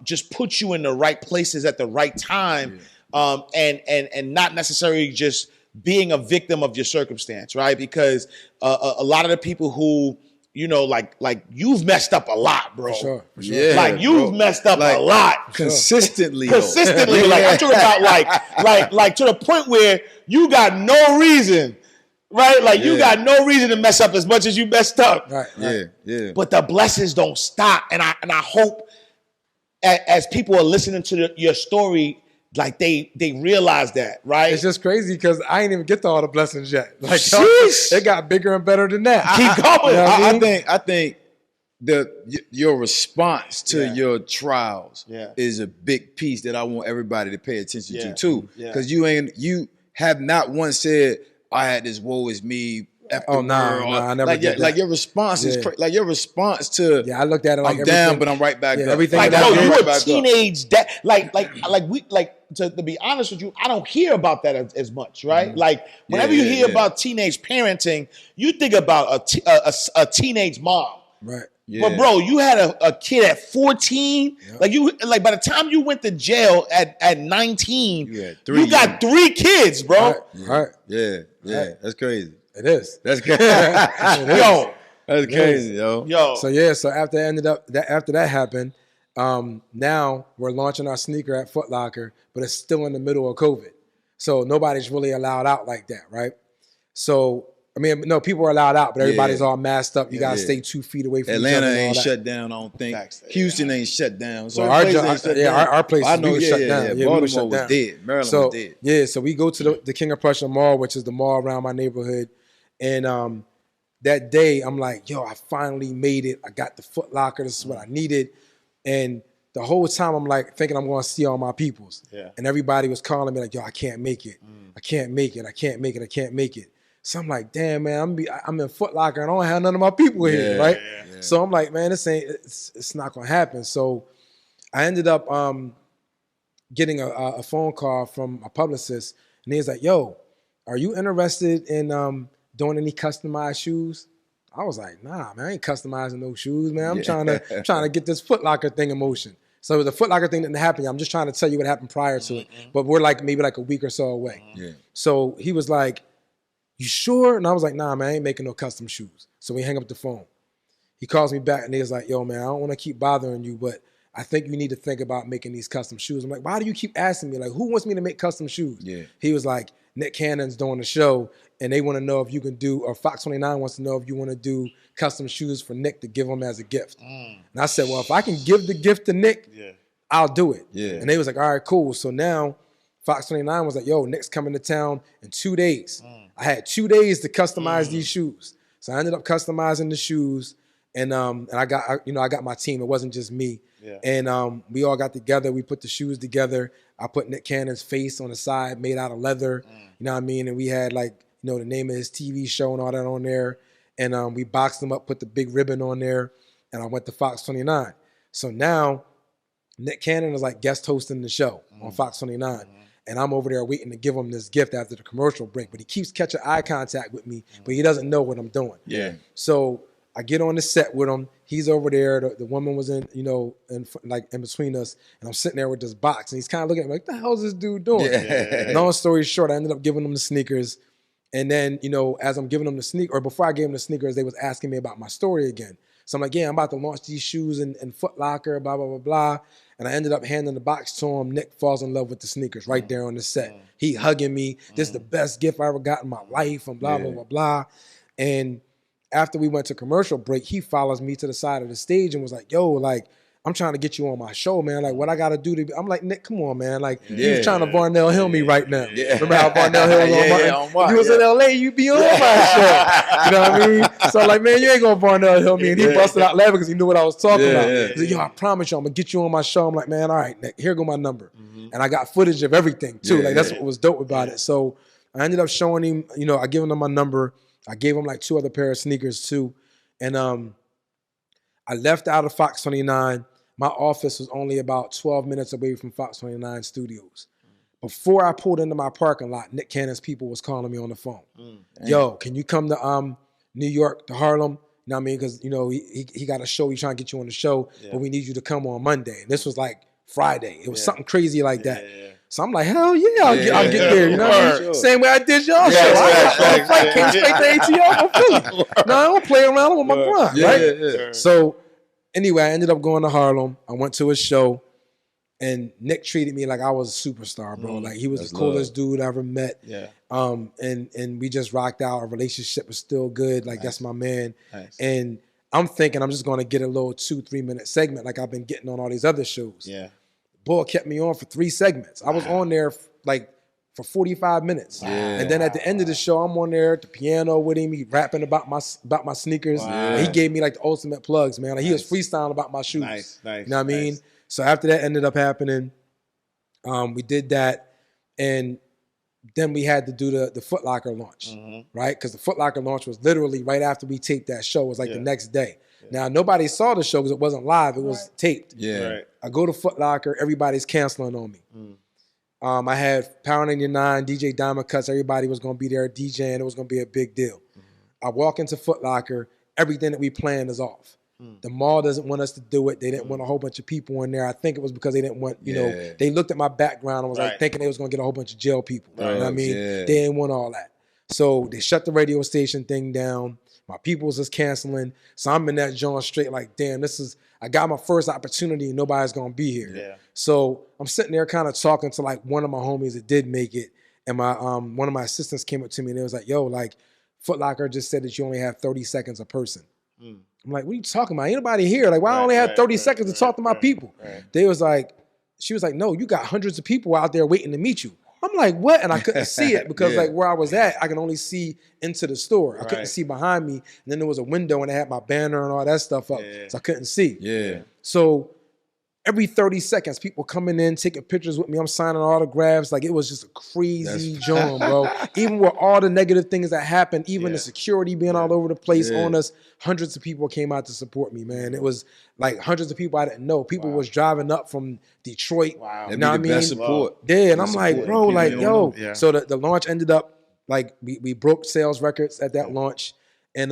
just put you in the right places at the right time. And not necessarily just being a victim of your circumstance, right? Because a lot of the people who, like you've messed up a lot, bro. For sure. Yeah, like you've messed up a lot. Consistently. Like I'm talking about like to the point where you got no reason, right? Like you got no reason to mess up as much as you messed up. Right. Yeah. But the blessings don't stop. And I hope as people are listening to your story, like they realize that, right? It's just crazy because I ain't even get to all the blessings yet. Like it got bigger and better than that. Keep going. I think your response to Yeah. your trials Yeah. is a big piece that I want everybody to pay attention Yeah. to too. Yeah. Because you have not once said, I had this woe is me. Oh, nah, I never like, did that. like your response is like your response to I looked at it like I'm down, but I'm right back up. everything Like, that bro, I did- you right a back up. teenage to be honest with you, I don't hear about that as much, right? Like whenever you hear about teenage parenting, you think about a teenage mom. Right. Yeah. But bro, you had a kid at 14. Yep. Like by the time you went to jail at 19, you got 3 kids, bro. Right. Yeah. That's crazy. It is. That's crazy. Yo. That's crazy, yo. So after that happened, now we're launching our sneaker at Foot Locker, but it's still in the middle of COVID. So nobody's really allowed out like that, right? So I mean, no, people are allowed out, but everybody's all masked up. You gotta stay 2 feet away from Atlanta each other. ain't shut down, I don't think. Houston ain't shut down. So Well, our place was shut down. Yeah, Baltimore was dead. Maryland was dead. Yeah, so we go to the King of Prussia Mall, which is the mall around my neighborhood. And that day, I'm like, yo, I finally made it. I got the Foot Locker. This is what I needed. And the whole time, I'm like thinking I'm going to see all my peoples. Yeah. And everybody was calling me like, yo, I can't make it. I can't make it. I can't make it. I can't make it. So I'm like, damn, man, I'm in Foot Locker and I don't have none of my people here, right? Yeah. So I'm like, man, it's not going to happen. So I ended up getting a phone call from a publicist, and he was like, yo, are you interested in doing any customized shoes? I was like, nah, man, I ain't customizing no shoes, man. I'm trying to get this Foot Locker thing in motion. So the Foot Locker thing didn't happen. I'm just trying to tell you what happened prior to it. But we're like maybe like a week or so away. Yeah. So he was like, you sure? And I was like, nah, man, I ain't making no custom shoes. So we hang up the phone. He calls me back and he was like, yo, man, I don't want to keep bothering you, but I think you need to think about making these custom shoes. I'm like, why do you keep asking me? Like, who wants me to make custom shoes? Yeah. He was like, Nick Cannon's doing a show and they want to know if you can do, or Fox 29 wants to know if you want to do custom shoes for Nick to give him as a gift. And I said, well, if I can give the gift to Nick, I'll do it. Yeah. And they was like, all right, cool. So now Fox 29 was like, yo, Nick's coming to town in 2 days. I had 2 days to customize these shoes. So I ended up customizing the shoes, and I got my team. It wasn't just me. Yeah. And we all got together. We put the shoes together. I put Nick Cannon's face on the side, made out of leather. You know what I mean? And we had the name of his TV show and all that on there. And we boxed them up, put the big ribbon on there, and I went to Fox 29. So now Nick Cannon is like guest hosting the show on Fox 29. And I'm over there waiting to give him this gift after the commercial break. But he keeps catching eye contact with me, but he doesn't know what I'm doing. Yeah. So I get on the set with him. He's over there. The woman was in between us. And I'm sitting there with this box. And he's kind of looking at me like, what the hell is this dude doing? Yeah. Long story short, I ended up giving him the sneakers. And then, as I'm giving him the sneaker, or before I gave him the sneakers, they was asking me about my story again. So I'm like, yeah, I'm about to launch these shoes in Foot Locker, blah, blah, blah, blah. And I ended up handing the box to him. Nick falls in love with the sneakers right there on the set. He hugging me. This is the best gift I ever got in my life, and blah, blah, blah, blah. And after we went to commercial break, he follows me to the side of the stage and was like, yo, like, I'm trying to get you on my show, man. Like, what I got to do to... I'm like, Nick, come on, man. Like, he was trying to Varnell Hill me right now. Yeah. Remember how Varnell Hill was on my... You was in L.A., you be on my show. You know what I mean? So, like, man, you ain't going to Varnell Hill me. And he busted out laughing because he knew what I was talking about. He said, yo, I promise you, I'm going to get you on my show. I'm like, man, all right, Nick, here go my number. And I got footage of everything, too. Like, that's what was dope about it. So, I ended up showing him, I gave him my number. I gave him, like, 2 other pair of sneakers, too. And I left out of Fox 29. My office was only about 12 minutes away from Fox 29 studios. Before I pulled into my parking lot, Nick Cannon's people was calling me on the phone. Yo, can you come to New York, to Harlem? You know what I mean? Because, he got a show. He's trying to get you on the show, but we need you to come on Monday. And this was like Friday. It was something crazy like that. So I'm like, hell yeah, I'll get there. You know what I mean? Same way I did y'all show. I got came straight to ATL for Philly. No, I don't play around with my grind, right? So anyway, I ended up going to Harlem. I went to his show, and Nick treated me like I was a superstar, bro. Like, he was the coolest dude I ever met. Yeah. And we just rocked out. Our relationship was still good. Like, that's my man. Nice. And I'm thinking I'm just going to get a little 2-3 minute segment like I've been getting on all these other shows. Yeah. Boy kept me on for 3 segments. I was on there like for 45 minutes. And then at the end of the show, I'm on there at the piano with him, he rapping about my sneakers. And he gave me like the ultimate plugs, man. Like he was freestyling about my shoes. Nice. You know what I mean? So after that ended up happening, we did that, and then we had to do the Foot Locker launch, right? Because the Foot Locker launch was literally right after we taped that show. It was like the next day. Now, nobody saw the show because it wasn't live. It was taped. I go to Foot Locker. Everybody's canceling on me. I had Power 99, DJ Diamond Cuts. Everybody was going to be there DJing. It was going to be a big deal. I walk into Foot Locker. Everything that we planned is off. The mall doesn't want us to do it. They didn't want a whole bunch of people in there. I think it was because they didn't want, you know, they looked at my background and was like thinking they was going to get a whole bunch of jail people. You know what I mean? They didn't want all that. So they shut the radio station thing down. My people was just canceling. So I'm in that joint straight like, damn, I got my first opportunity and nobody's going to be here. So I'm sitting there kind of talking to like one of my homies that did make it. And my one of my assistants came up to me and they was like, yo, like Foot Locker just said that you only have 30 seconds a person. I'm like, what are you talking about? Ain't nobody here. Like, why I only have 30 seconds to talk to my people? She was like, no, you got hundreds of people out there waiting to meet you. I'm like, what? And I couldn't see it because like where I was at, I can only see into the store. I couldn't see behind me. And then there was a window and it had my banner and all that stuff up. So I couldn't see. So every 30 seconds, people coming in, taking pictures with me. I'm signing autographs. Like, it was just a crazy joint, bro. Even with all the negative things that happened, even the security being all over the place on us, hundreds of people came out to support me, man. It was like hundreds of people I didn't know. People was driving up from Detroit. You know what I mean? Best support. Yeah, and I'm like, bro, like, yo. So the launch ended up, like, we broke sales records at that launch. And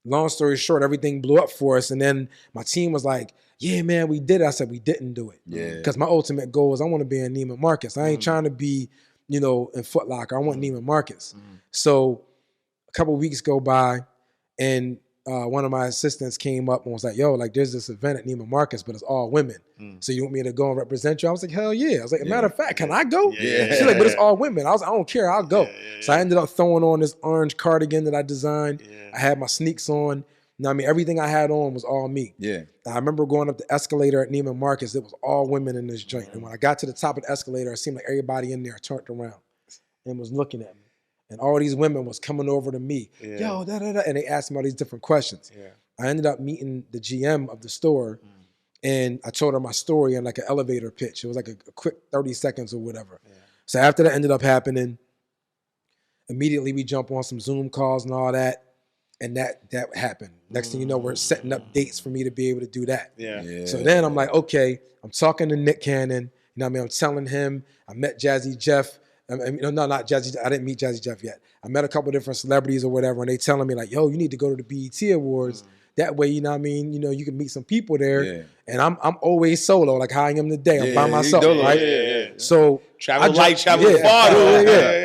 long story short, everything blew up for us. And then my team was like, yeah, man, we did it. I said, we didn't do it. Because my ultimate goal is I want to be in Neiman Marcus. I ain't trying to be, you know, in Foot Locker. I want Neiman Marcus. So a couple of weeks go by, and one of my assistants came up and was like, yo, like, there's this event at Neiman Marcus, but it's all women. So you want me to go and represent you? I was like, hell yeah. I was like, as a matter of fact, can I go? She's like, but it's all women. I was like, I don't care. I'll go. So I ended up throwing on this orange cardigan that I designed. I had my sneaks on. You know what I mean? Everything I had on was all me. I remember going up the escalator at Neiman Marcus. It was all women in this joint. And when I got to the top of the escalator, it seemed like everybody in there turned around and was looking at me. And all these women was coming over to me. Yo, da-da-da. And they asked me all these different questions. I ended up meeting the GM of the store, and I told her my story in like an elevator pitch. It was like a quick 30 seconds or whatever. So after that ended up happening, immediately we jump on some Zoom calls and all that. And that happened. Next thing you know, we're setting up dates for me to be able to do that. So then I'm like, okay, I'm talking to Nick Cannon. You know what I mean? I'm telling him, I met Jazzy Jeff. No, not Jazzy. I didn't meet Jazzy Jeff yet. I met a couple different celebrities or whatever, and they telling me like, yo, you need to go to the BET Awards. That way, you know what I mean? You know, you can meet some people there. And I'm always solo, like how I am today. I'm by myself, right? So travel light, travel far.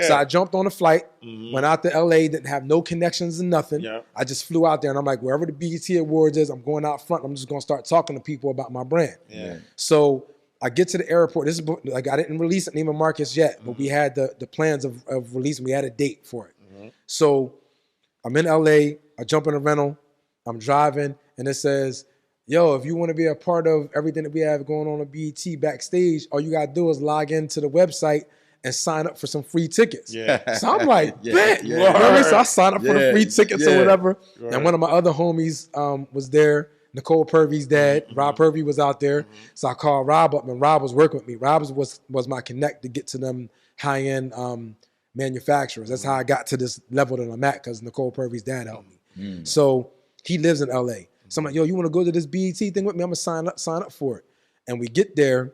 So I jumped on a flight, went out to LA, didn't have no connections and nothing. I just flew out there and I'm like, wherever the BET Awards is, I'm going out front. I'm just gonna start talking to people about my brand. So I get to the airport. This is like, I didn't release it Neiman Marcus yet, but we had the plans of releasing. We had a date for it. So I'm in LA. I jump in a rental. I'm driving, and it says, yo, if you want to be a part of everything that we have going on BET backstage, all you got to do is log into the website and sign up for some free tickets. So I'm like, bet. You know what I mean? So I signed up for the free tickets or whatever. And one of my other homies was there, Nicole Purvey's dad. Rob Purvey was out there. So I called Rob up, and Rob was working with me. Rob was my connect to get to them high-end manufacturers. That's how I got to this level that I'm at, because Nicole Purvey's dad helped me. So he lives in LA. So I'm like, yo, you want to go to this BET thing with me? I'm going to sign up for it. And we get there,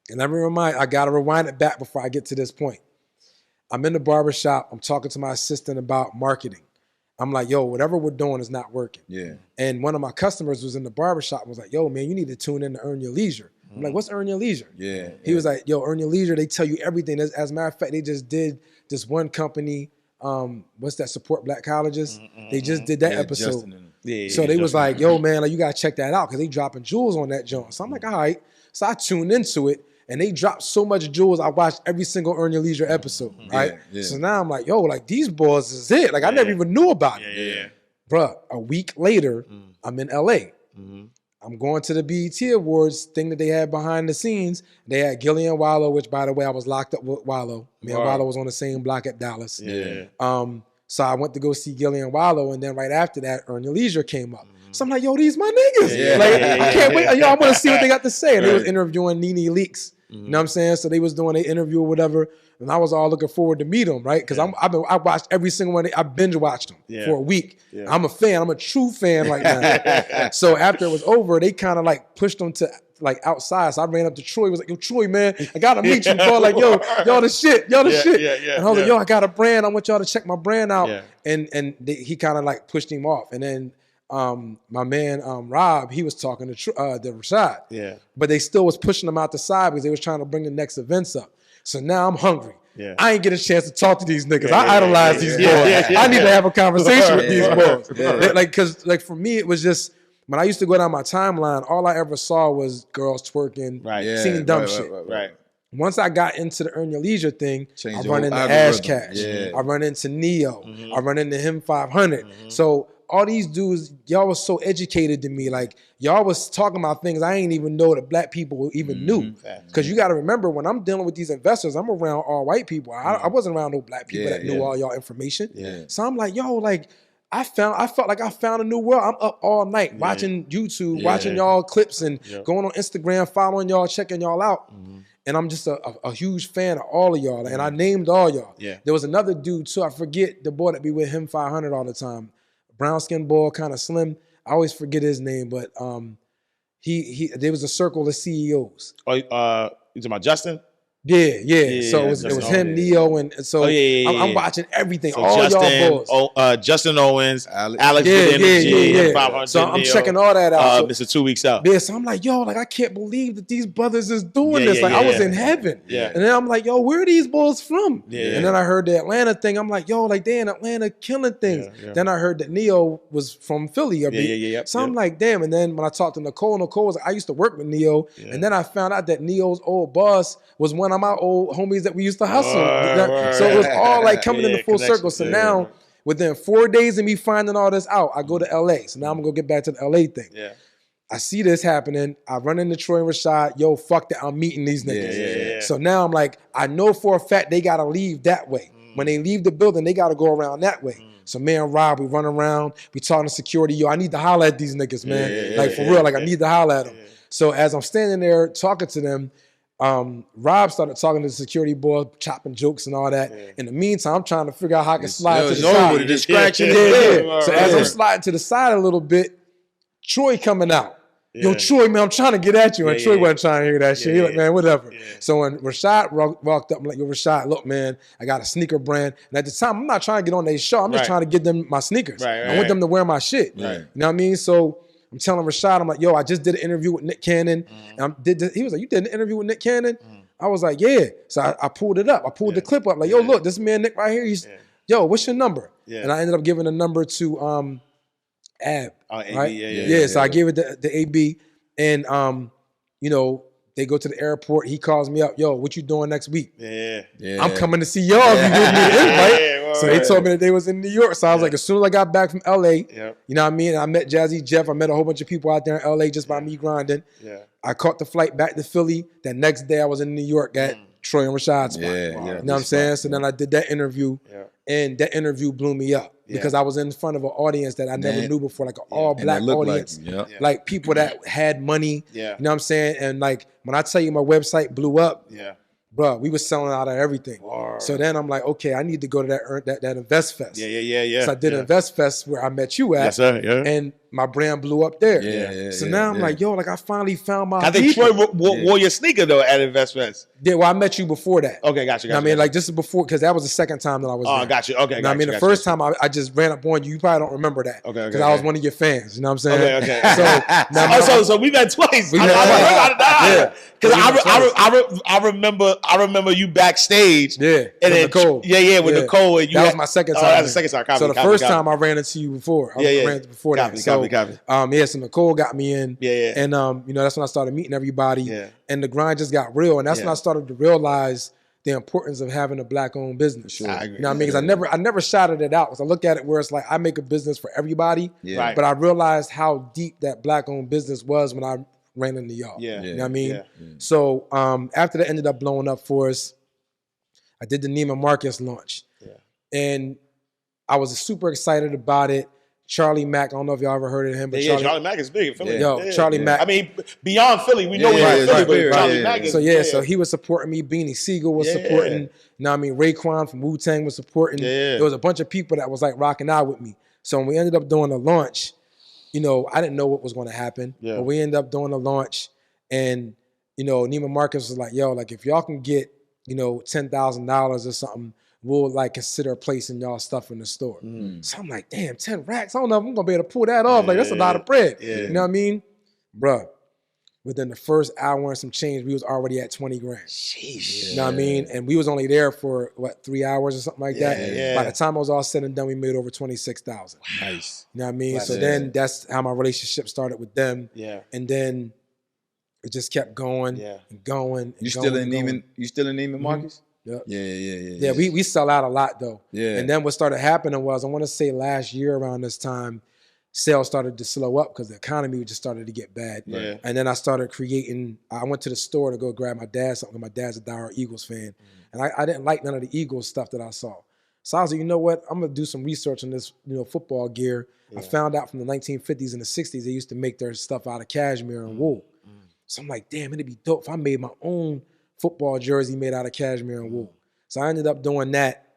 and I got to rewind it back before I get to this point. I'm in the barbershop. I'm talking to my assistant about marketing. I'm like, yo, whatever we're doing is not working. And one of my customers was in the barbershop and was like, yo, man, you need to tune in to Earn Your Leisure. I'm like, what's Earn Your Leisure? He was like, yo, Earn Your Leisure, they tell you everything. As a matter of fact, they just did this one company, what's that, Support Black Colleges? They just did that episode. So they was like, yo, man, like, you got to check that out because they dropping jewels on that joint. So I'm like, all right. So I tuned into it, and they dropped so much jewels. I watched every single Earn Your Leisure episode, right? So now I'm like, yo, like, these boys is it. Like, I never even knew about it. Bruh, a week later, I'm in LA. I'm going to the BET Awards thing that they had behind the scenes. They had Gillian Wallow, which, by the way, I was locked up with Wallow. Me and Wallow was on the same block at Dallas. Yeah. So I went to go see Gillian Wallow, and then right after that, Earn Your Leisure came up. So I'm like, yo, these my niggas. I can't wait. Yo, I want to see what they got to say. And they was interviewing Nene Leakes. You know what I'm saying? So they was doing an interview or whatever, and I was all looking forward to meet them, right? Because I watched every single one. I binge watched them for a week. Yeah. I'm a fan. I'm a true fan right now. So after it was over, they kind of like pushed them to like outside. So I ran up to Troy. Was like, yo, Troy, man, I gotta meet you, bro. Like, yo, y'all the shit. Y'all the shit. And I was like, yo, I got a brand. I want y'all to check my brand out. And he kind of like pushed him off. And then my man Rob, he was talking to Rashad. Yeah. But they still was pushing him out the side because they was trying to bring the next events up. So now I'm hungry. Yeah. I ain't get a chance to talk to these niggas. I idolize these boys. I need to have a conversation with these boys. Like, cause like for me, it was just when I used to go down my timeline, all I ever saw was girls twerking, seeing dumb shit. Right. Once I got into the Earn Your Leisure thing, I run into Ash Cash. I run into Neo. I run into him 500. So all these dudes, y'all was so educated to me. Like, y'all was talking about things I ain't even know that black people even knew. Because you got to remember, when I'm dealing with these investors, I'm around all white people. I wasn't around no black people that knew all y'all information. So I'm like, yo, like, I felt like I found a new world. I'm up all night watching YouTube, watching y'all clips and going on Instagram, following y'all, checking y'all out. And I'm just a huge fan of all of y'all. And I named all y'all. There was another dude too. I forget the boy that be with him 500 all the time. Brown skin boy, kind of slim. I always forget his name, but there was a circle of CEOs. Oh, you talking about Justin? Yeah. So it was him, Neo, and so I'm watching everything. So all Justin, y'all boys. Justin Owens, Alex Energy, 500 so I'm checking all that out. Mr. 2 weeks out. Yeah, so I'm like, yo, like I can't believe that these brothers is doing this. Like I was in heaven. Yeah. And then I'm like, yo, where are these boys from? Yeah. And then I heard the Atlanta thing. I'm like, yo, like they in Atlanta killing things. Yeah. Then I heard that Neo was from Philly. So I'm like, damn. And then when I talked to Nicole was like, I used to work with Neo. And then I found out that Neo's old boss was one of my old homies that we used to hustle. So it was all like coming in the full circle. So now, within 4 days of me finding all this out, I go to LA. So now I'm gonna go get back to the LA thing. Yeah. I see this happening. I run into Troy and Rashad. Yo, fuck that. I'm meeting these niggas. So now I'm like, I know for a fact they gotta leave that way. When they leave the building, they gotta go around that way. So me and Rob, we run around, we talking to security. Yo, I need to holler at these niggas, man. Like for real, like I need to holler at them. So as I'm standing there talking to them, Rob started talking to the security boy, chopping jokes and all that. In the meantime, I'm trying to figure out how I can slide to the side. With a distraction. So as I'm sliding to the side a little bit, Troy coming out. Yo, Troy, man, I'm trying to get at you. And Troy wasn't trying to hear that shit. He like, man, whatever. So when Rashad walked up, I'm like, yo, Rashad, look, man, I got a sneaker brand. And at the time, I'm not trying to get on their show. I'm just trying to get them my sneakers. I want them to wear my shit. You know what I mean? So I'm telling Rashad, I'm like, yo, I just did an interview with Nick Cannon. And he was like, you did an interview with Nick Cannon? I was like, yeah. So I pulled it up. I pulled the clip up. Like, yo, look, this man Nick right here. He's, yo, what's your number? And I ended up giving a number to Ab. Oh, AB, right? So I gave it to AB. And, you know, they go to the airport. He calls me up. Yo, what you doing next week? I'm coming to see y'all if you give me an invite. So they told me that they was in New York. So I was like, as soon as I got back from LA, you know what I mean? I met Jazzy Jeff. I met a whole bunch of people out there in LA just by me grinding. I caught the flight back to Philly. That next day I was in New York at Troy and Rashad's spot. You know what I'm saying? So then I did that interview. And that interview blew me up because I was in front of an audience that I never knew before, like an all-black audience. Like people that had money, you know what I'm saying? And like, when I tell you my website blew up, bro, we was selling out of everything. So then I'm like, okay, I need to go to that Invest Fest. So I did Invest Fest where I met you at. And my brand blew up there. So now I'm like, yo, like I finally found my I think Troy wore your sneaker though at Invest Fest. Yeah, well, I met you before that. Okay, gotcha. I mean, like this is before, because that was the second time that I was there. Oh, got you. Okay, I mean, the first time I just ran up on you. You probably don't remember that. Okay. Because I was one of your fans. You know what I'm saying? Okay. So we met twice. Because I remember you backstage. And then Nicole. With Nicole. And that was my second time. That was the second time. So the first time I ran into you before. I ran before that. Copy. So Nicole got me in. And you know, that's when I started meeting everybody. And the grind just got real. And that's when I started to realize the importance of having a black-owned business. Sure. I agree. You know what I mean? Because I never shouted it out. Because I look at it where it's like I make a business for everybody. Yeah. Right. But I realized how deep that black-owned business was when I ran into y'all. Yeah. You know what I mean? Yeah. So after that ended up blowing up for us, I did the Neiman Marcus launch. Yeah. And I was super excited about it. Charlie Mack, I don't know if y'all ever heard of him, but Charlie Mack is big in Philly. Charlie Mack. I mean, beyond Philly, we know he's in Philly, but Charlie Mack is. So he was supporting me. Beanie Siegel was supporting. You know what I mean? Raekwon from Wu-Tang was supporting. There was a bunch of people that was like rocking out with me. So when we ended up doing the launch, you know, I didn't know what was going to happen. Yeah. But we ended up doing the launch, and you know, Neiman Marcus was like, "Yo, like if y'all can get, you know, $10,000 or something, we'll like consider placing y'all stuff in the store." So I'm like, damn, 10 racks. I don't know if I'm gonna be able to pull that off. Like that's a lot of bread. You know what I mean? Bruh, within the first hour and some change, we was already at 20 grand. Sheesh. You know what I mean? And we was only there for 3 hours or something like that. By the time I was all said and done, we made over 26,000. Nice. You know what I mean? So then that's how my relationship started with them. Yeah. And then it just kept going and going. You still in Neiman Marcus? Yep. Yeah. We sell out a lot though. Yeah. And then what started happening was, I want to say last year around this time, sales started to slow up because the economy just started to get bad. Yeah. And then I started creating, I went to the store to go grab my dad something. My dad's a Darrell Eagles fan. And I didn't like none of the Eagles stuff that I saw. So I was like, you know what? I'm going to do some research on this, you know, football gear. I found out from the 1950s and the 60s, they used to make their stuff out of cashmere and wool. So I'm like, damn, it'd be dope if I made my own football jersey made out of cashmere and wool. So I ended up doing that,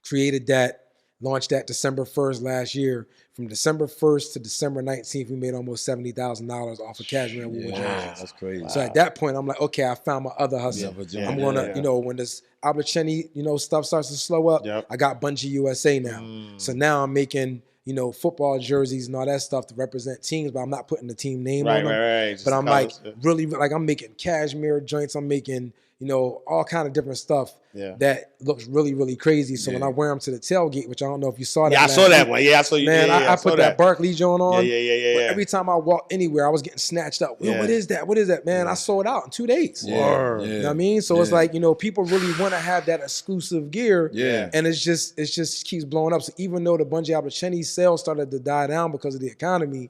created that, launched that December 1st last year. From December 1st to December 19th, we made almost $70,000 off of cashmere and wool jerseys. That's crazy. So at that point, I'm like, okay, I found my other hustle. I'm gonna, you know, when this Abliceni, you know, stuff starts to slow up, I got Bungee USA now. So now I'm making, you know, football jerseys and all that stuff to represent teams, but I'm not putting the team name on them. Right. But I'm like, really, like I'm making cashmere joints. I'm making, you know, all kind of different stuff that looks really, really crazy. So when I wear them to the tailgate, which I don't know if you saw that. Yeah, I saw that one. Yeah, I saw you. Man, I put that Barkley joint on. Yeah. But every time I walk anywhere, I was getting snatched up. Yo, what is that? What is that? Man, I sold out in 2 days. You know what I mean? So it's like, you know, people really want to have that exclusive gear. And it just keeps blowing up. So even though the Bungee Abliceni sales started to die down because of the economy,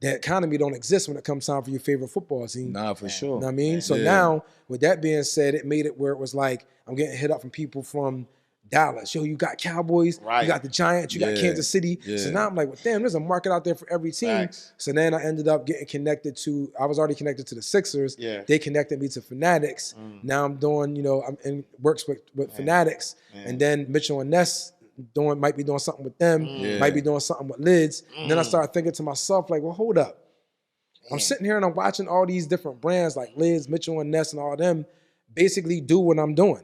the economy don't exist when it comes time for your favorite football team. Nah, for sure. You know what I mean? So now, with that being said, it made it where it was like, I'm getting hit up from people from Dallas. Yo, you got Cowboys, you got the Giants, you got Kansas City. So now I'm like, well, damn, there's a market out there for every team. So then I ended up getting connected to, I was already connected to the Sixers. They connected me to Fanatics. Now I'm doing, you know, I'm in works with Fanatics. And then Mitchell and Ness might be doing something with them, might be doing something with Lids. And then I started thinking to myself, like, well, hold up. I'm sitting here and I'm watching all these different brands like Lids, Mitchell and Ness and all them basically do what I'm doing.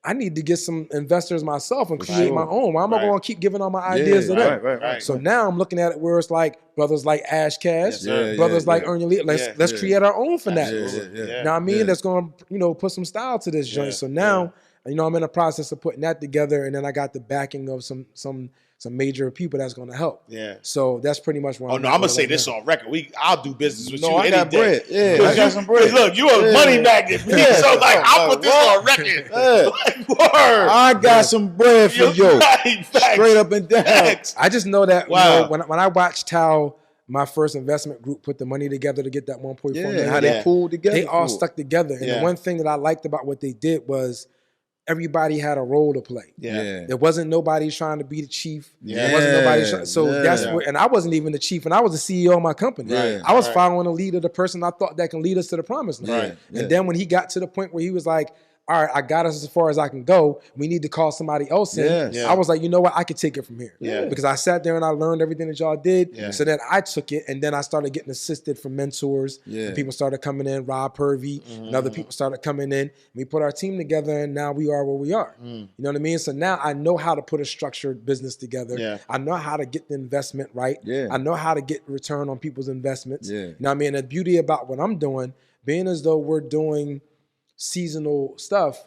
I need to get some investors myself and create my own. Why am I going to keep giving all my ideas to them? So now I'm looking at it where it's like brothers like Ash Cash, brothers like Earn Your Lead. Let's create our own Fanatics. You know what I mean? That's going to, you know, put some style to this joint. So now, you know, I'm in the process of putting that together, and then I got the backing of some major people that's going to help. So that's pretty much what I'm gonna say this on record. I'll do business with you I any got day. bread. I got some bread. Look, you a money magnet. So like, I'll put this on record. Like, word. I got some bread for you. Straight up and down. I just know that you know, when I watched how my first investment group put the money together to get that 1.4 million, how they pulled together. They all stuck together. And the one thing that I liked about what they did was everybody had a role to play. There wasn't nobody trying to be the chief. There wasn't nobody trying. So that's where, and I wasn't even the chief, and I was the CEO of my company. I was following the lead of the person I thought that can lead us to the promised land. And then when he got to the point where he was like, all right, I got us as far as I can go. We need to call somebody else in. I was like, you know what? I could take it from here. Because I sat there and I learned everything that y'all did. So then I took it, and then I started getting assisted from mentors. And people started coming in, Rob Purvey, and other people started coming in. We put our team together, and now we are where we are. You know what I mean? So now I know how to put a structured business together. I know how to get the investment right. I know how to get return on people's investments. You know what I mean? And the beauty about what I'm doing, being as though we're doing seasonal stuff,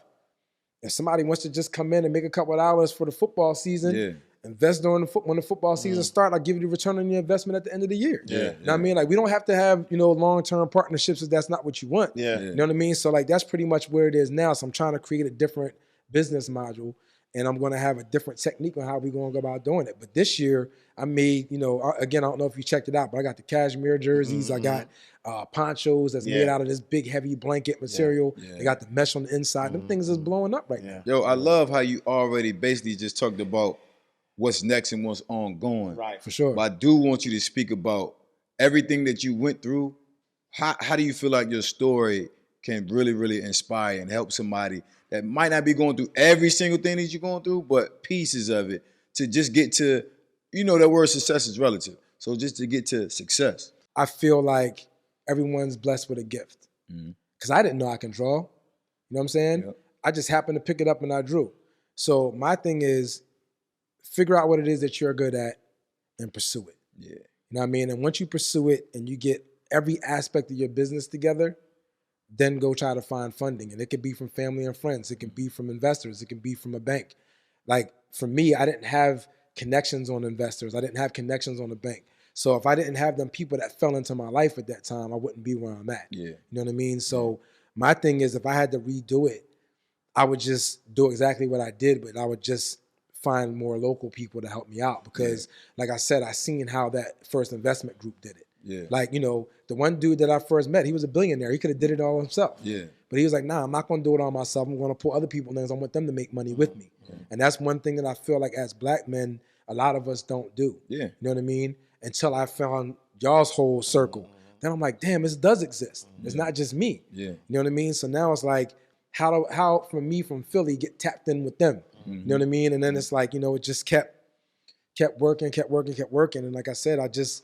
if somebody wants to just come in and make a couple of dollars for the football season, invest during when the football season start. I'll give you the return on your investment at the end of the year. Yeah. You know what I mean? Like, we don't have to have, long-term partnerships if that's not what you want. Yeah. You know what I mean? So, like, that's pretty much where it is now. So I'm trying to create a different business module, and I'm going to have a different technique on how we're going to go about doing it. But this year, I made, again, I don't know if you checked it out, but I got the cashmere jerseys. I got ponchos that's made out of this big, heavy blanket material. They got the mesh on the inside. Them things is blowing up right now. Yo, I love how you already basically just talked about what's next and what's ongoing. Right. For sure. But I do want you to speak about everything that you went through. How do you feel like your story can really, really inspire and help somebody that might not be going through every single thing that you're going through, but pieces of it to just get to, that word success is relative. So just to get to success. I feel like everyone's blessed with a gift. Because I didn't know I can draw. You know what I'm saying? Yep. I just happened to pick it up and I drew. So my thing is, figure out what it is that you're good at and pursue it. Yeah. You know what I mean? And once you pursue it and you get every aspect of your business together, then go try to find funding. And it could be from family and friends. It can be from investors. It can be from a bank. Like, for me, I didn't have connections on investors. I didn't have connections on the bank. So if I didn't have them people that fell into my life at that time, I wouldn't be where I'm at. Yeah. You know what I mean? So my thing is, if I had to redo it, I would just do exactly what I did, but I would just find more local people to help me out. Because like I said, I seen how that first investment group did it. Yeah. Like, the one dude that I first met, he was a billionaire. He could have did it all himself. Yeah. But he was like, nah, I'm not going to do it all myself. I'm going to pull other people in. I want them to make money with me. And that's one thing that I feel like as black men, a lot of us don't do. Yeah. You know what I mean? Until I found y'all's whole circle. Then I'm like, damn, this does exist. It's not just me. Yeah. You know what I mean? So now it's like, how for me from Philly get tapped in with them? You know what I mean? And then it's like, it just kept working. And like I said, I just,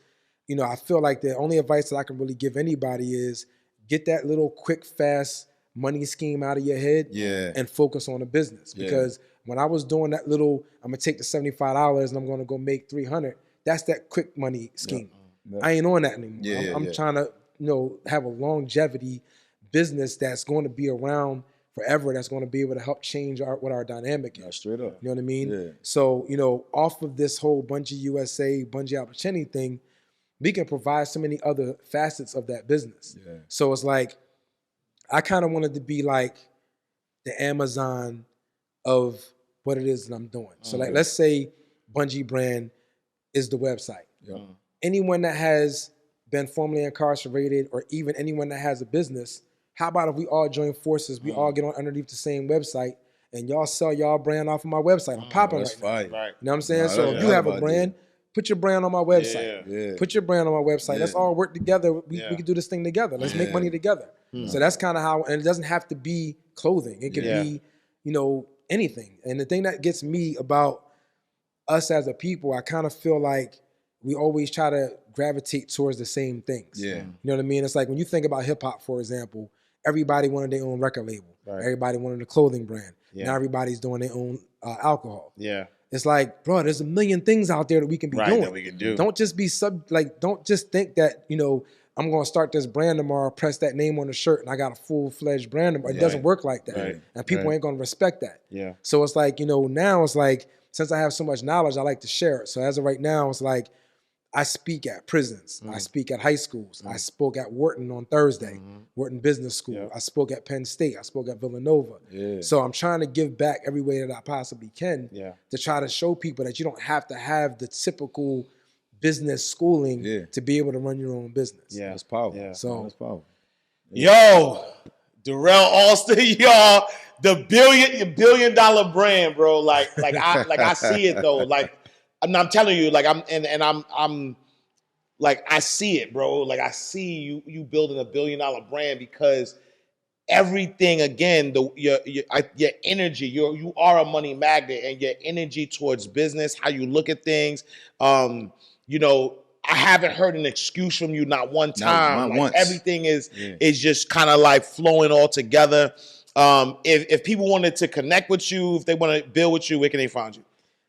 I feel like the only advice that I can really give anybody is get that little quick, fast money scheme out of your head and focus on the business. Because when I was doing that little, I'm going to take the $75 and I'm going to go make $300, that's that quick money scheme. I ain't on that anymore. I'm trying to, have a longevity business that's going to be around forever, that's going to be able to help change what our dynamic is. Straight up. You know what I mean? Yeah. So, off of this whole Bungee USA, Bungee Opportunity thing, we can provide so many other facets of that business. Yeah. So it's like, I kind of wanted to be like the Amazon of what it is that I'm doing. So like, let's say Bungee brand is the website. Yeah. Anyone that has been formerly incarcerated or even anyone that has a business, how about if we all join forces, we all get on underneath the same website and y'all sell y'all brand off of my website. I'm popping right now. Right. You know what I'm saying? Nah, So if you have a brand, put your brand on my website. Yeah. Put your brand on my website. Let's all work together. We can do this thing together. Let's make money together. So that's kind of how, and it doesn't have to be clothing. It could be, anything. And the thing that gets me about us as a people, I kind of feel like we always try to gravitate towards the same things. Yeah. You know what I mean? It's like when you think about hip hop, for example, everybody wanted their own record label. Right. Everybody wanted a clothing brand. Yeah. Now everybody's doing their own alcohol. Yeah. It's like, bro, there's a million things out there that we can be doing. That we can do. Don't just be don't just think that, I'm going to start this brand tomorrow, press that name on the shirt, and I got a full-fledged brand. It doesn't work like that. Right. And people ain't going to respect that. Yeah. So it's like, now it's like, since I have so much knowledge, I like to share it. So as of right now, it's like, I speak at prisons. I speak at high schools. I spoke at Wharton on Thursday, Wharton Business School. Yeah. I spoke at Penn State. I spoke at Villanova. Yeah. So I'm trying to give back every way that I possibly can Yeah. to try to show people that you don't have to have the typical business schooling to be able to run your own business. Yeah. That's powerful. Yeah. So That's powerful. Yo, Darrell Alston, y'all, the billion dollar brand, bro. Like I see it though. Like I'm telling you, like I'm like I see it, bro. Like I see you building a $1 billion brand because everything again, your energy, you are a money magnet, and your energy towards business, how you look at things. I haven't heard an excuse from you not one time. Not once. Everything is just kind of like flowing all together. If people wanted to connect with you, if they want to build with you, where can they find you?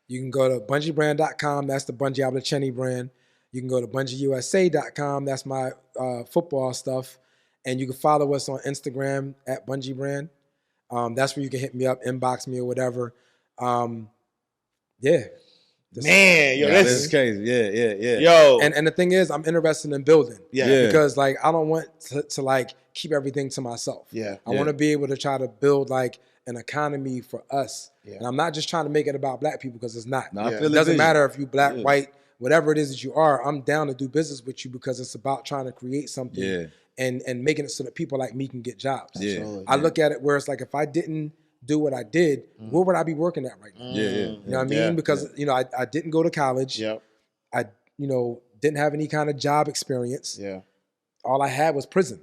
you can go to bungeebrand.com. That's the Bungee Opportunity brand. You can go to bungeeusa.com. That's my football stuff. And you can follow us on Instagram at Bungee Brand. That's where you can hit me up, inbox me or whatever. Yeah. Man, yo, this is crazy. Yeah. Yo. And the thing is, I'm interested in building. Yeah. Because like I don't want to like keep everything to myself. Yeah. I want to be able to try to build like an economy for us. Yeah. And I'm not just trying to make it about black people because it's not. No, it doesn't matter if you black, white, whatever it is that you are. I'm down to do business with you because it's about trying to create something and making it so that people like me can get jobs. I look at it where it's like if I didn't do what I did, where would I be working at right now? You know what I mean? Because you know, I didn't go to college. I didn't have any kind of job experience. All I had was prison.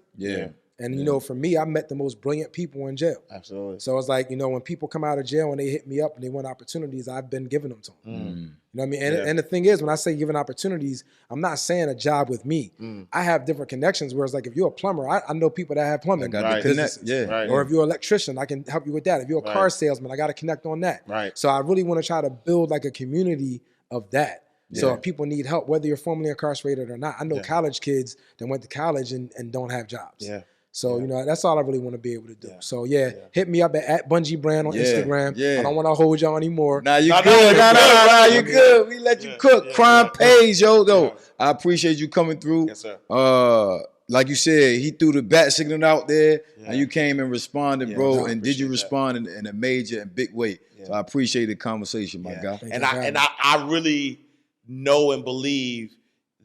And you know, for me, I met the most brilliant people in jail. Absolutely. So it's like, you know, when people come out of jail and they hit me up and they want opportunities, I've been giving them to them. You know what I mean? And the thing is, when I say giving opportunities, I'm not saying a job with me. I have different connections. Whereas like if you're a plumber, I know people that have plumbing businesses. Or if you're an electrician, I can help you with that. If you're a car salesman, I got to connect on that. So I really want to try to build like a community of that. So if people need help, whether you're formerly incarcerated or not, I know college kids that went to college and don't have jobs. So, you know, that's all I really want to be able to do. So, hit me up at Bungee Brand on Instagram. I don't want to hold y'all anymore. Nah, you good. Nah, you good. We let you cook. Crime pays, yo. I appreciate you coming through. Yes, sir. Like you said, he threw the bat signal out there, and you came and responded, bro. And did you respond in a major and big way? So I appreciate the conversation, my guy. And I really know and believe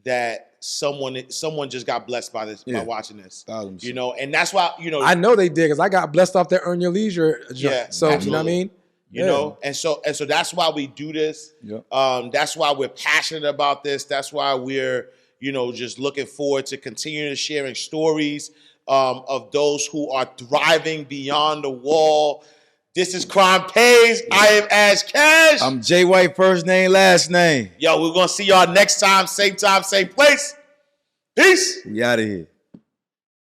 that someone just got blessed by this by watching this. You know, and that's why, you know, I know they did because I got blessed off that Earn Your Leisure joint. So absolutely. you know what I mean? You know, and so that's why we do this. That's why we're passionate about this. That's why we're, you know, just looking forward to continuing to sharing stories of those who are thriving beyond the wall. This is Crime Pays. I am Ash Cash. I'm Jay White, first name, last name. Yo, we're going to see y'all next time, same place. Peace. We out of here.